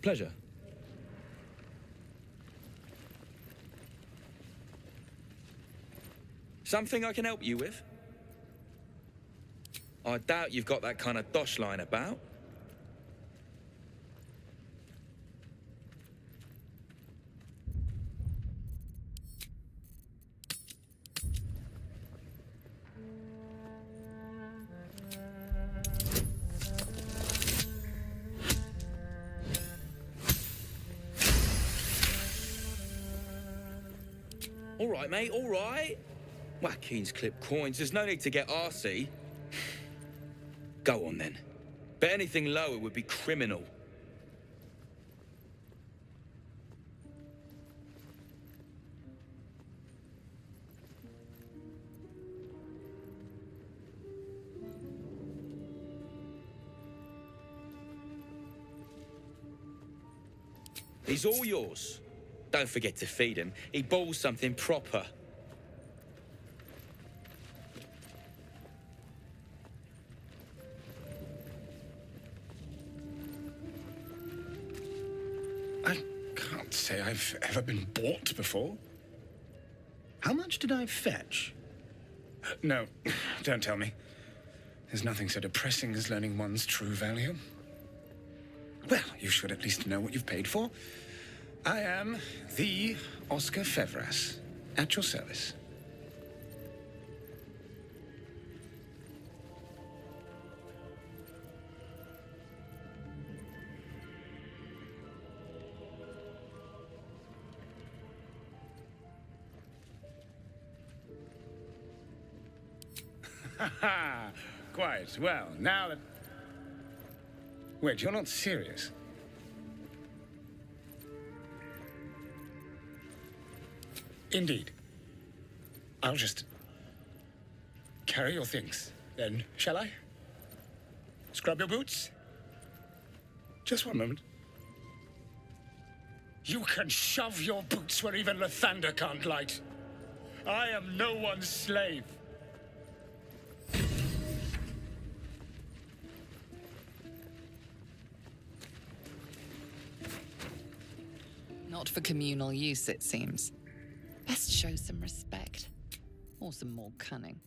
Pleasure. Something I can help you with? I doubt you've got that kind of dosh line about. All right, mate, all right. Watkins clip coins, there's no need to get arsey. Go on, then. But anything lower would be criminal. He's all yours. Don't forget to feed him. He balls something proper. I can't say I've ever been bought before. How much did I fetch? No, don't tell me. There's nothing so depressing as learning one's true value. Well, you should at least know what you've paid for. I am the Oscar Fevras, at your service. Ha ha! Quite. Well, now that... Wait, you're not serious? Indeed. I'll just carry your things, then, shall I? Scrub your boots? Just one moment. You can shove your boots where even Lathander can't light. I am no one's slave. Not for communal use, it seems. Best show some respect. Or some more cunning.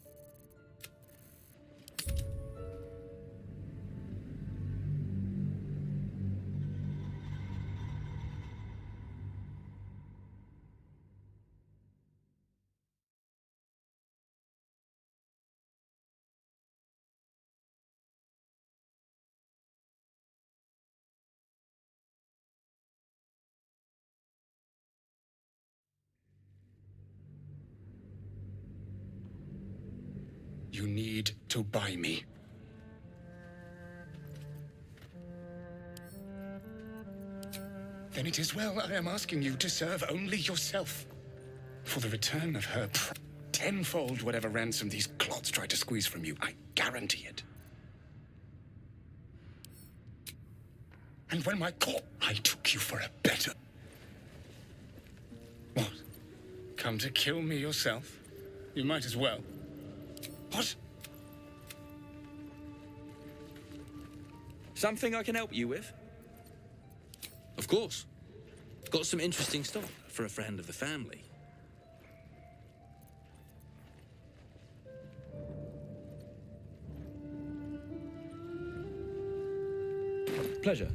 You need to buy me. Then it is well I am asking you to serve only yourself. For the return of her tenfold whatever ransom these clods try to squeeze from you, I guarantee it. And when my I took you for a better. What? Come to kill me yourself? You might as well. What? Something I can help you with? Of course. Got some interesting stock for a friend of the family. Pleasure.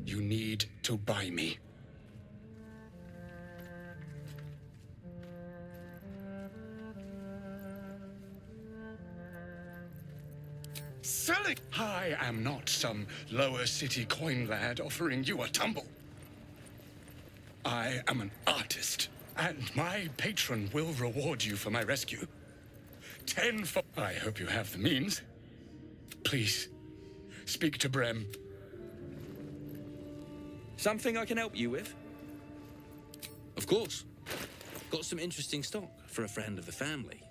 You need to buy me. Selling! I am not some lower city coin lad offering you a tumble. I am an artist, and my patron will reward you for my rescue. Tenfold. I hope you have the means. Please, speak to Brem. Something I can help you with? Of course. Got some interesting stock for a friend of the family.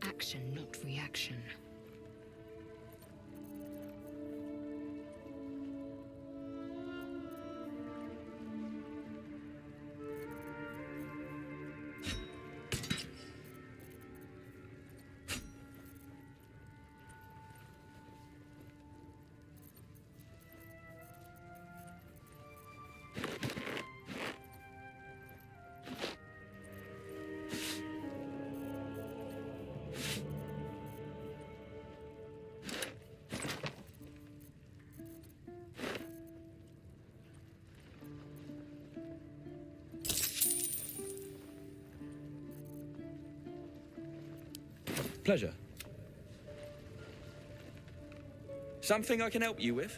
Action, not reaction. Pleasure. Something I can help you with?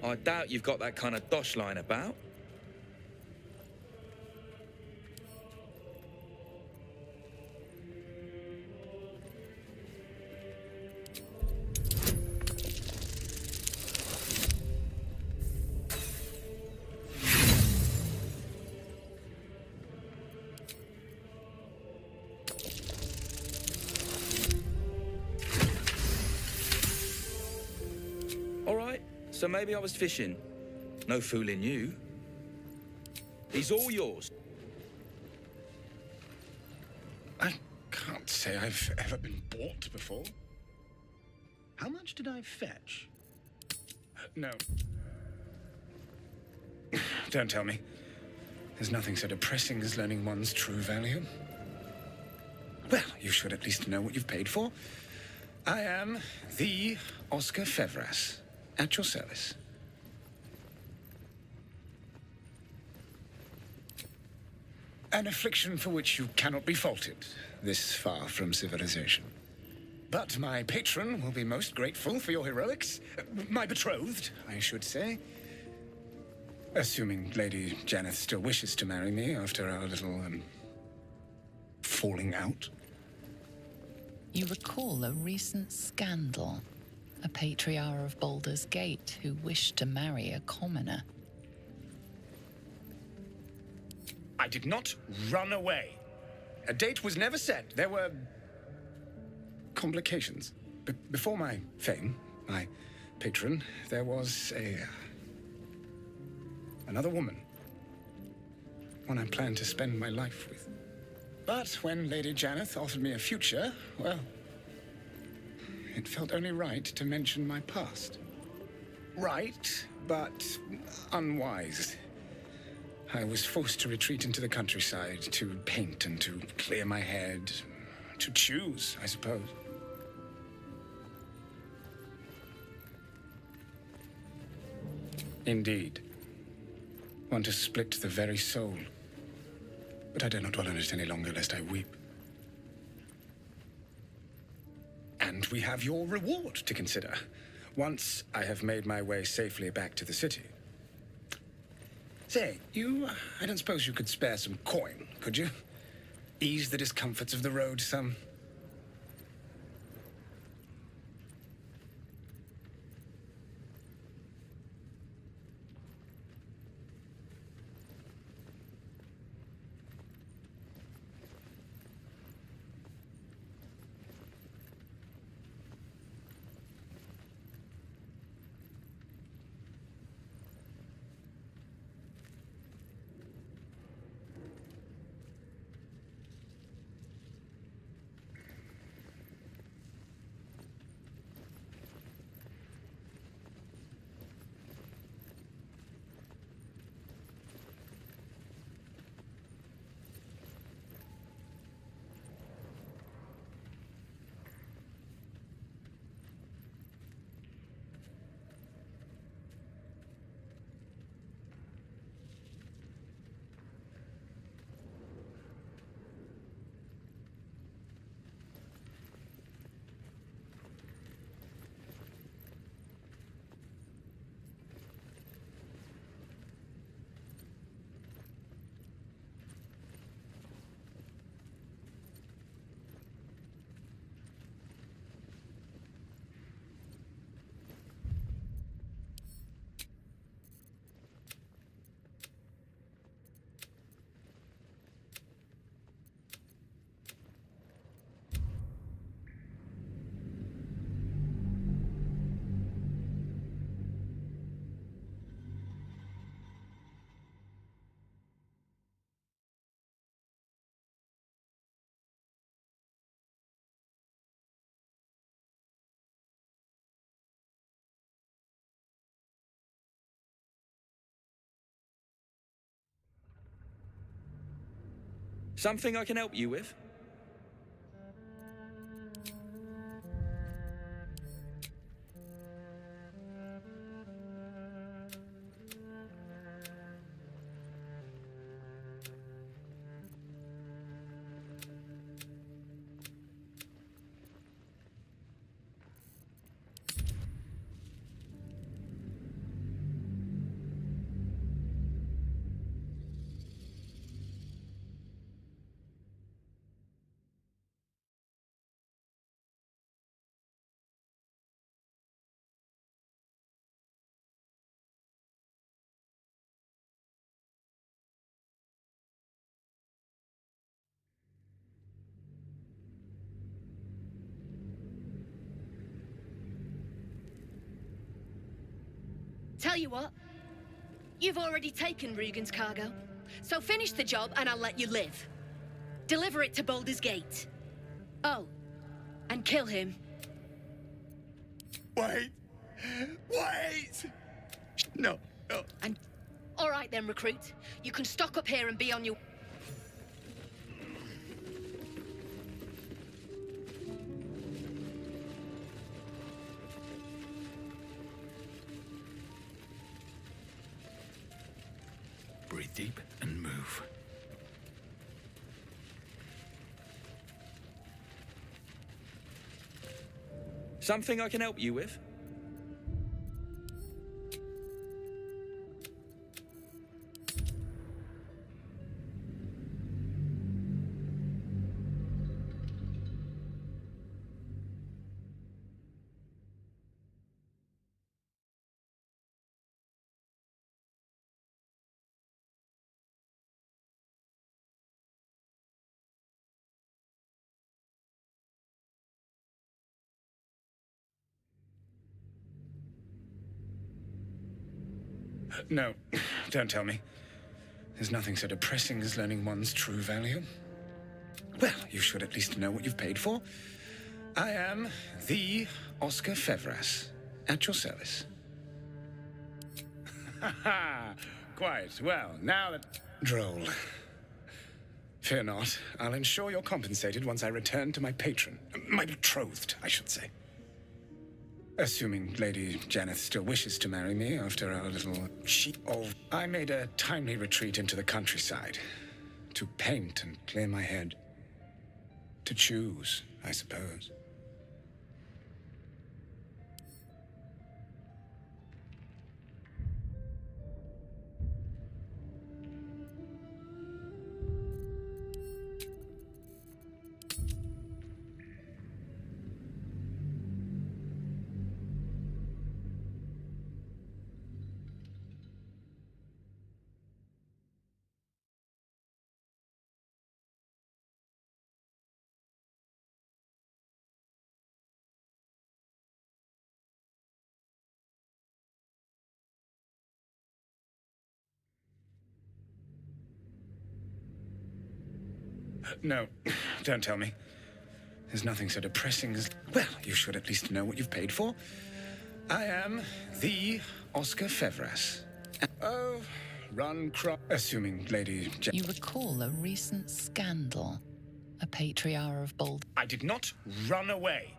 I doubt you've got that kind of dosh line about. So maybe I was fishing. No fooling you. He's all yours. I can't say I've ever been bought before. How much did I fetch? No. Don't tell me. There's nothing so depressing as learning one's true value. Well, you should at least know what you've paid for. I am the Oscar Fevras, at your service. An affliction for which you cannot be faulted, this far from civilization. But my patron will be most grateful for your heroics. My betrothed, I should say. Assuming Lady Janeth still wishes to marry me after our little, falling out. You recall a recent scandal. A patriarch of Baldur's Gate who wished to marry a commoner. I did not run away. A date was never set. There were complications. Before my fame, my patron, there was another woman. One I planned to spend my life with. But when Lady Janeth offered me a future, well, it felt only right to mention my past. Right, but unwise. I was forced to retreat into the countryside, to paint and to clear my head, to choose, I suppose. Indeed. One to split the very soul. But I dare not dwell on it any longer, lest I weep. And we have your reward to consider, once I have made my way safely back to the city. Say, I don't suppose you could spare some coin, could you? Ease the discomforts of the road some. Something I can help you with? Tell you what, you've already taken Rugen's cargo, so finish the job and I'll let you live. Deliver it to Baldur's Gate. Oh, and kill him. Wait! Wait! No, no. And all right then, recruit. You can stock up here and be on your... Breathe deep and move. Something I can help you with? No, don't tell me. There's nothing so depressing as learning one's true value. Well, you should at least know what you've paid for. I am the Oscar Fevras, at your service. Ha ha! Quite. Well, now that... Droll. Fear not. I'll ensure you're compensated once I return to my patron. My betrothed, I should say. Assuming Lady Janeth still wishes to marry me after our little I made a timely retreat into the countryside. To paint and clear my head. To choose, I suppose. No, don't tell me. There's nothing so depressing as... Well, you should at least know what you've paid for. I am the Oscar Fevras. Oh, run, assuming Lady... You recall a recent scandal? A patriarch of Bold... I did not run away.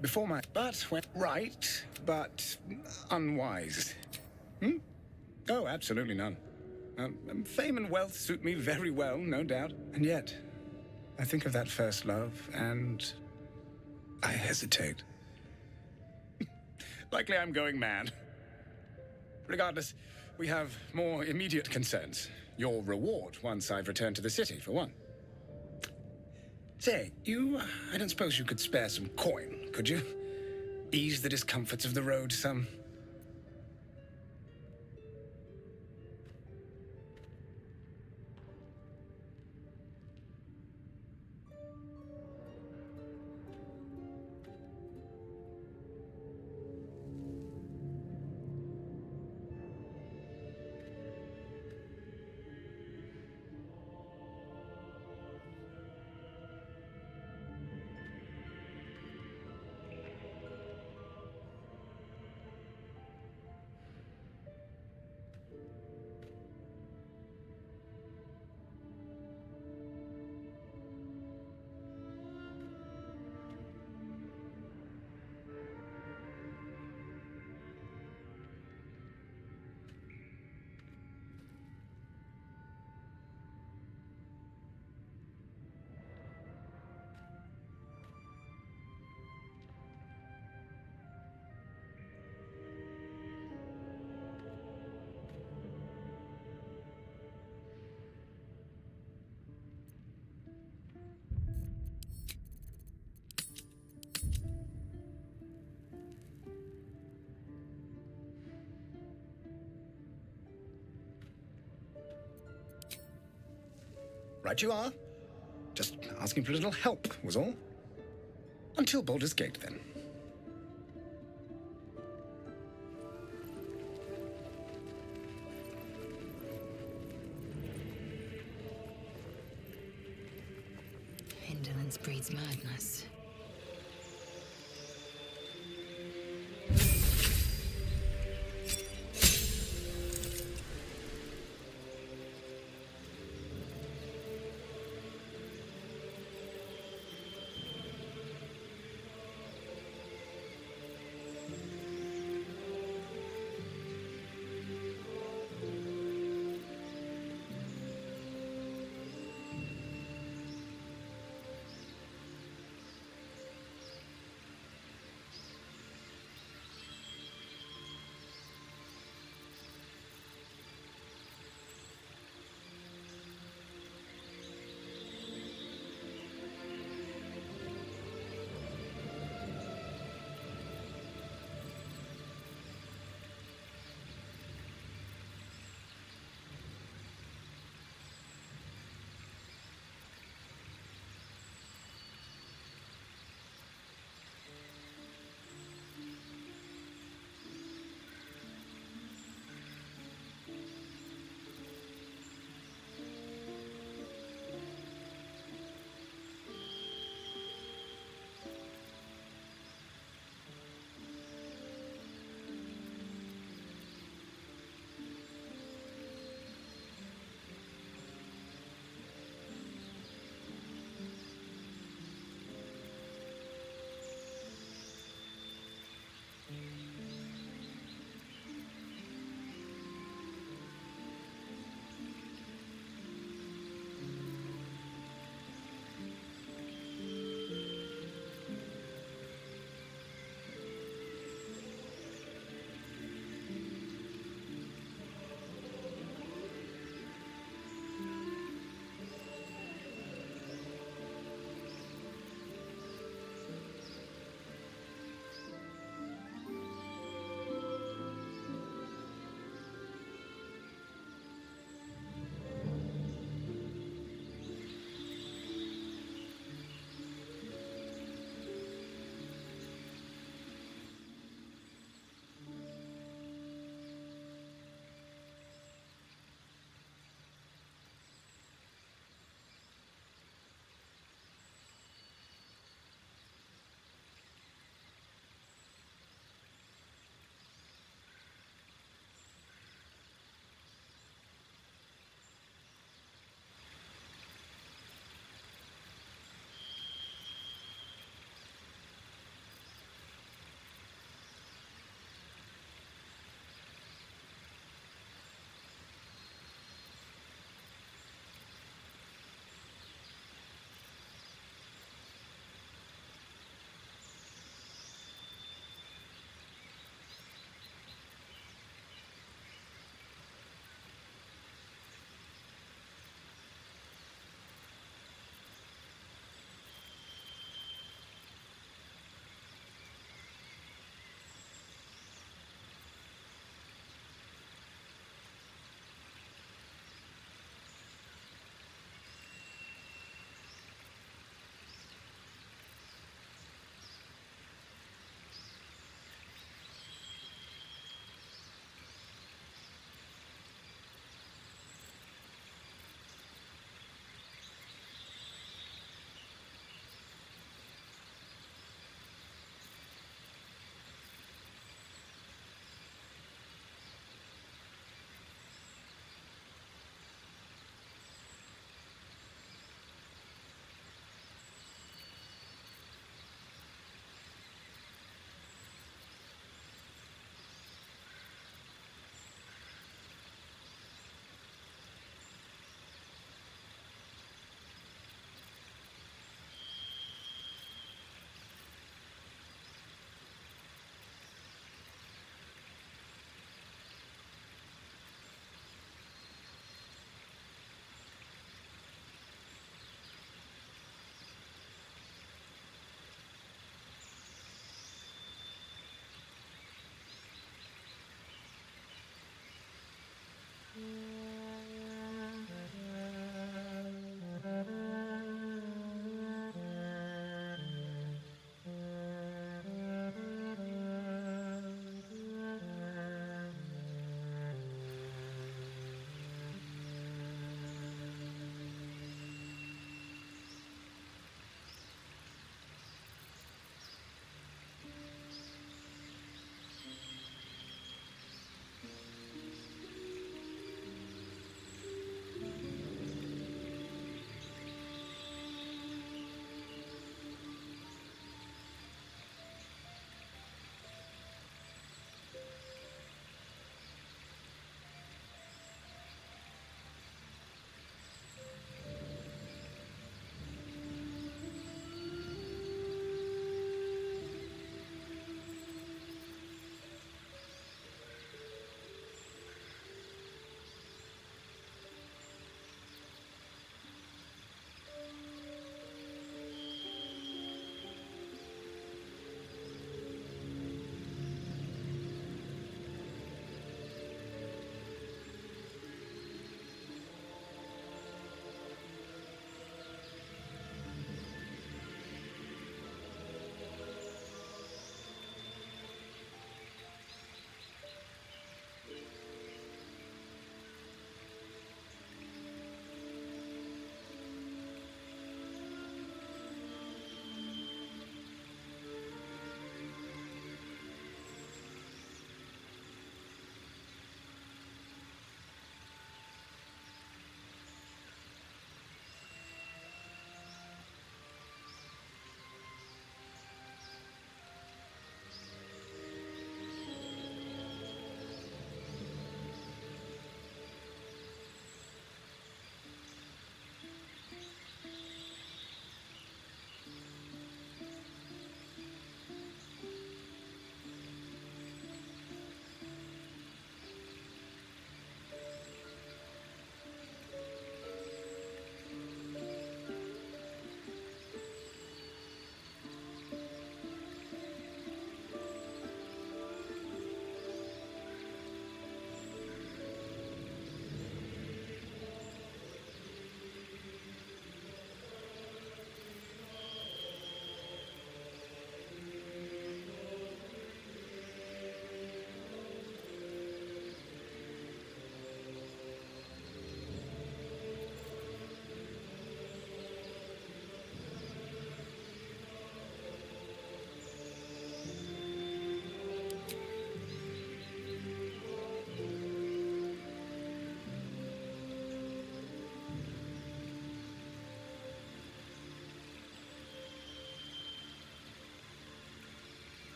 Before my... But went right, but unwise. Hmm? Oh, absolutely none. Fame and wealth suit me very well, no doubt. And yet, I think of that first love, and I hesitate. Likely I'm going mad. Regardless, we have more immediate concerns. Your reward once I've returned to the city, for one. Say, I don't suppose you could spare some coin, could you? Ease the discomforts of the road some. Right you are. Just asking for a little help, was all. Until Baldur's Gate, then. Indolence breeds madness.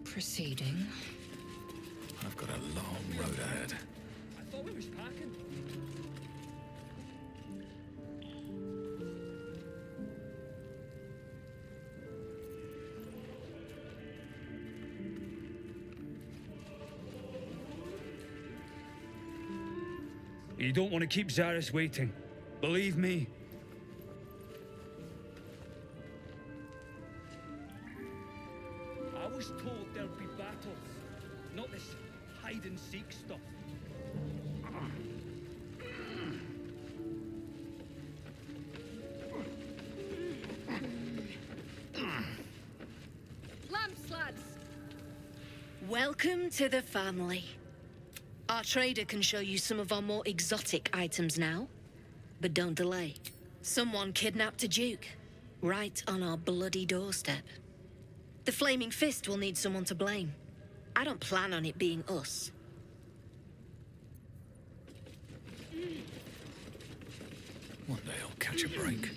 Proceeding. I've got a long road ahead. I thought we was packing. You don't want to keep Zaris waiting. Believe me. I was told there'd be battles, not this hide-and-seek stuff. Lamps, lads! Welcome to the family. Our trader can show you some of our more exotic items now. But don't delay. Someone kidnapped a duke, right on our bloody doorstep. The Flaming Fist will need someone to blame. I don't plan on it being us. One day I'll catch a break.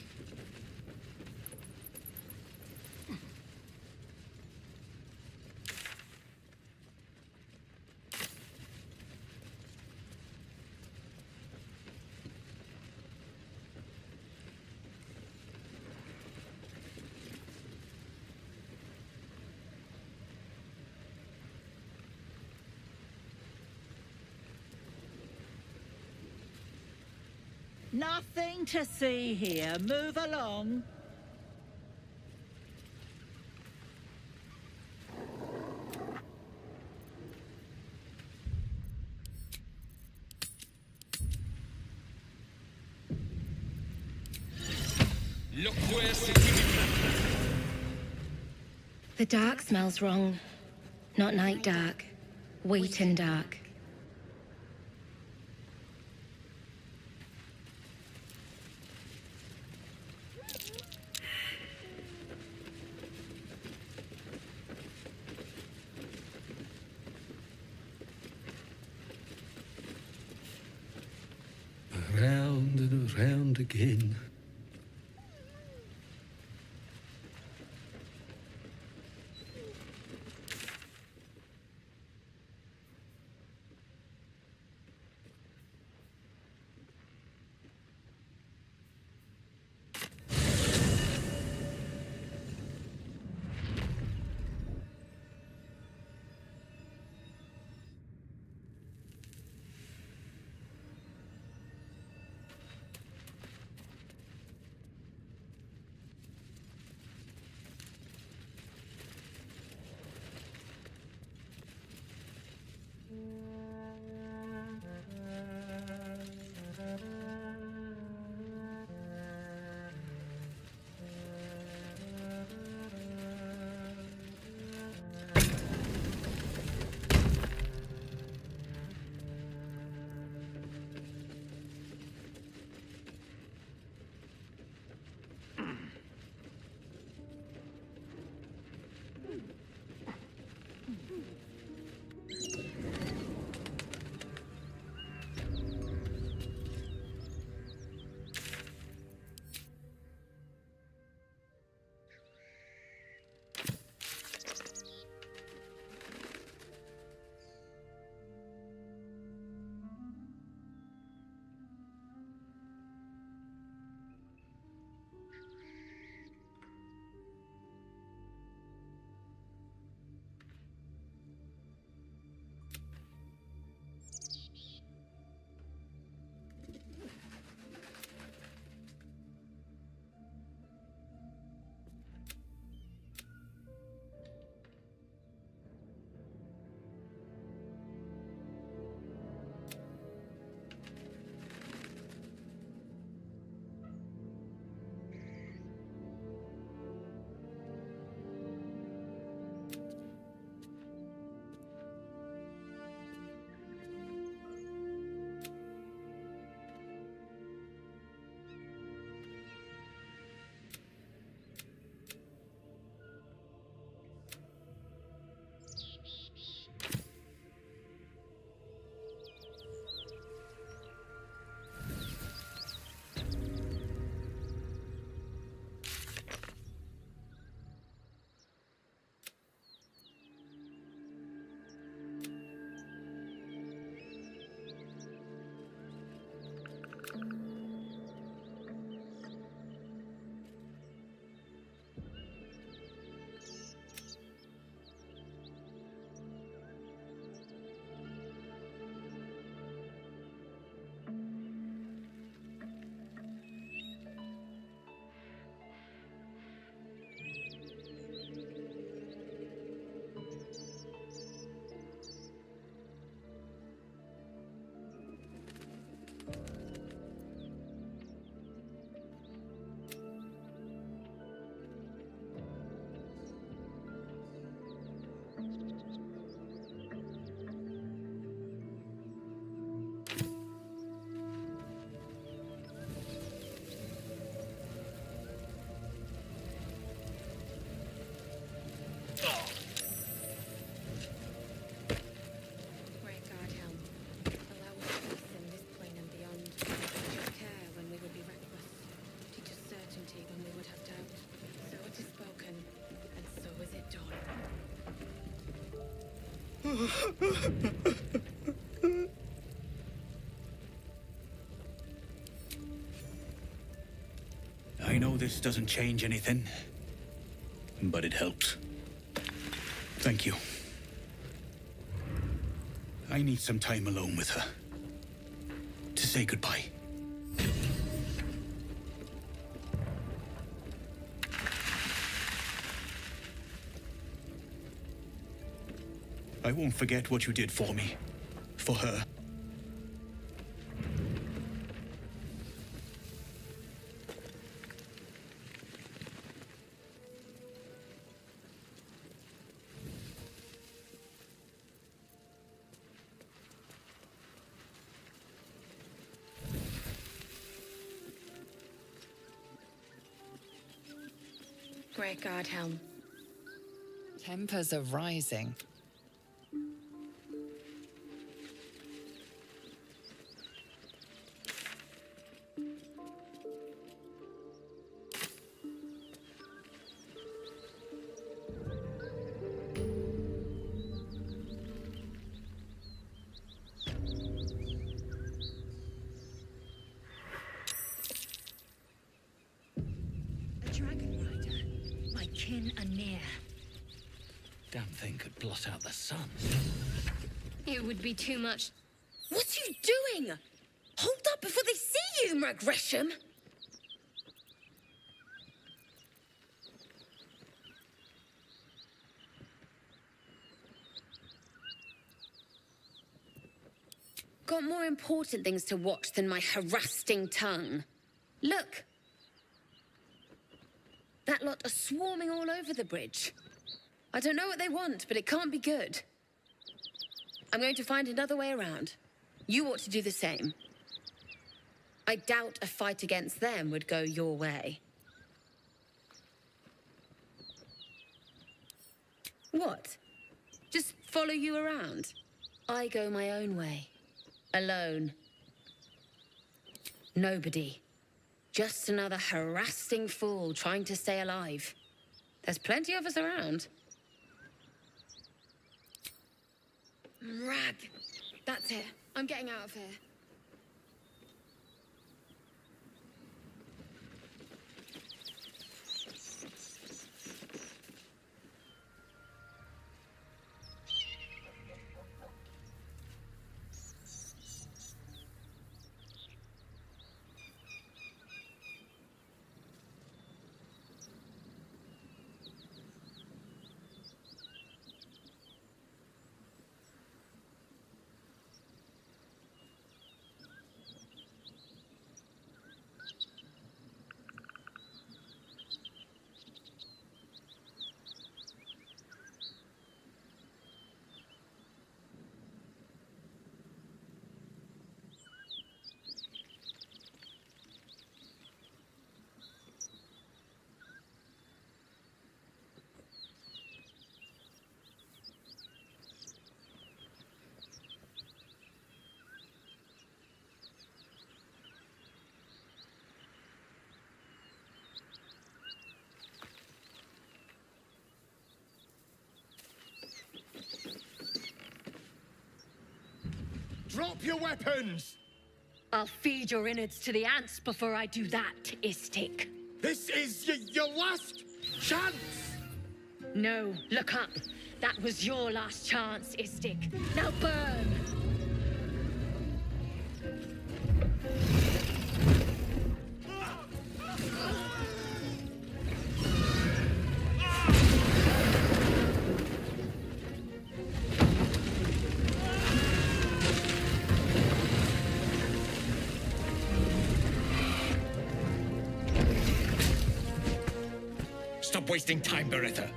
Nothing to see here. Move along. Look where security. The dark smells wrong. Not night dark. Wheaten dark. Around and around again. I know this doesn't change anything, but it helps. Thank you. I need some time alone with her. To say goodbye. I won't forget what you did for me. For her. Great God, Helm. Tempers are rising. A dragon rider. My kin are near. Damn thing could blot out the sun. It would be too much. What are you doing? Hold up before they see you, Mag Gresham. Got more important things to watch than my harassing tongue. Look. That lot are swarming all over the bridge. I don't know what they want, but it can't be good. I'm going to find another way around. You ought to do the same. I doubt a fight against them would go your way. What? Just follow you around? I go my own way. Alone. Nobody. Just another harassing fool trying to stay alive. There's plenty of us around. Rag. That's it. I'm getting out of here. Drop your weapons! I'll feed your innards to the ants before I do that, Istik. This is your last chance! No, look up. That was your last chance, Istik. Now burn! Stop wasting time, Beretta.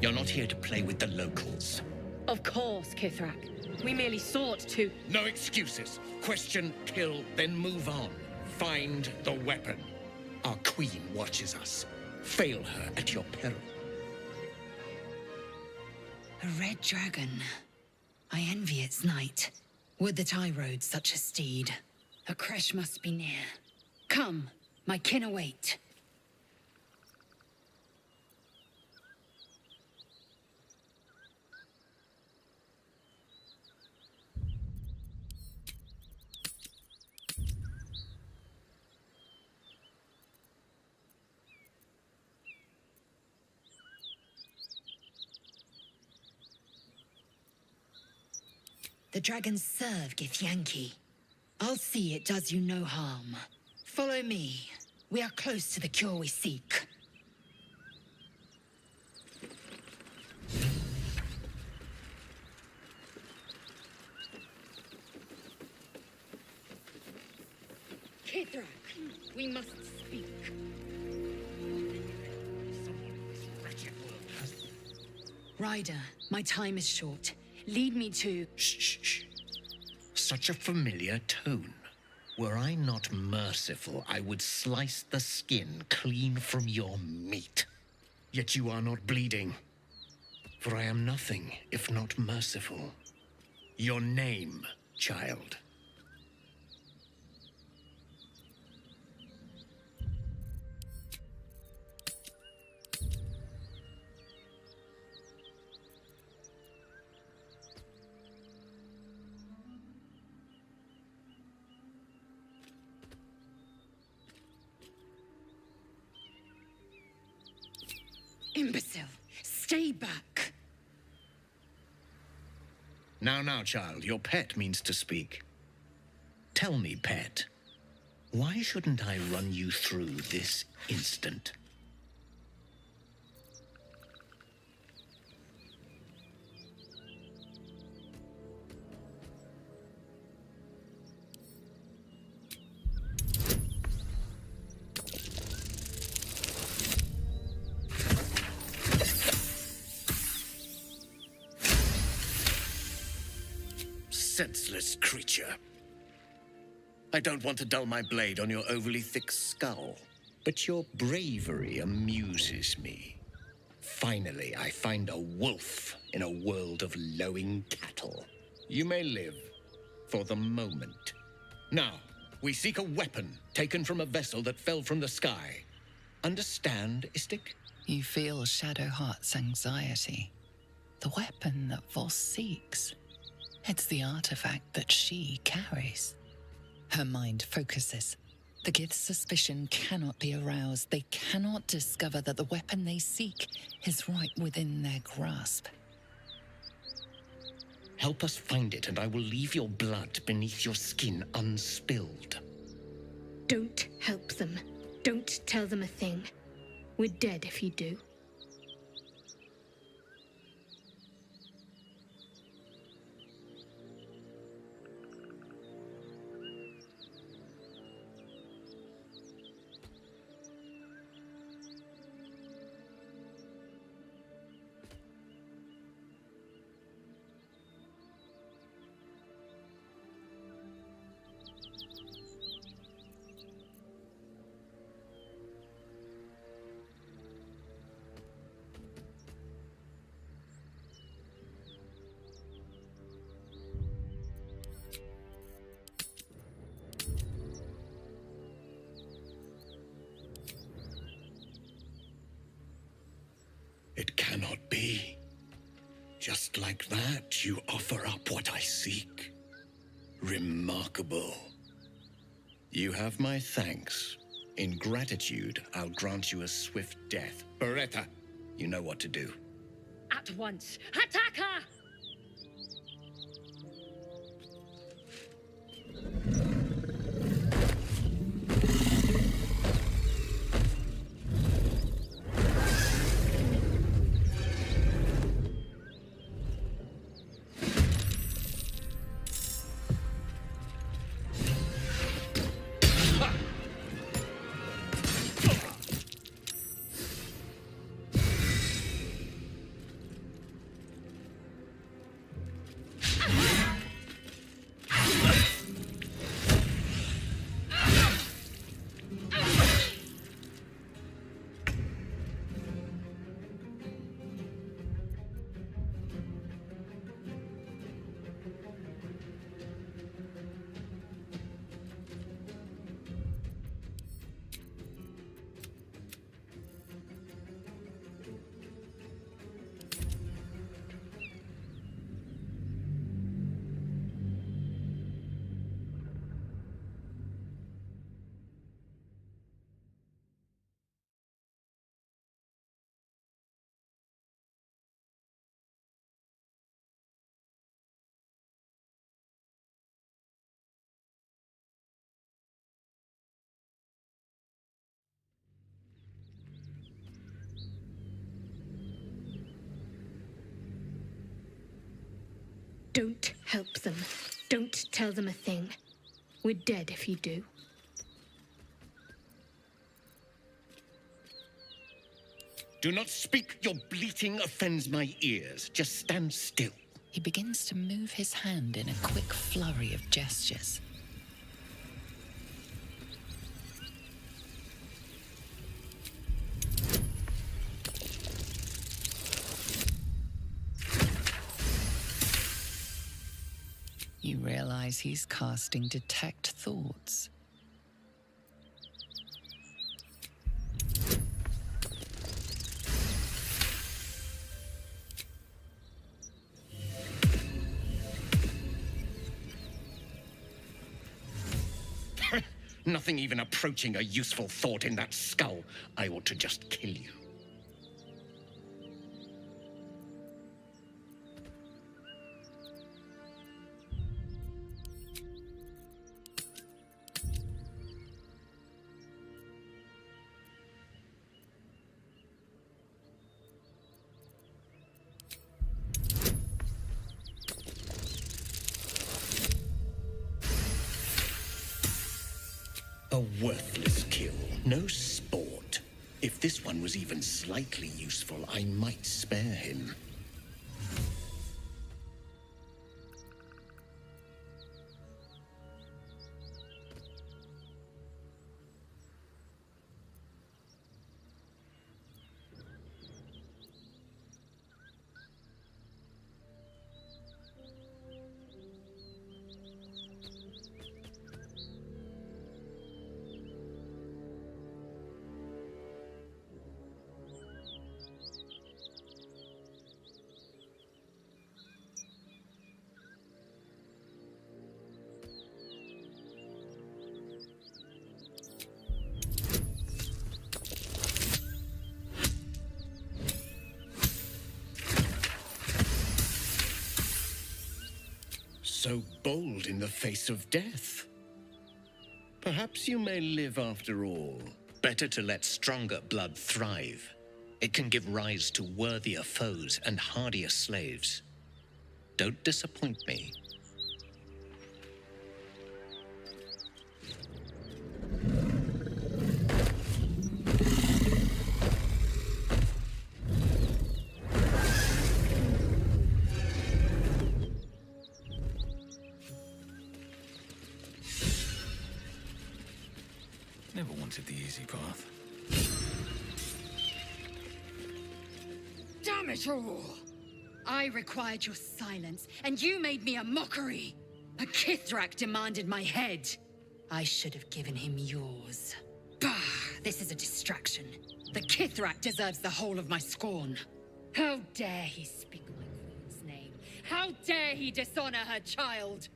You're not here to play with the locals. Of course, Kithrak. We merely sought to... No excuses. Question, kill, then move on. Find the weapon. Our queen watches us. Fail her at your peril. A red dragon. I envy its knight. Would that I rode such a steed. A crash must be near. Come, my kin await. The dragons serve Githyanki. I'll see it does you no harm. Follow me. We are close to the cure we seek. Kithrak, we must speak. Ryder, my time is short. Lead me to... Shh. Such a familiar tone. Were I not merciful, I would slice the skin clean from your meat. Yet you are not bleeding. For I am nothing if not merciful. Your name, child. Imbecile! Stay back! Now, child, your pet means to speak. Tell me, pet, why shouldn't I run you through this instant? Senseless creature. I don't want to dull my blade on your overly thick skull, but your bravery amuses me. Finally, I find a wolf in a world of lowing cattle. You may live for the moment. Now, we seek a weapon taken from a vessel that fell from the sky. Understand, Istik? You feel Shadowheart's anxiety. The weapon that Voss seeks. It's the artifact that she carries. Her mind focuses. The Gith's suspicion cannot be aroused. They cannot discover that the weapon they seek is right within their grasp. Help us find it, and I will leave your blood beneath your skin unspilled. Don't help them. Don't tell them a thing. We're dead if you do. It cannot be. Just like that, you offer up what I seek. Remarkable. You have my thanks. In gratitude, I'll grant you a swift death. Beretta, you know what to do. At once. Attack her! Don't help them. Don't tell them a thing. We're dead if you do. Do not speak. Your bleating offends my ears. Just stand still. He begins to move his hand in a quick flurry of gestures. You realize he's casting Detect Thoughts. Nothing even approaching a useful thought in that skull. I ought to just kill you. A worthless kill, no sport. If this one was even slightly useful, I might spare him. So bold in the face of death. Perhaps you may live after all. Better to let stronger blood thrive. It can give rise to worthier foes and hardier slaves. Don't disappoint me. Never wanted the easy path. Damn it all! I required your silence, and you made me a mockery. A Kithrak demanded my head. I should have given him yours. Bah! This is a distraction. The Kithrak deserves the whole of my scorn. How dare he speak my queen's name? How dare he dishonor her child?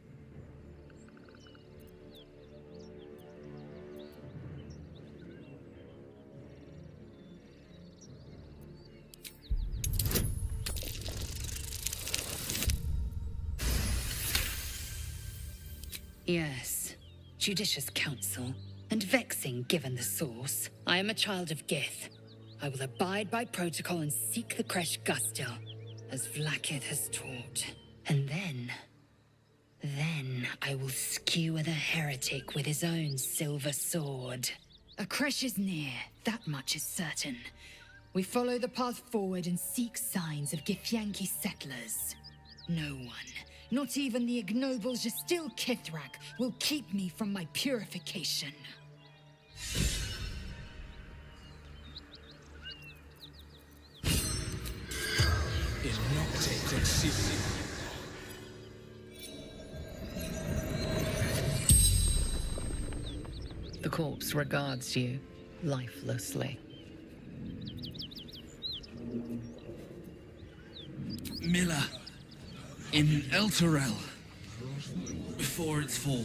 Yes, judicious counsel, and vexing given the source. I am a child of Gith. I will abide by protocol and seek the Kresh Gustil, as Vlaakith has taught. And then I will skewer the heretic with his own silver sword. A Kresh is near, that much is certain. We follow the path forward and seek signs of Githyanki settlers. No one, not even the ignoble Jastil Kithrak, will keep me from my purification. The corpse regards you lifelessly. Miller, in Elturel, before its fall.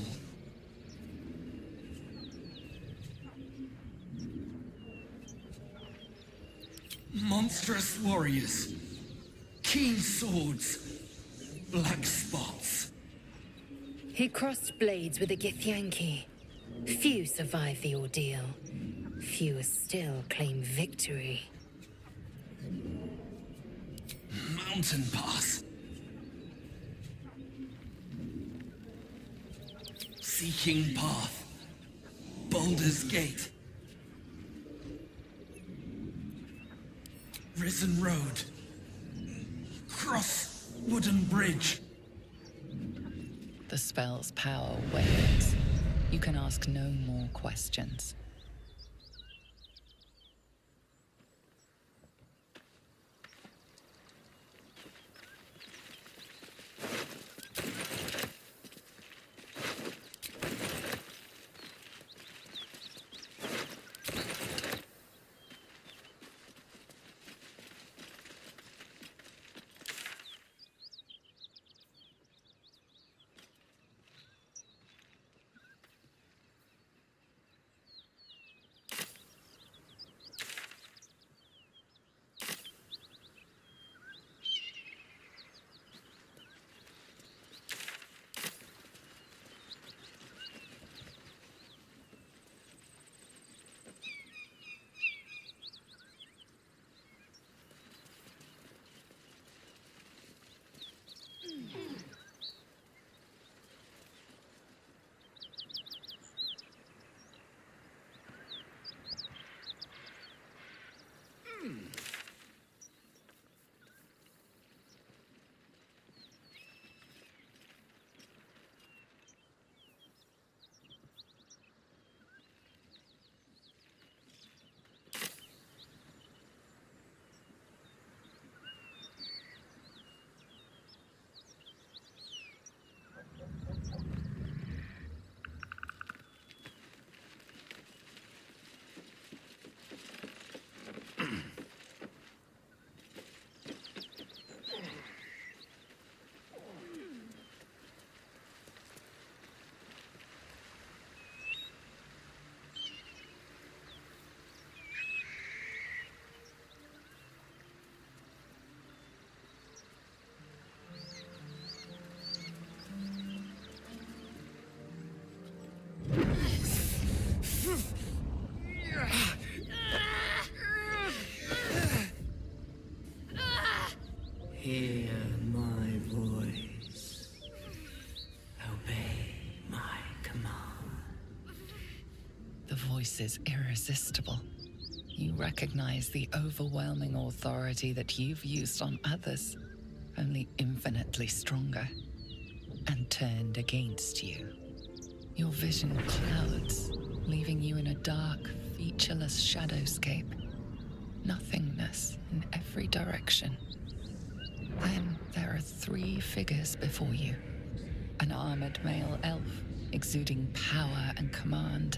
Monstrous warriors, keen swords, black spots. He crossed blades with a Githyanki. Few survive the ordeal. Fewer still claim victory. Mountain pass. Walking path. Baldur's Gate. Risen Road. Cross Wooden Bridge. The spell's power wanes. You can ask no more questions. Hear my voice. Obey my command. The voice is irresistible. You recognize the overwhelming authority that you've used on others, only infinitely stronger, and turned against you. Your vision clouds, leaving you in a dark, featureless shadowscape. Nothingness in every direction. Then there are 3 figures before you. An armored male elf, exuding power and command.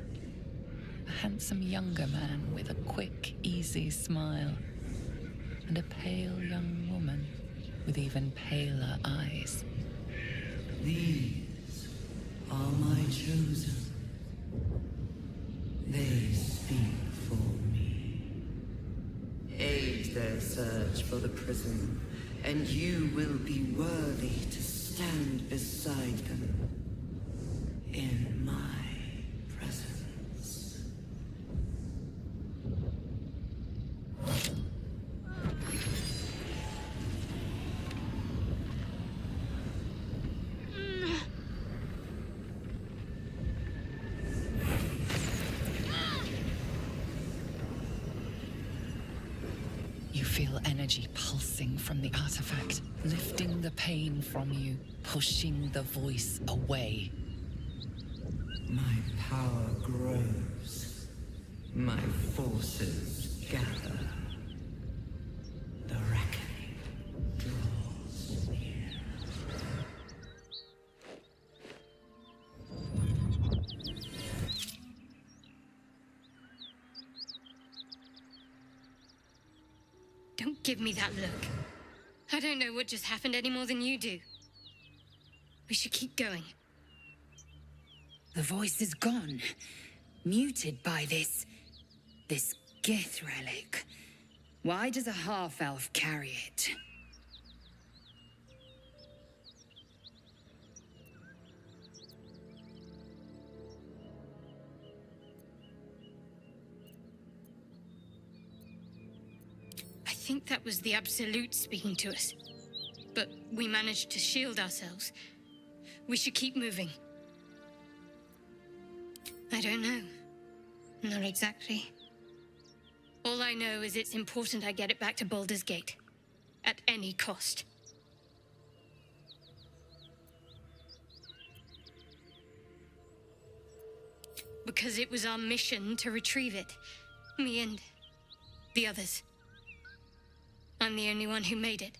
A handsome younger man with a quick, easy smile. And a pale young woman with even paler eyes. These are my chosen. They speak for me. Aid their search for the prison, and you will be worthy to stand beside them in my presence. You feel energy pulsing from the artifact, lifting the pain from you, pushing the voice away. My power grows. My forces gather. The reckoning draws near. Don't give me that look. I don't know what just happened any more than you do. We should keep going. The voice is gone. Muted by this Gith relic. Why does a half-elf carry it? I think that was the Absolute speaking to us. But we managed to shield ourselves. We should keep moving. I don't know. Not exactly. All I know is it's important I get it back to Baldur's Gate. At any cost. Because it was our mission to retrieve it. Me and the others. I'm the only one who made it.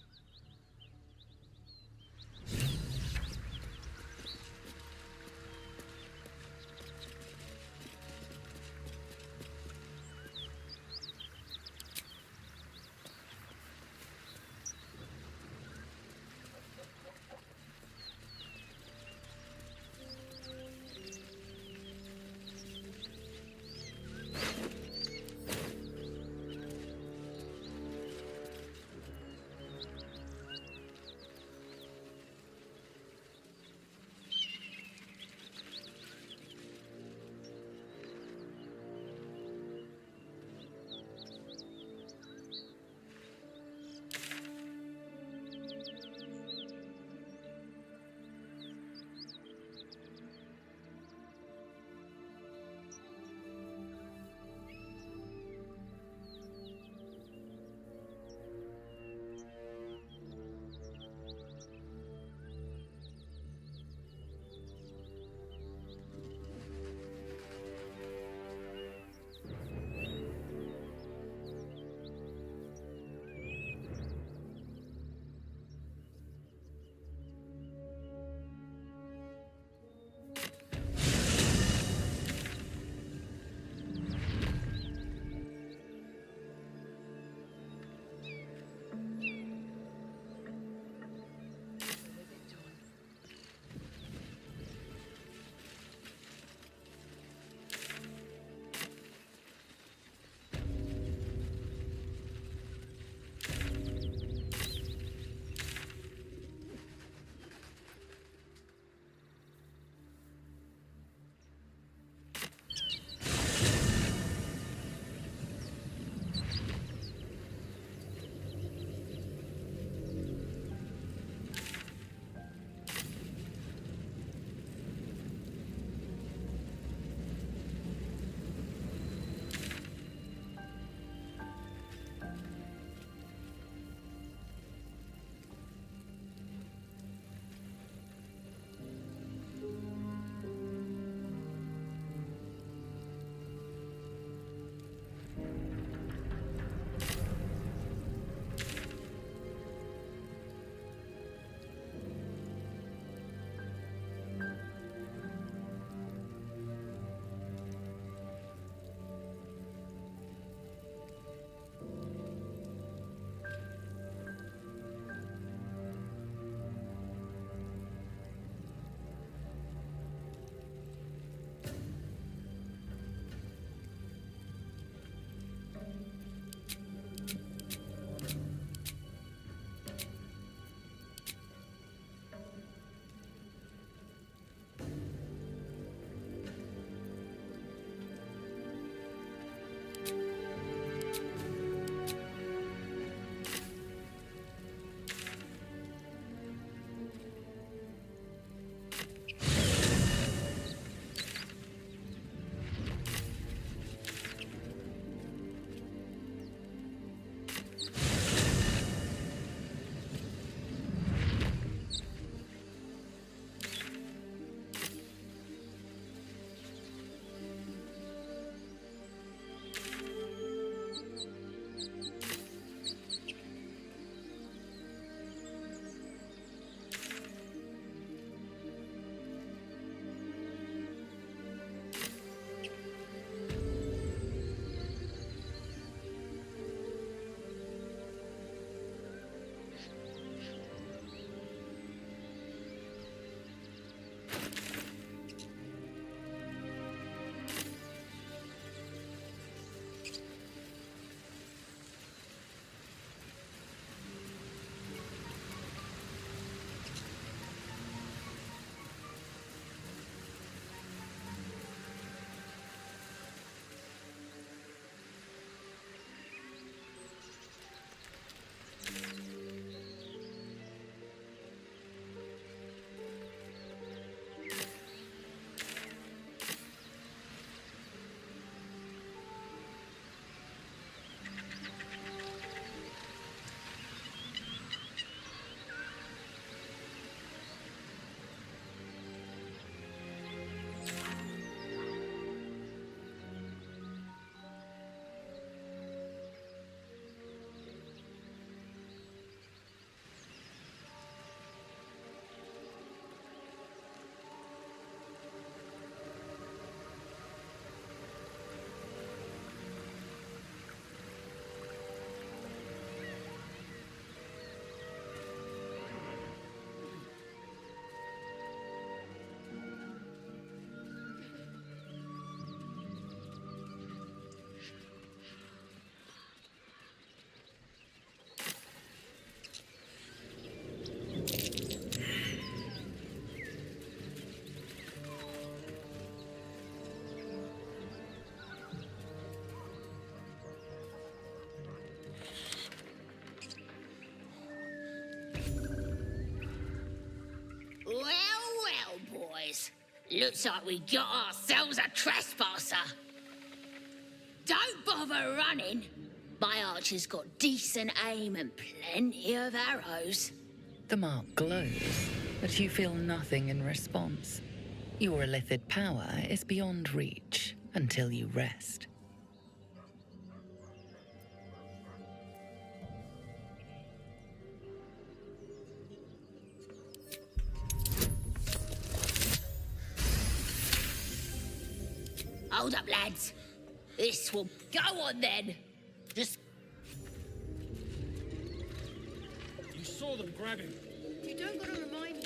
Looks like we got ourselves a trespasser. Don't bother running. My archer's got decent aim and plenty of arrows. The mark glows, but you feel nothing in response. Your illithid power is beyond reach until you rest. Hold up, lads. This will go on then. Just... You saw them grab him. You don't gotta remind me.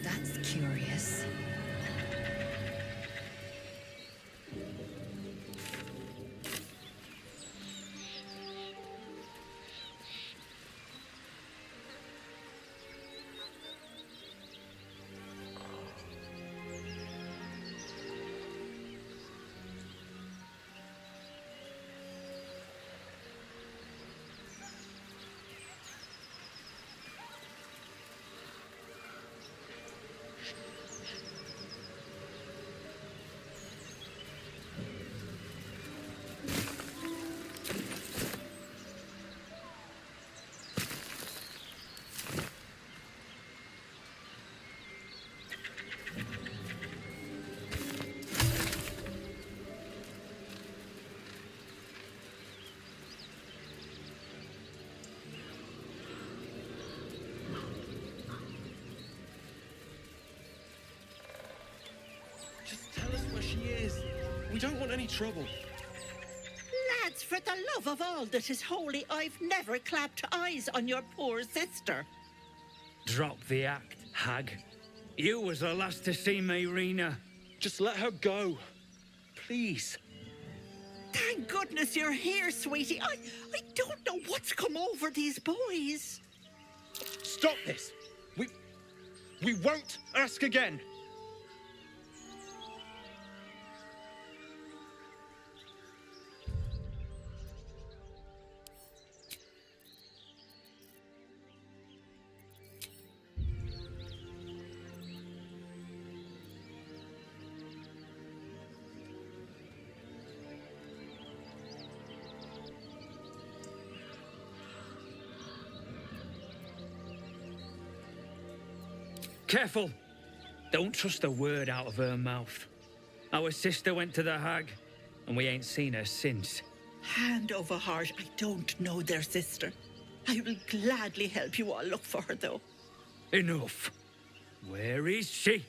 That's curious. Tell us where she is. We don't want any trouble. Lads, for the love of all that is holy, I've never clapped eyes on your poor sister. Drop the act, hag. You was the last to see me, Rena. Just let her go. Please. Thank goodness you're here, sweetie. I don't know what's come over these boys. Stop this. We won't ask again. Careful! Don't trust a word out of her mouth. Our sister went to the hag, and we ain't seen her since. Hand over heart, I don't know their sister. I will gladly help you all look for her, though. Enough. Where is she?